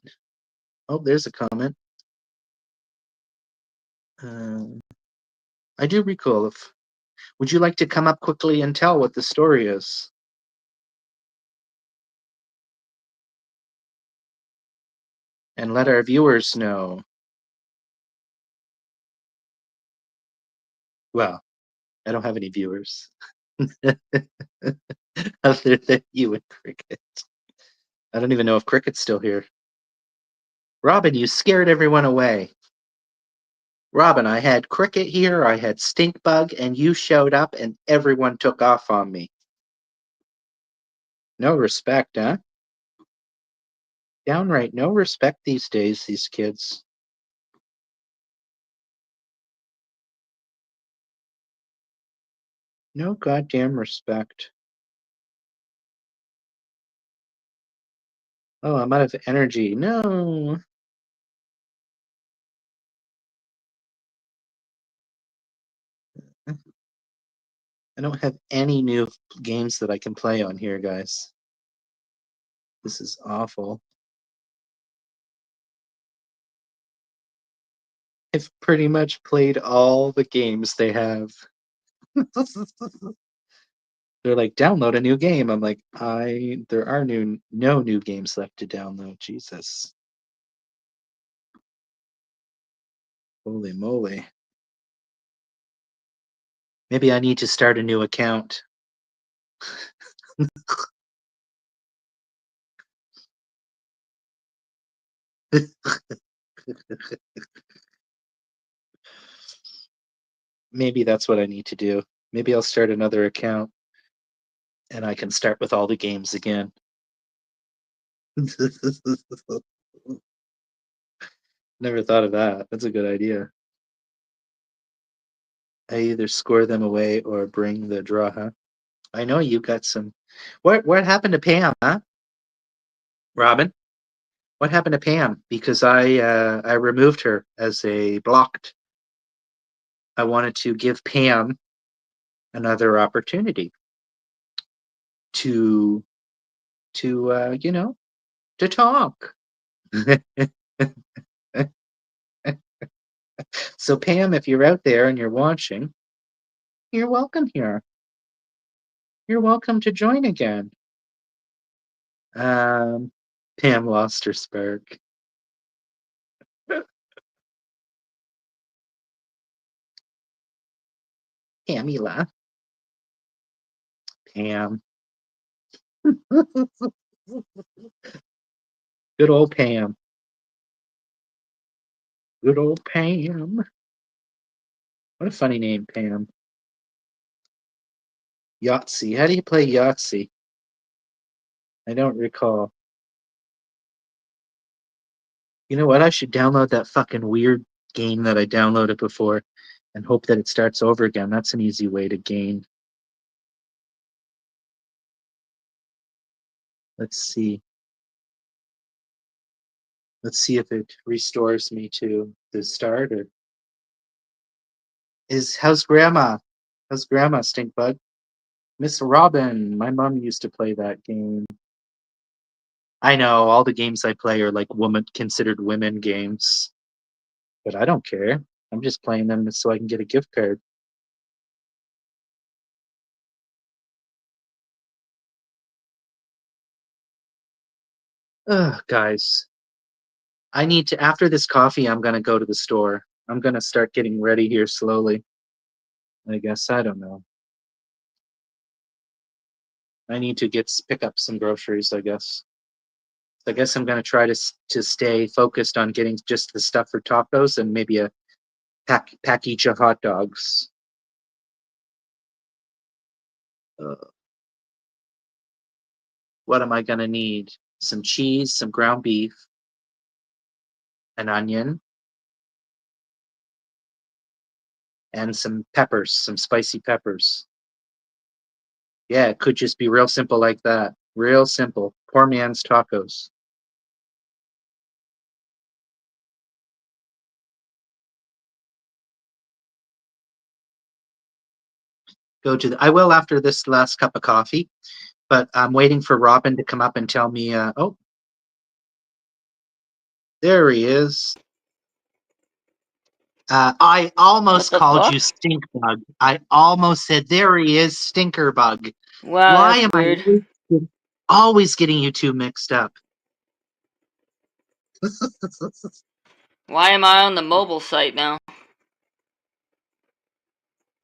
Oh, there's a comment. I do recall. Would you like to come up quickly and tell what the story is? And let our viewers know. Well, I don't have any viewers. Other than you and Cricket. I don't even know if Cricket's still here. Robin, you scared everyone away. Robin, I had Cricket here, I had Stinkbug, and you showed up and everyone took off on me. No respect, huh? Downright no respect these days, these kids. No goddamn respect. Oh, I'm out of energy. No. I don't have any new games that I can play on here, guys. This is awful. I've pretty much played all the games they have. They're like, download a new game. I'm like, there are no new games left to download. Jesus. Holy moly. Maybe I need to start a new account. Maybe that's what I need to do. Maybe I'll start another account and I can start with all the games again. Never thought of that. That's a good idea. I either score them away or bring the draw, huh? I know you got some. What happened to Pam, huh? Robin? What happened to Pam? Because I removed her as a blocked. I wanted to give Pam another opportunity to to talk. So Pam, if you're out there and you're watching, you're welcome here. You're welcome to join again. Um, Pam lost her spark. Pamela. Pam. Good old Pam. Good old Pam. What a funny name, Pam. Yahtzee. How do you play Yahtzee? I don't recall. You know what? I should download that fucking weird game that I downloaded before and hope that it starts over again. That's an easy way to gain. Let's see. Let's see if it restores me to the start or how's grandma? How's grandma, Stinkbug? Miss Robin. My mom used to play that game. I know all the games I play are like considered women games. But I don't care. I'm just playing them so I can get a gift card. Ugh, guys. I need to, after this coffee, I'm going to go to the store. I'm going to start getting ready here slowly. I guess, I don't know. I need to pick up some groceries, I guess. I guess I'm gonna try to stay focused on getting just the stuff for tacos and maybe a pack each of hot dogs. What am I gonna need? Some cheese, some ground beef, an onion, and some peppers, some spicy peppers. Yeah, it could just be real simple like that. Real simple. Poor man's tacos. I will after this last cup of coffee, but I'm waiting for Robin to come up and tell me, oh, there he is. I almost What the called fuck? you stink bug. I almost said, there he is, stinker bug. Wow, Why that's am weird. I always getting you two mixed up? Why am I on the mobile site now?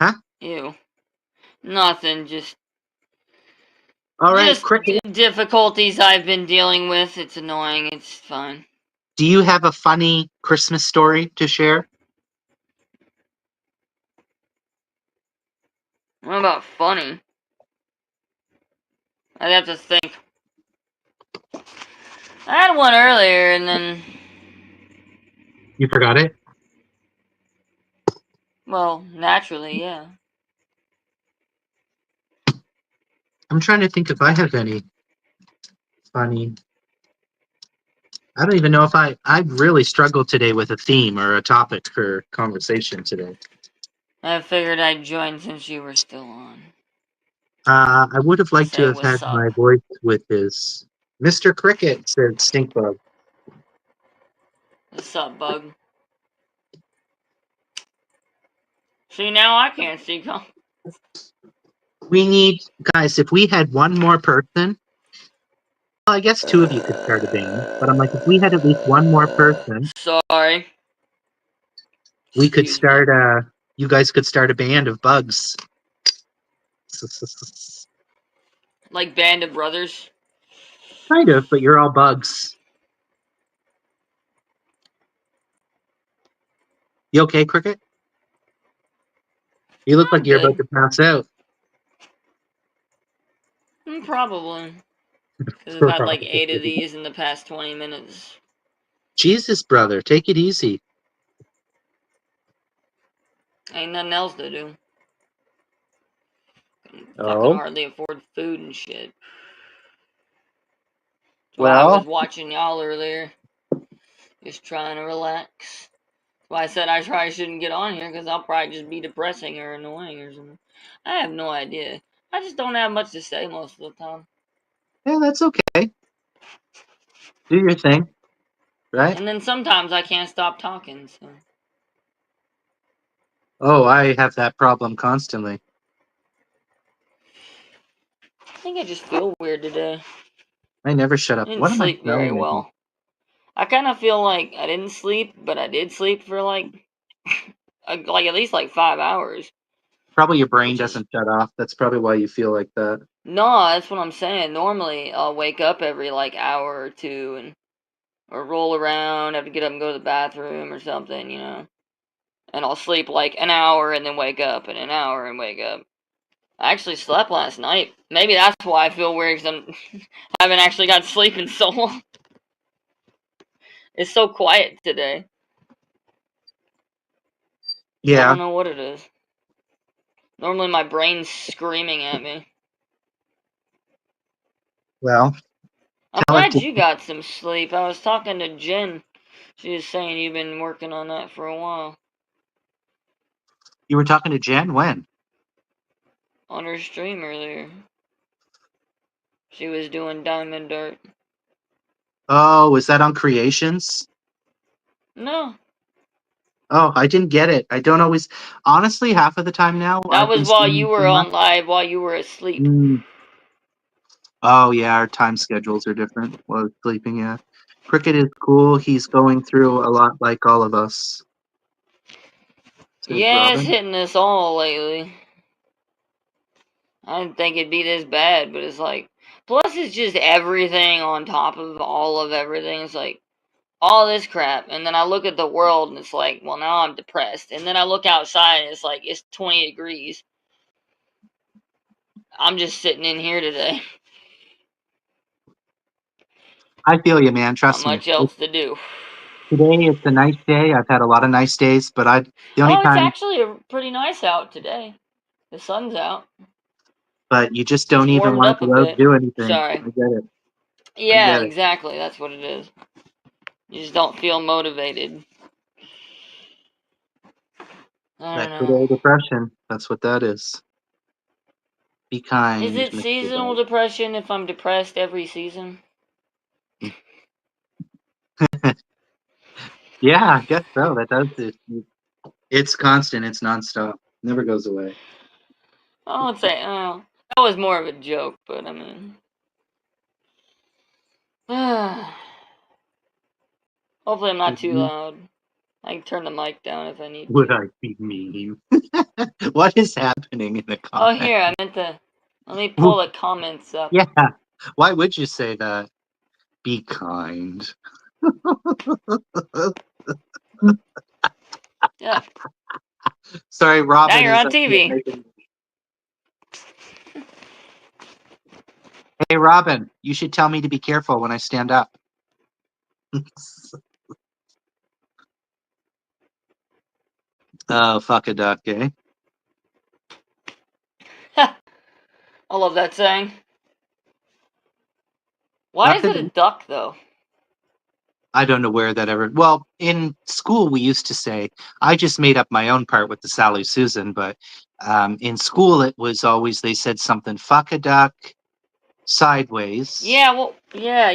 Huh? Ew. Nothing, just All right, Cricket. difficulties I've been dealing with. It's annoying, it's fine. Do you have a funny Christmas story to share? What about funny? I'd have to think. I had one earlier and then, You forgot it? well, naturally, yeah. I'm trying to think if I have any funny. I don't even know if I really struggled today with a theme or a topic for conversation today. I figured I'd join since you were still on. I would have liked to Say have had what's up. my voice with his Mr. Cricket, said Stinkbug. What's up, bug? See, now I can't see. We need, guys, if we had one more person, well, I guess two of you could start a band, but I'm like, if we had at least one more person, Sorry. we could Excuse me. start you guys could start a band of bugs. Like Band of Brothers. Kind of, but you're all bugs. You okay, Cricket? You look I'm like you're about good. to pass out. Probably. Because I've had like 8 of these in the past 20 minutes. Jesus, brother, take it easy. Ain't nothing else to do. Fucking Oh, hardly afford food and shit. That's why I well, was watching y'all earlier. Just trying to relax. That's why I said I probably shouldn't get on here because I'll probably just be depressing or annoying or something. I have no idea. I just don't have much to say most of the time. yeah, that's okay. Do your thing, right? And then sometimes I can't stop talking, so. Oh, I have that problem constantly. I think I just feel weird today. I never shut I up. didn't What am I sleep very smelling? well. I kind of feel like I didn't sleep, but I did sleep for like at least like 5 hours. Probably your brain Which is doesn't shut off. That's probably why you feel like that. no, that's what I'm saying. Normally I'll wake up every like hour or two and or roll around, have to get up and go to the bathroom or something, you know. And I'll sleep like an hour and then wake up and an hour and wake up. I actually slept last night. Maybe that's why I feel weird because I haven't actually got sleep in so long. It's so quiet today. I Yeah, don't know what it is. Normally my brain's screaming at me. well, I'm tell it glad to. you got some sleep. I was talking to Jen. She was saying you've been working on that for a while. You were talking to Jen when? On her stream earlier. She was doing diamond art. Oh, was that on Creations? No. Oh, I didn't get it. I don't always. Honestly, half of the time now, That I've was been while you streaming so were much. on live, while you were asleep. Oh, yeah, our time schedules are different while I was sleeping, yeah. Cricket is cool. He's going through a lot like all of us, says Yeah, it's Robin. hitting us all lately. I didn't think it'd be this bad, but it's like, plus it's just everything on top of all of everything. It's like all this crap, and then I look at the world and it's like, well, now I'm depressed. And then I look outside and it's like it's 20 degrees. I'm just sitting in here today. I feel you, man. Not Trust me. much else to do. Today it's a nice day. I've had a lot of nice days, but the only Oh, it's time, actually pretty nice out today. The sun's out. but you just It's don't even warmed want up to a go bit. do anything. Sorry. I get it. I Yeah, get it. exactly. That's what it is. You just don't feel motivated. I That don't good know. old depression. That's what that is. Be kind, Is it Mr. seasonal Bud. depression if I'm depressed every season? Yeah, I guess so. That does it. It's constant. It's nonstop. Never goes away. I won't say, that was more of a joke, but I mean. Hopefully I'm not too loud. I can turn the mic down if I need Would to. I be mean? What is happening in the Oh, comments? here, I meant to. Let me pull the comments up. Yeah. Why would you say that? Be kind. Yeah. Sorry, Robin Now you're is on up here TV. making. Hey, Robin, you should tell me to be careful when I stand up. Oh, fuck a duck, eh? I love that saying. Why Fuck is a it a duck. duck, though? I don't know where that ever. Well, in school we used to say. I just made up my own part with the Sally Susan, but in school it was always they said something. Fuck a duck, sideways. Yeah, well, yeah.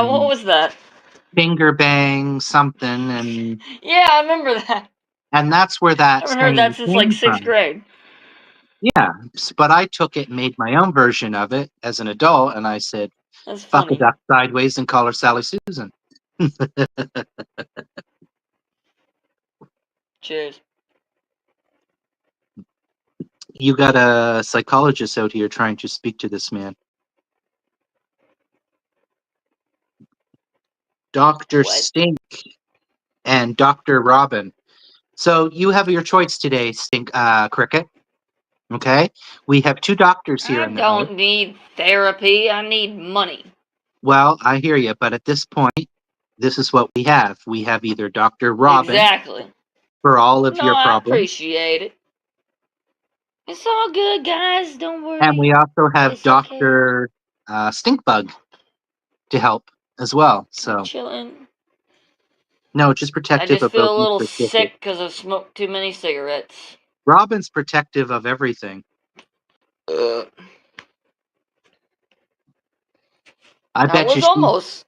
What was that? Finger bang something, and Yeah, I remember that. that's where I that haven't heard saying that since like came 6th from. grade. Yeah, but I took it and made my own version of it as an adult, and I said, That's "Fuck a funny. duck sideways" and call her Sally Susan. Cheers. You got a psychologist out here trying to speak to this man, Dr. What? Stink and Dr. Robin. So you have your choice today, Stink Cricket. Okay, we have two doctors here I in the house. don't need therapy. I need money. Well, I hear you, but at this point, this is what we have. We have either Dr. Robin Exactly. for all of No, your I problems, appreciate it. It's all good, guys. Don't and we worry. also have It's okay. Dr. Stinkbug to help as well. I'm So, chilling. no, just I protective just of feel a Okie little specific. sick because I've smoked too many cigarettes. Robin's protective of everything. I I bet you was she. almost.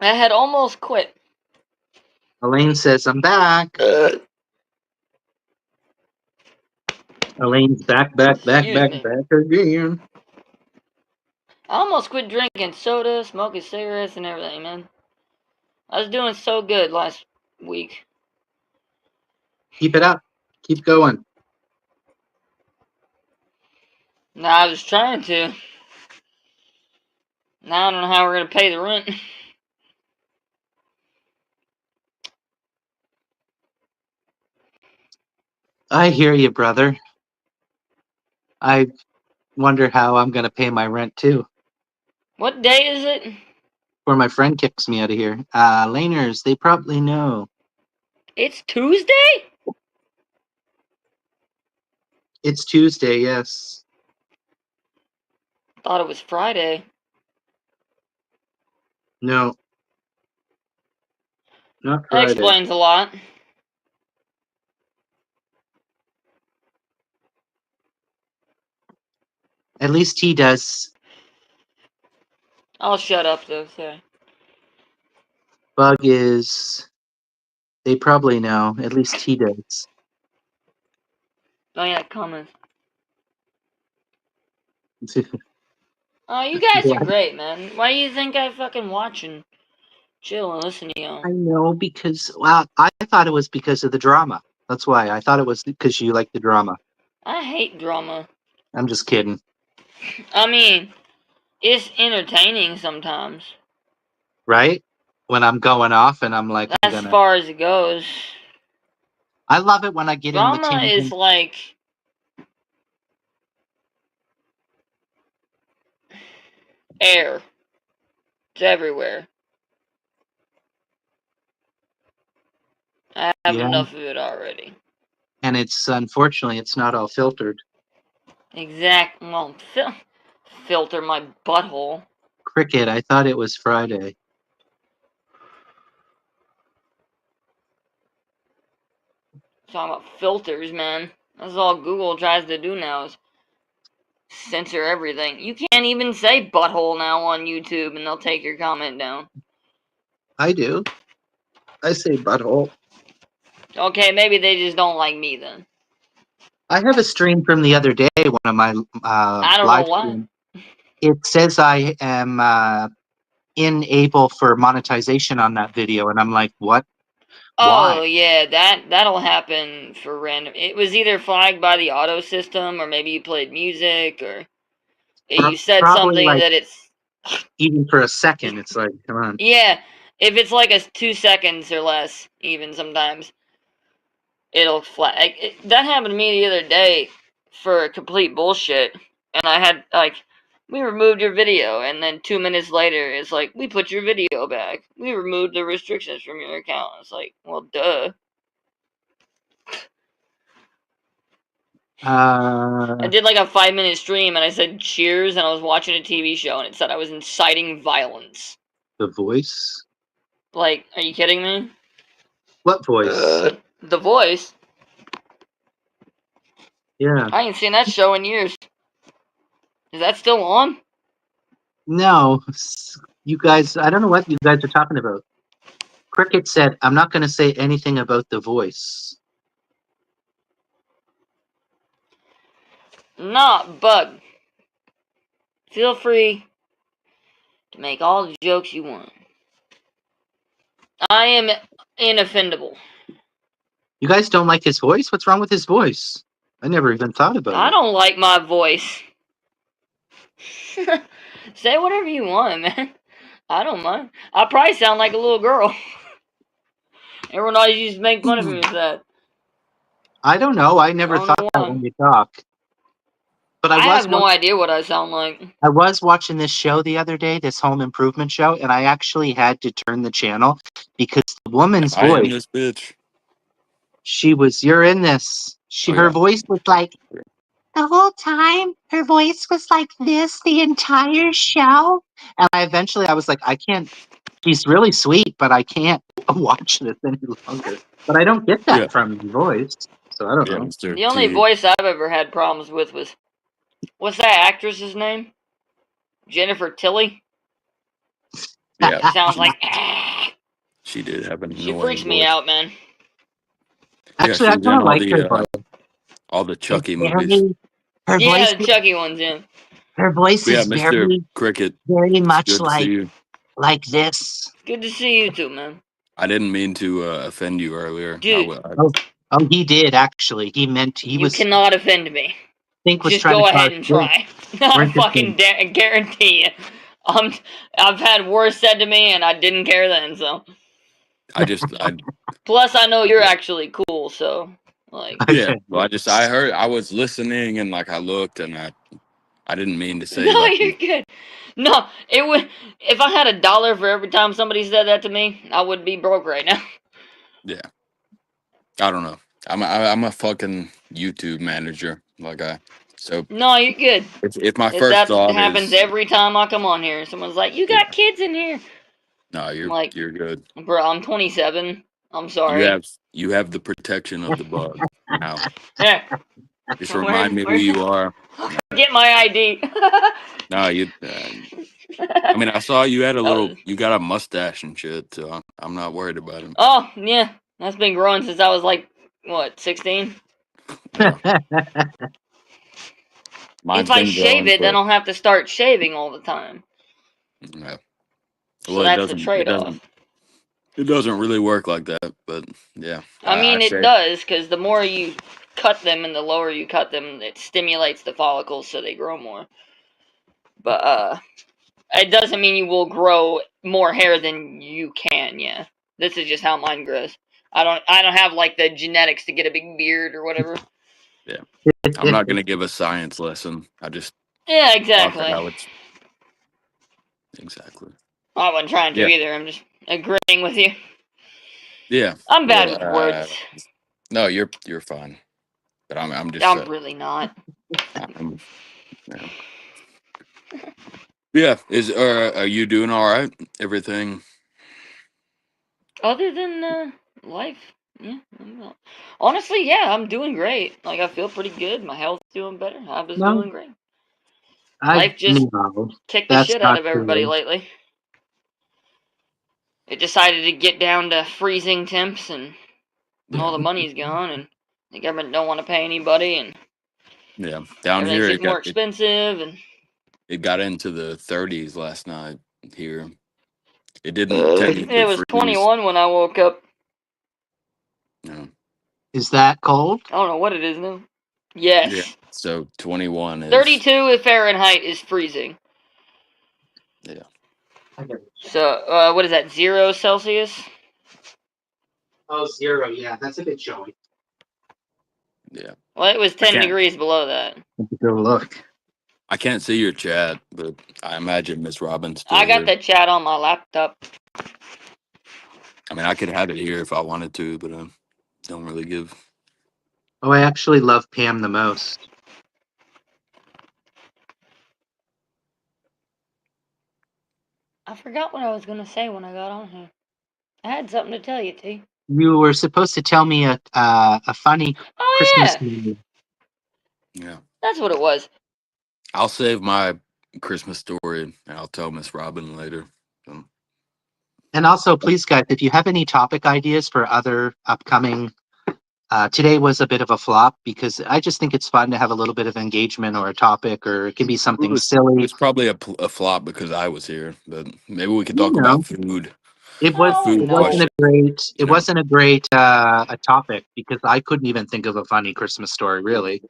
I had almost quit. Elaine says, I'm back. Elaine's back Excuse me. again. I almost quit drinking soda, smoking cigarettes, and everything, man. I was doing so good last week. Keep it up. Keep going. Now I was trying to. Now I don't know how we're gonna pay the rent. I hear you, brother. I wonder how I'm going to pay my rent too. What day is it? Before my friend kicks me out of here. Laners, they probably know. It's Tuesday? It's Tuesday, yes. Thought it was Friday. No, not That Friday. explains a lot. At least he does. I'll shut up though, sorry. Bug is. They probably know. At least he does. Oh yeah, comments. Oh, you guys are What? great, man. Why do you think I fucking watch and chill and listen to y'all? I know because, well, I thought it was because of the drama. That's why. I thought it was because you like the drama. I hate drama. I'm just kidding. I mean, it's entertaining sometimes. Right? When I'm going off and I'm like, As far as it goes. I love it when I get in the Drama is tangent. like... air. It's everywhere. I have Yeah. enough of it already. And unfortunately, it's not all filtered. Well, filter my butthole. Cricket, I thought it was Friday. Talking about filters, man. That's all Google tries to do now is censor everything. You can't even say butthole now on YouTube and they'll take your comment down. I do. I say butthole. Okay, maybe they just don't like me then. I have a stream from the other day, one of my I don't know live why. streams. It says I am unable for monetization on that video, and I'm like, what? Oh Why? yeah, that'll happen for random. It was either flagged by the auto system, or maybe you played music, or you said Probably something like that it's... even for a second, it's like, come on. Yeah, if it's like 2 seconds or less, even sometimes, it'll flag. That happened to me the other day for complete bullshit, and I had we removed your video, and then 2 minutes later, it's like, we put your video back. We removed the restrictions from your account. It's like, well, duh. I did like a 5-minute stream, and I said cheers, and I was watching a TV show, and it said I was inciting violence. The Voice? Like, are you kidding me? What Voice? The Voice? Yeah. I ain't seen that show in years. Is that still on? No. You guys, I don't know what you guys are talking about. Cricket said, I'm not going to say anything about The Voice. Not bug. Feel free to make all the jokes you want. I am inoffendable. You guys don't like his voice? What's wrong with his voice? I never even thought about I it. don't like my voice. Say whatever you want, man. I don't mind. I probably sound like a little girl. Everyone always used to make fun of me for that. I don't know. I never I don't thought know that why. when you talk. But I have no idea what I sound like. I was watching this show the other day, this home improvement show, and I actually had to turn the channel because the woman's I am voice, this bitch. you're in this. Oh, Her yeah. voice was like, the whole time, her voice was like this the entire show. And I was like, I can't, she's really sweet, but I can't watch this any longer. But I don't get that Yeah. from your voice. So I don't Yeah, know. Mr. The only T. voice I've ever had problems with was, what's that actress's name? Jennifer Tilly? Yeah, She sounds like... she did have an She annoying freaks me voice. out, man. Yeah, Actually, she I was kind in of like her voice. all the It's Chucky movies. her Yeah, voice, the Chucky ones, yeah. her voice But yeah, is Mr. very, Cricket, very it's much good to see you. like this. Good to see you too, man. I didn't mean to offend you earlier. Dude. Oh, he did actually. You cannot offend me. Think was Just trying go to ahead cause and Blink. try. I Weren't the fucking guarantee you. I've had worse said to me, and I didn't care then, so. I Plus, I know you're actually cool, so, like. yeah. Well, I was listening and like I looked and I didn't mean to say No, like you're good. No, it would. If I had $1 for every time somebody said that to me, I would be broke right now. yeah. I don't know. I'm a fucking YouTube manager. So No, you're good. if my If first that thought happens is every time I come on here, someone's like, "You got kids in here." no, I'm like, you're good. bro, I'm 27. I'm You sorry. have the protection of the bug now. Yeah. Just remind me who you are. Get my ID. No, I mean, I saw you had you got a mustache and shit, so I'm not worried about it. Oh, yeah. That's been growing since I was like, what, 16? Yeah. If I shave it, then I'll have to start shaving all the time. Yeah. So Well, that's the trade-off. It doesn't really work like that, but yeah. I mean, it does, because the more you cut them, and the lower you cut them, it stimulates the follicles so they grow more. But it doesn't mean you will grow more hair than you can. Yeah, this is just how mine grows. I don't have like the genetics to get a big beard or whatever. Yeah. I'm not gonna give a science lesson. I just Yeah, talk exactly. how it's exactly. I wasn't trying to Yeah. either. I'm just agreeing with you. Yeah. I'm bad with words. No, you're fine. But I'm just I'm really not. I'm yeah. Yeah. Are you doing all right? Everything? Other than life, yeah. Honestly, yeah, I'm doing great. Like, I feel pretty good. My health's doing better. I was No, doing great. Life just kicked the that's shit out not of everybody true. lately. It decided to get down to freezing temps, and all the money's gone, and the government don't want to pay anybody, and Yeah. Down everything's here getting more expensive, and it got into the 30s last night here. It didn't technically it was freeze. 21 when I woke up. No. Is that cold? I don't know what it is now. Yes. Yeah. So 21 is 32 Fahrenheit is freezing. Yeah. So, what is that, 0 Celsius? Oh, 0. Yeah, that's a bit showing. Yeah. Well, it was 10 can't- degrees below that. Go look. I can't see your chat, but I imagine Miss Robin's still I got here. the chat on my laptop. I mean, I could have it here if I wanted to, but I don't really give. Oh, I actually love Pam the most. I forgot what I was going to say when I got on here. I had something to tell you, T. You were supposed to tell me a funny Christmas movie. Yeah. That's what it was. I'll save my Christmas story and I'll tell Miss Robin later. So. And also, please, guys, if you have any topic ideas for other upcoming, today was a bit of a flop because I just think it's fun to have a little bit of engagement or a topic, or it can be something It silly. was probably a flop because I was here, but maybe we could You talk know. about food. It was. Oh, It Food wasn't question. a great. It you know. wasn't a great a topic because I couldn't even think of a funny Christmas story, really.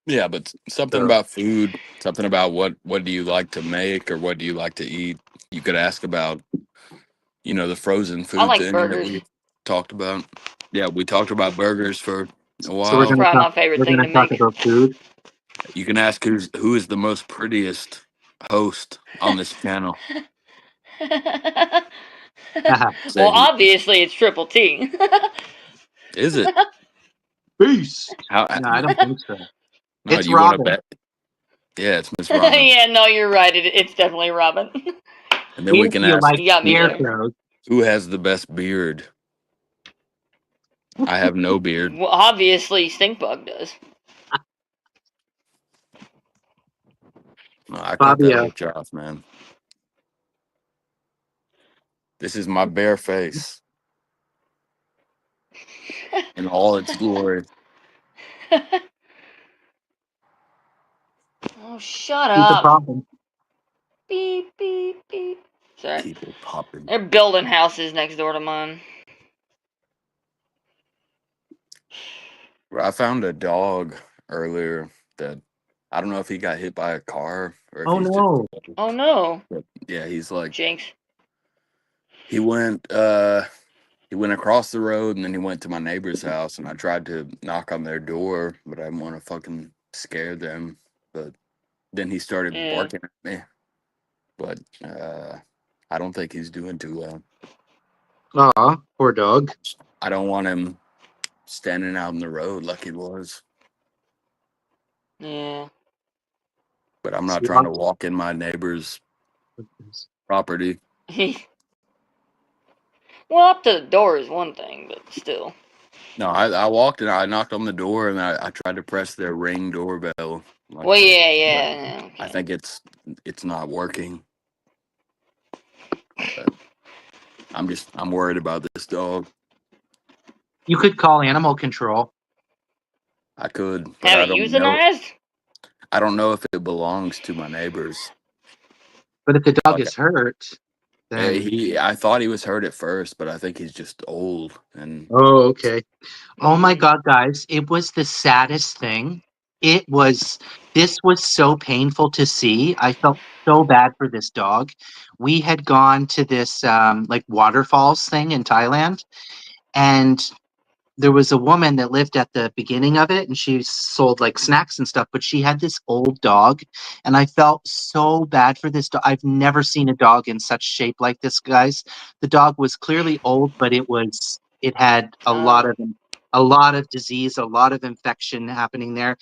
Yeah, but something So- about food, something about what do you like to make or what do you like to eat. You could ask about, the frozen food I like thing burgers. that we talked about. Yeah, we talked about burgers for a So we're while. gonna Probably my talk. favorite We're thing gonna to talk make. about food. You can ask who is the most prettiest host on this channel. Say Well, who obviously it's Triple T. is it? Peace. How? No, I don't think so. No, It's you want to Robin. bet? Yeah, it's Miss Robin. Yeah, no, you're right. It's definitely Robin. And then we If can you ask like You got me beer there. throws, who has the best beard. I have no beard. Well, obviously Stinkbug does. No, I cut that Fabio. bitch off, man. This is my bare face in all its glory. Oh, shut He's a up. problem. Beep, beep, beep. Sorry. People popping. They're building houses next door to mine. I found a dog earlier that I don't know if he got hit by a car or if Oh he's no. just. Oh, no. Yeah, he's like Jinx. he went across the road and then he went to my neighbor's house and I tried to knock on their door, but I didn't want to fucking scare them. But then he started Yeah. barking at me. But I don't think he's doing too well. Aw, poor dog. I don't want him standing out in the road like he was. Yeah. But I'm not See, trying to walk in my neighbor's property. Well, up to the door is one thing, but still. No, I walked and I knocked on the door and I tried to press their Ring doorbell. Like Well, that, yeah. but I Okay. think it's not working. But I'm worried about this dog. You could call animal control. I could, but Have I it don't know. euthanized? I don't know if it belongs to my neighbors. But if the dog Okay. is hurt, then. I thought he was hurt at first, but I think he's just old and Oh, okay. Oh my Mm. God, guys, it was the saddest thing. This was so painful to see. I felt so bad for this dog. We had gone to this like waterfalls thing in Thailand, and there was a woman that lived at the beginning of it, and she sold like snacks and stuff, but she had this old dog, and I felt so bad for this dog. I've never seen a dog in such shape like this, guys. The dog was clearly old, but it had a lot of disease, a lot of infection happening there.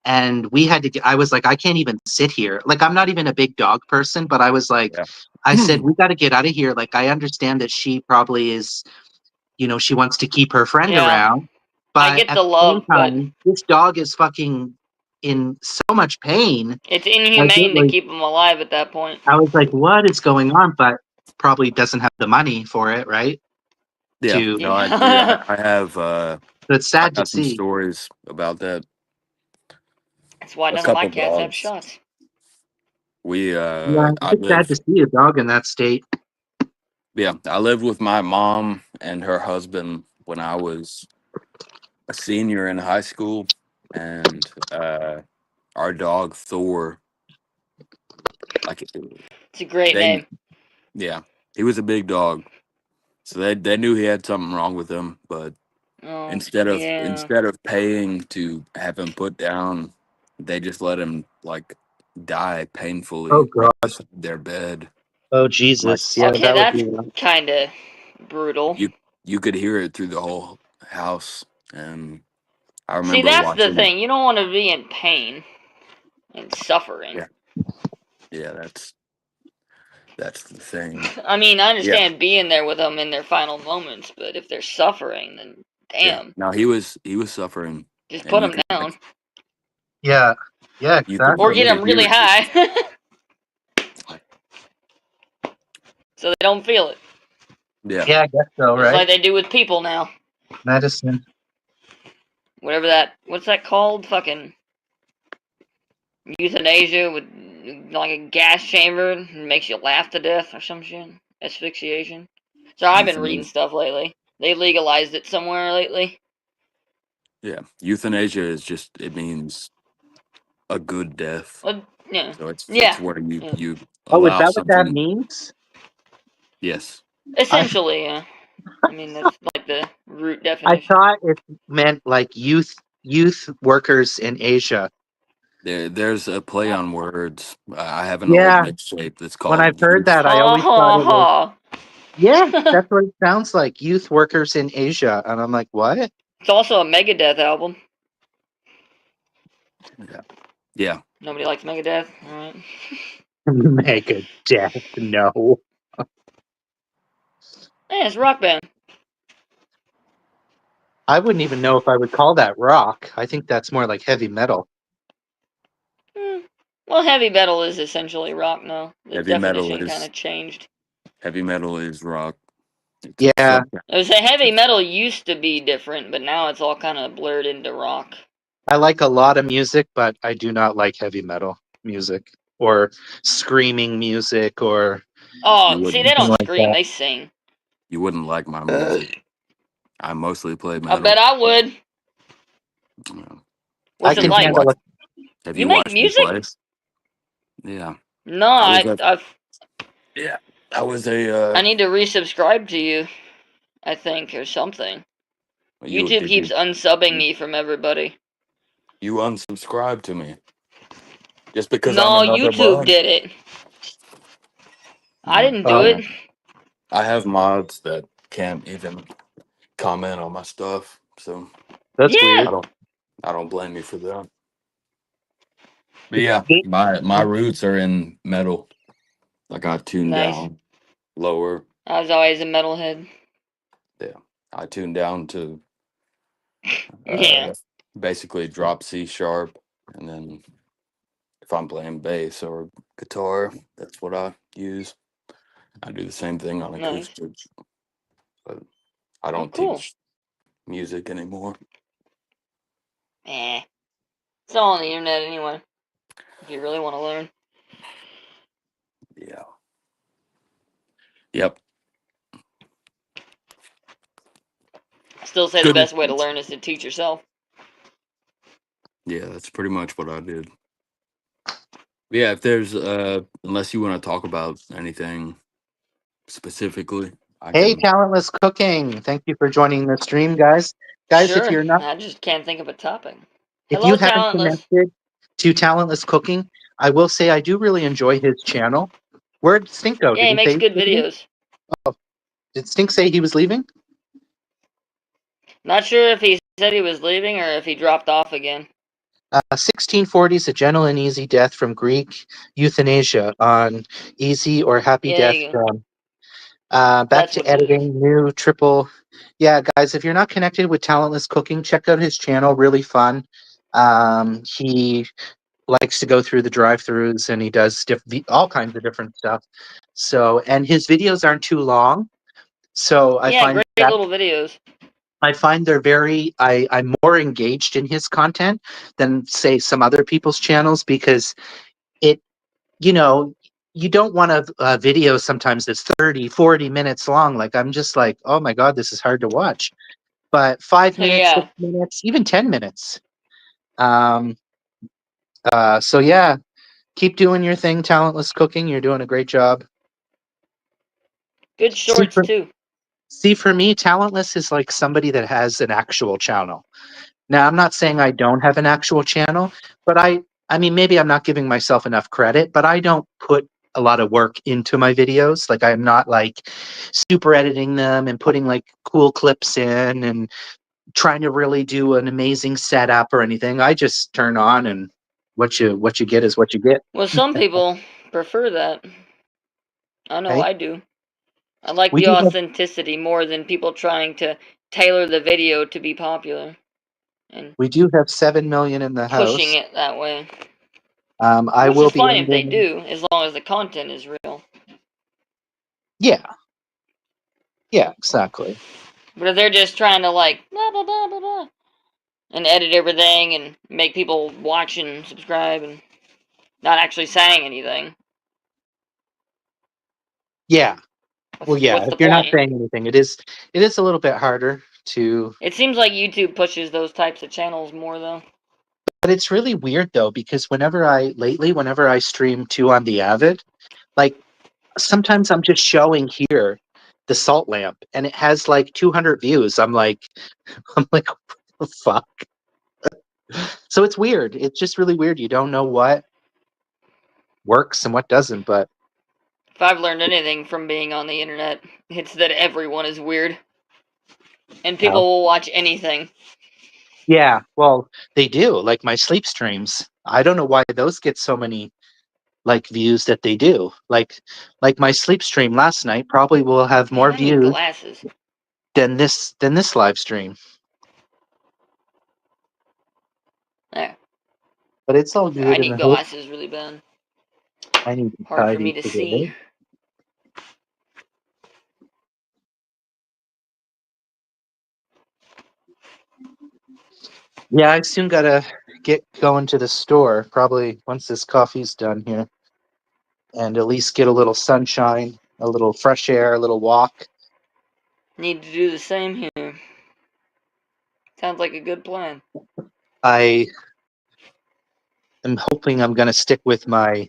And we had to get, I was like, I can't even sit here. Like, I'm not even a big dog person, but I was like, yeah. I said, we got to get out of here. Like, I understand that she probably is, she wants to keep her friend Yeah. around. I But get at the the same love, but time, this dog is fucking in so much pain. it's Like, inhumane to keep them alive at that point. I was like, what is going on? But probably doesn't have the money for it, right? Yeah, no, I do. Yeah. I have So it's I sad to got some see. stories about that. That's why A none of my couple cats have dogs. shots. Yeah, I it's sad to live see a dog in that state. I lived with my mom and her husband when I was a senior in high school, and our dog Thor, like It's a great they, name. yeah, he was a big dog, so they knew he had something wrong with him, but Oh, instead of yeah. paying to have him put down, they just let him like die Oh painfully right God. beside their bed. Oh Like Jesus. Yeah, Okay, that would be that's rough. kind of brutal. you could hear it through the whole house, and I See, remember that's the watching. thing. You don't want to be in pain and suffering. Yeah, yeah, that's the thing. I mean, I Yeah, understand being there with them in their final moments, but if they're suffering, then yeah. damn, Now he was suffering, just and put them down Yeah. Yeah, or exactly. get you them could hear really it through high like, so they don't feel it. yeah. Yeah, I guess so, Just right? like they do with people now. Medicine. Whatever what's that called? Fucking euthanasia with like a gas chamber and makes you laugh to death or some shit. Asphyxiation. So I've been reading Euthanasia. stuff lately. They legalized it somewhere lately. Yeah, euthanasia is just it means a good death. Well, yeah. So it's Yeah. where Yeah. you Oh, is allow that what that something. means? Yes, I Essentially, yeah. I mean, that's like the root I definition. thought it meant like youth workers in Asia. there's a play Uh, on words. I have an old Yeah, mixtape that's when I've called heard Youth. that, I ha always thought it was, ha yeah, ha. that's what it sounds like. Youth workers in Asia. And I'm like, what? It's also a Megadeth album. Yeah, yeah. Nobody likes Megadeth. Alright. Mega death. No. Yeah, it's a rock band. I wouldn't even know if I would call that rock. I think that's more like heavy metal. Hmm. Well, heavy metal is essentially rock now. The Heavy metal definition kind is of changed. rock. It's a Yeah, sub. I would say heavy metal used to be different, but now it's all kind of blurred into rock. I like a lot of music, but I do not like heavy metal music or screaming music or You Oh, see, wouldn't they anything don't like scream, that. they sing. like my music. I mostly play I bet metal. I would. Yeah. I What's it Have can you like? handle watched it. Have You you make watched me music? play? Yeah, No, I was a I've yeah. I was a I need to resubscribe to you, I think, or something. you YouTube did keeps unsubbing me from everybody. you unsubscribe to me just because I'm No, another YouTube bug? did it. I No, didn't do Oh, no. it. I have mods that can't even comment on my stuff, so that's Yeah. weird. I don't I don't blame you for that. But yeah, It- my roots are in metal. I got tuned Nice. down lower. I was always a metalhead. Yeah, I tuned down to Yeah. uh, basically drop C sharp, and then if I'm playing bass or guitar, that's what I use. I do the same thing on Nice. acoustic, but I Oh, don't cool. teach music anymore. Eh. It's all on the internet anyway. If you really want to learn. Yeah, Yep. Still say the Good best way to advice. learn is to teach yourself. Yeah, that's pretty much what I did. Yeah, if there's unless you want to talk about anything specifically, I Hey, can. Talentless Cooking. Thank you for joining the stream, guys. Guys, Sure. I just can't think of a topic. if you Hello, haven't Talentless. connected to Talentless Cooking, I will say I do really enjoy his channel. Where'd Stink go? Yeah, Did he he say makes he good was leaving? videos. Did Stink say he was leaving? Not sure if he said he was leaving or if he dropped off again. 1640s, A Gentle and Easy Death from Greek Euthanasia on Easy or Happy Yeah, there Death you go. from Back That's to what it is. Editing, New Triple. Yeah, guys, if you're not connected with Talentless Cooking, check out his channel. Really fun. He likes to go through the drive-throughs and he does all kinds of different stuff. So, and his videos aren't too long. So Yeah, great little videos. I find they're I'm more engaged in his content than say some other people's channels because it, you know, you don't want a video sometimes that's 30, 40 minutes long. Like I'm just like, oh my God, this is hard to watch. But 5 minutes, Yeah. 6 minutes, even 10 minutes. So yeah, keep doing your thing, Talentless Cooking. You're doing a great job. Good shorts too. See, for me, Talentless is like somebody that has an actual channel. Now, I'm not saying I don't have an actual channel, but I mean, maybe I'm not giving myself enough credit, but I don't put a lot of work into my videos. Like, I'm not like super editing them and putting like cool clips in and trying to really do an amazing setup or anything. I just turn on and what you get is what you get. Well, some people prefer that. I know Okay. I do. I like We the do have authenticity more than people trying to tailor the video to be popular and 7 million in the pushing house. it that way. I Which will is be fine if they ending. do, as long as the content is real. Yeah. Yeah, exactly. But if they're just trying to like blah blah blah blah blah and edit everything and make people watch and subscribe and not actually saying anything, Yeah. Well, yeah, what's if the you're not point? saying anything, it is a little bit harder to, It seems like YouTube pushes those types of channels more though. but it's really weird though because whenever I stream too on the Avid, like sometimes I'm just showing here the salt lamp and it has like 200 views. I'm like what the fuck? So it's weird. It's just really weird. You don't know what works and what doesn't, but If I've learned anything from being on the internet, it's that everyone is weird and uh, people will watch anything. yeah, well, they do. Like my sleep streams. I don't know why those get so many like views that they do. Like my sleep stream last night probably will have Man, more I need views glasses. than this live stream. There. But it's all I good in need the hood. glasses really bad. I need to Hard for tidy me to see. today. Yeah, I soon gotta get going to the store, probably once this coffee's done here. And at least get a little sunshine, a little fresh air, a little walk. Need to do the same here. Sounds like a good plan. I am hoping I'm gonna stick with my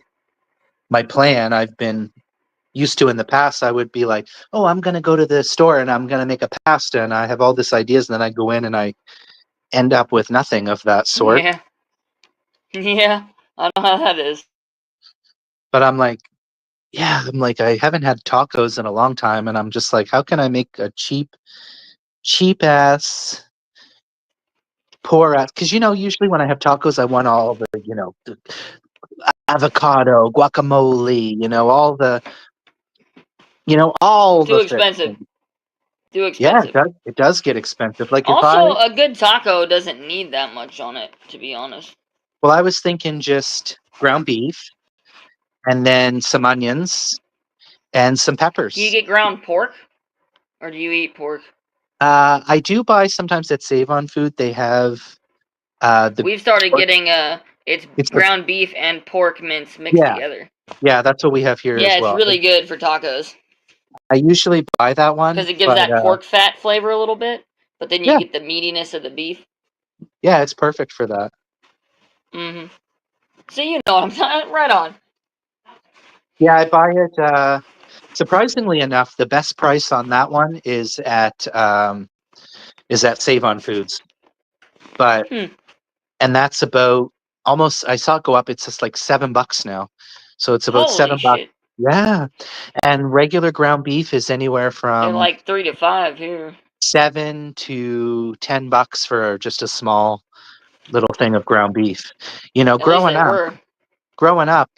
plan. I've been used to in the past. I would be like, oh, I'm gonna go to the store and I'm gonna make a pasta and I have all this ideas and then I go in and I end up with nothing of that sort. Yeah. Yeah. I know how that is. But I'm like, I haven't had tacos in a long time and I'm just like, how can I make a cheap ass poor ass, because usually when I have tacos I want all the avocado, guacamole, all Too the things. expensive. Too Yeah, expensive. it does get expensive. Like if Also, a good taco doesn't need that much on it, to be honest. I was thinking just ground beef and then some onions and some Do you peppers. get ground pork? Or do you eat pork? I do buy sometimes at Save on Food. They have the We've started pork. getting it's It's ground beef and pork mince mixed yeah, together. yeah, that's what we have here Yeah, as it's well. really good for tacos. I usually buy that one, because it gives but that pork fat flavor a little bit, but then you yeah. get the meatiness of the beef. Yeah, it's perfect for that. Mm-hmm. So you know what I'm saying? Right on. Yeah, I buy it. Surprisingly enough, the best price on that one is at Save on Foods, but Hmm. and that's about almost. I saw it go up. It's just like $7 now, so it's about Holy $7. shit. Yeah, and regular ground beef is anywhere They're from like 3 to 5 here. $7 to $10 for just a small little thing of ground beef. You know, At least they were. growing up,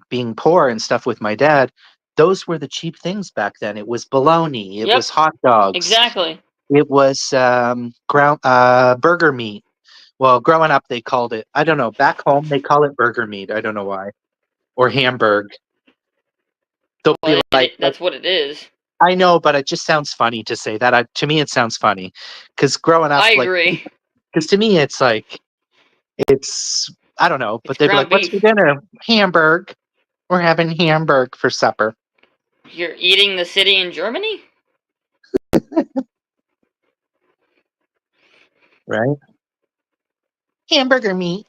being poor and stuff with my dad, those were the cheap things back then. It was bologna, it Yep. was hot dogs, Exactly. it was ground burger meat. Well, growing up they called it, I don't know, back home they call it burger meat. I don't know why. Or hamburg. They'll be Well, like that's what it is. I know, but it just sounds funny to say that. To me it sounds funny cuz growing up I like agree. cuz to me it's like it's I don't know, It's but they'd be ground like, "What's beef. for dinner?" Hamburg. We're having hamburg for supper. You're eating the city in Germany? Right? Hamburger meat.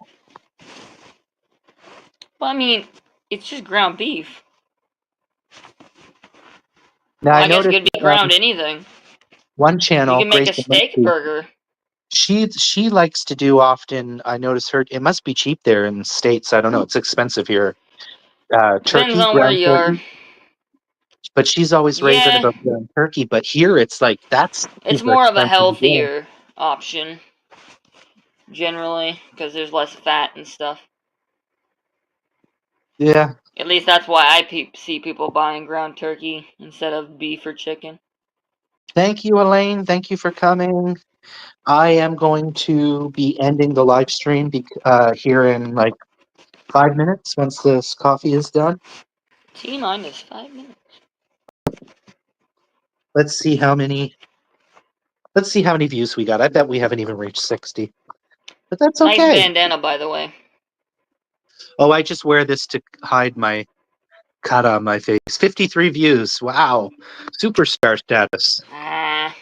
Well, I mean, it's just ground beef. Now Well, I I guess it noticed could be ground anything. one You channel, can make Grace a and steak Lindsay, burger. she likes to do often. I notice her. It must be cheap there in the States. I don't know. It's expensive here. Depends Turkey, on where ground you are. turkey. But she's always raving Yeah, about ground turkey. But here it's like that's it's super more of a expensive as well. healthier option, generally, because there's less fat and stuff. Yeah. At least that's why I see people buying ground turkey instead of beef or chicken. Thank you, Elaine. Thank you for coming. I am going to be ending the live stream here in like 5 minutes once this coffee is done. T minus 5 minutes. Let's see how many views we got. I bet we haven't even reached 60. But that's Nice okay. bandana, by the way. Oh, I just wear this to hide my cut on my face. 53 views. Wow. Superstar status. Ah,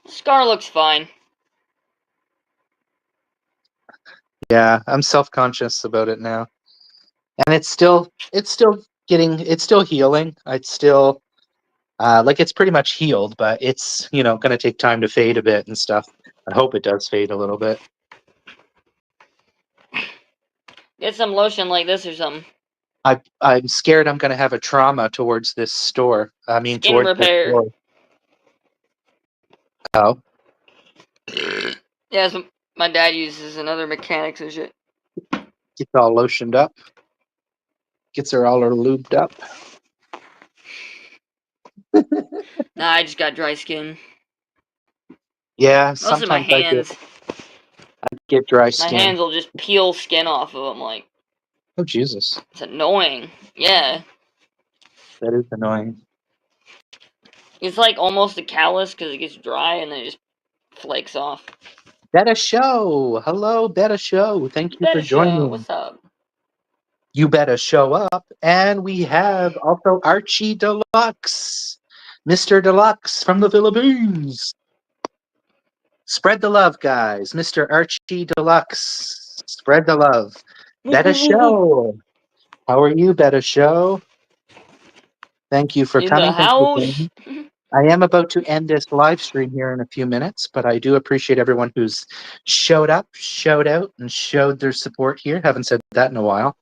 scar looks fine. Yeah, I'm self-conscious about it now. And it's still healing. It's still like it's pretty much healed, but it's, going to take time to fade a bit and stuff. I hope it does fade a little bit. Get some lotion like this or something. I'm scared I'm going to have a trauma towards this store. I mean, Skin towards this repair. store. Oh, Yeah, so my dad uses another mechanics and shit. gets all lotioned up. Gets her all lubed up. Nah, I just got dry skin. Yeah, Mostly my sometimes hands. I get dry My skin. hands will just peel skin off of them. Like, Oh, Jesus. it's annoying. Yeah. That is annoying. It's like almost a callus because it gets dry and then it just flakes off. Betta Show. Hello, Betta Show. Thank you for Better show. joining. What's up? You better show up. And we have also Archie Deluxe. Mr. Deluxe from the Philippines. Spread the love, guys. Mr. Archie Deluxe. Spread the love. Betta Show. How are you, Betta Show? Thank you for In the coming. Thank you for house. joining. I am about to end this live stream here in a few minutes, but I do appreciate everyone who's showed up, showed out, and showed their support here. Haven't said that in a while.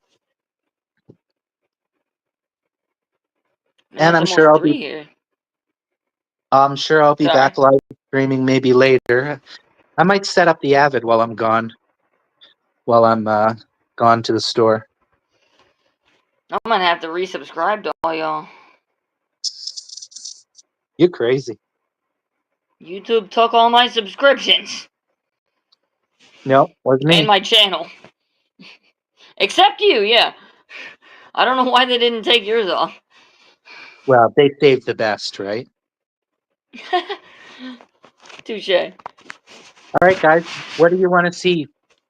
Man, And it's almost 3 here. I'm sure I'll be Sorry. back live streaming maybe later. I might set up the Avid while I'm gone. While I'm gone to the store. I'm gonna have to resubscribe to all y'all. You're crazy. YouTube took all my subscriptions. No, wasn't me. And my channel. Except you, yeah. I don't know why they didn't take yours off. Well, they saved the best, right? Touche. All right, guys. What do you want to see?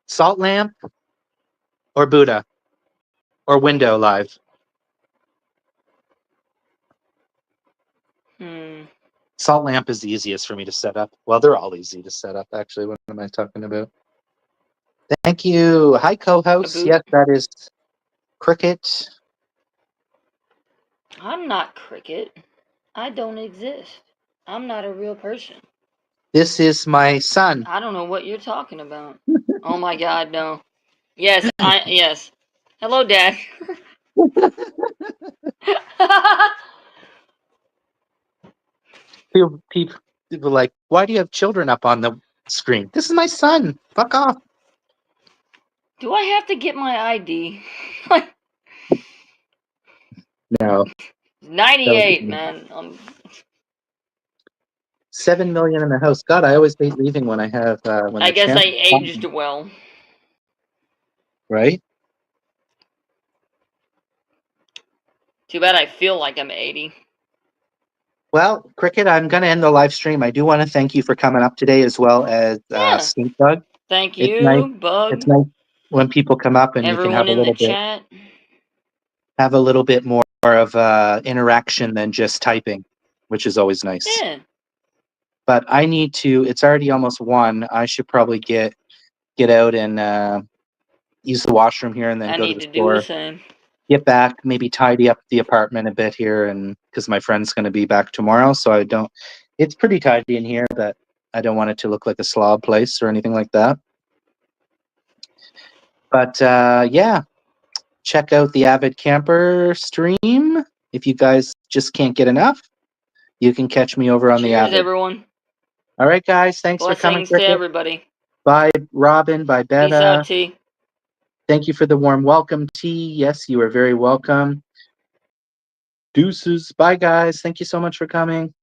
Salt lamp or Buddha? Or window live? Salt lamp is the easiest for me to set up. Well, they're all easy to set up, actually. What am I talking about? Thank you. Hi, co-host. boot. Yes, that is Cricket. I'm not Cricket. I don't exist. I'm not a real person. This is my son. I don't know what you're talking about. Oh my God, no. Yes, yes. Hello, Dad. People were like, why do you have children up on the screen? This is my son. Fuck off. Do I have to get my ID? No. 98, man. 7 million in the house. God, I always hate leaving when I have when I the guess channel. I aged well. Right? Too bad I feel like I'm 80. Well, Cricket, I'm going to end the live stream. I do want to thank you for coming up today, as well as Yeah. Stink Bug. Thank It's you, nice. Bug. It's nice when people come up and Everyone you in the can chat. have a little bit more of interaction than just typing, which is always nice. Yeah. But I need to. It's already almost 1. I should probably get out and use the washroom here, and then I go to need the to do the store. same. Get back, maybe tidy up the apartment a bit here, and because my friend's going to be back tomorrow, so I don't. It's pretty tidy in here, but I don't want it to look like a slob place or anything like that. But yeah, check out the Avid Camper stream if you guys just can't get enough. You can catch me over on the Cheers, Avid. everyone. All right, guys. Thanks for coming. Blessings to everybody. Bye, Robin. Bye, Peace out, Betta. T. Thank you for the warm welcome, T. Yes, you are very welcome. Deuces. Bye, guys. Thank you so much for coming.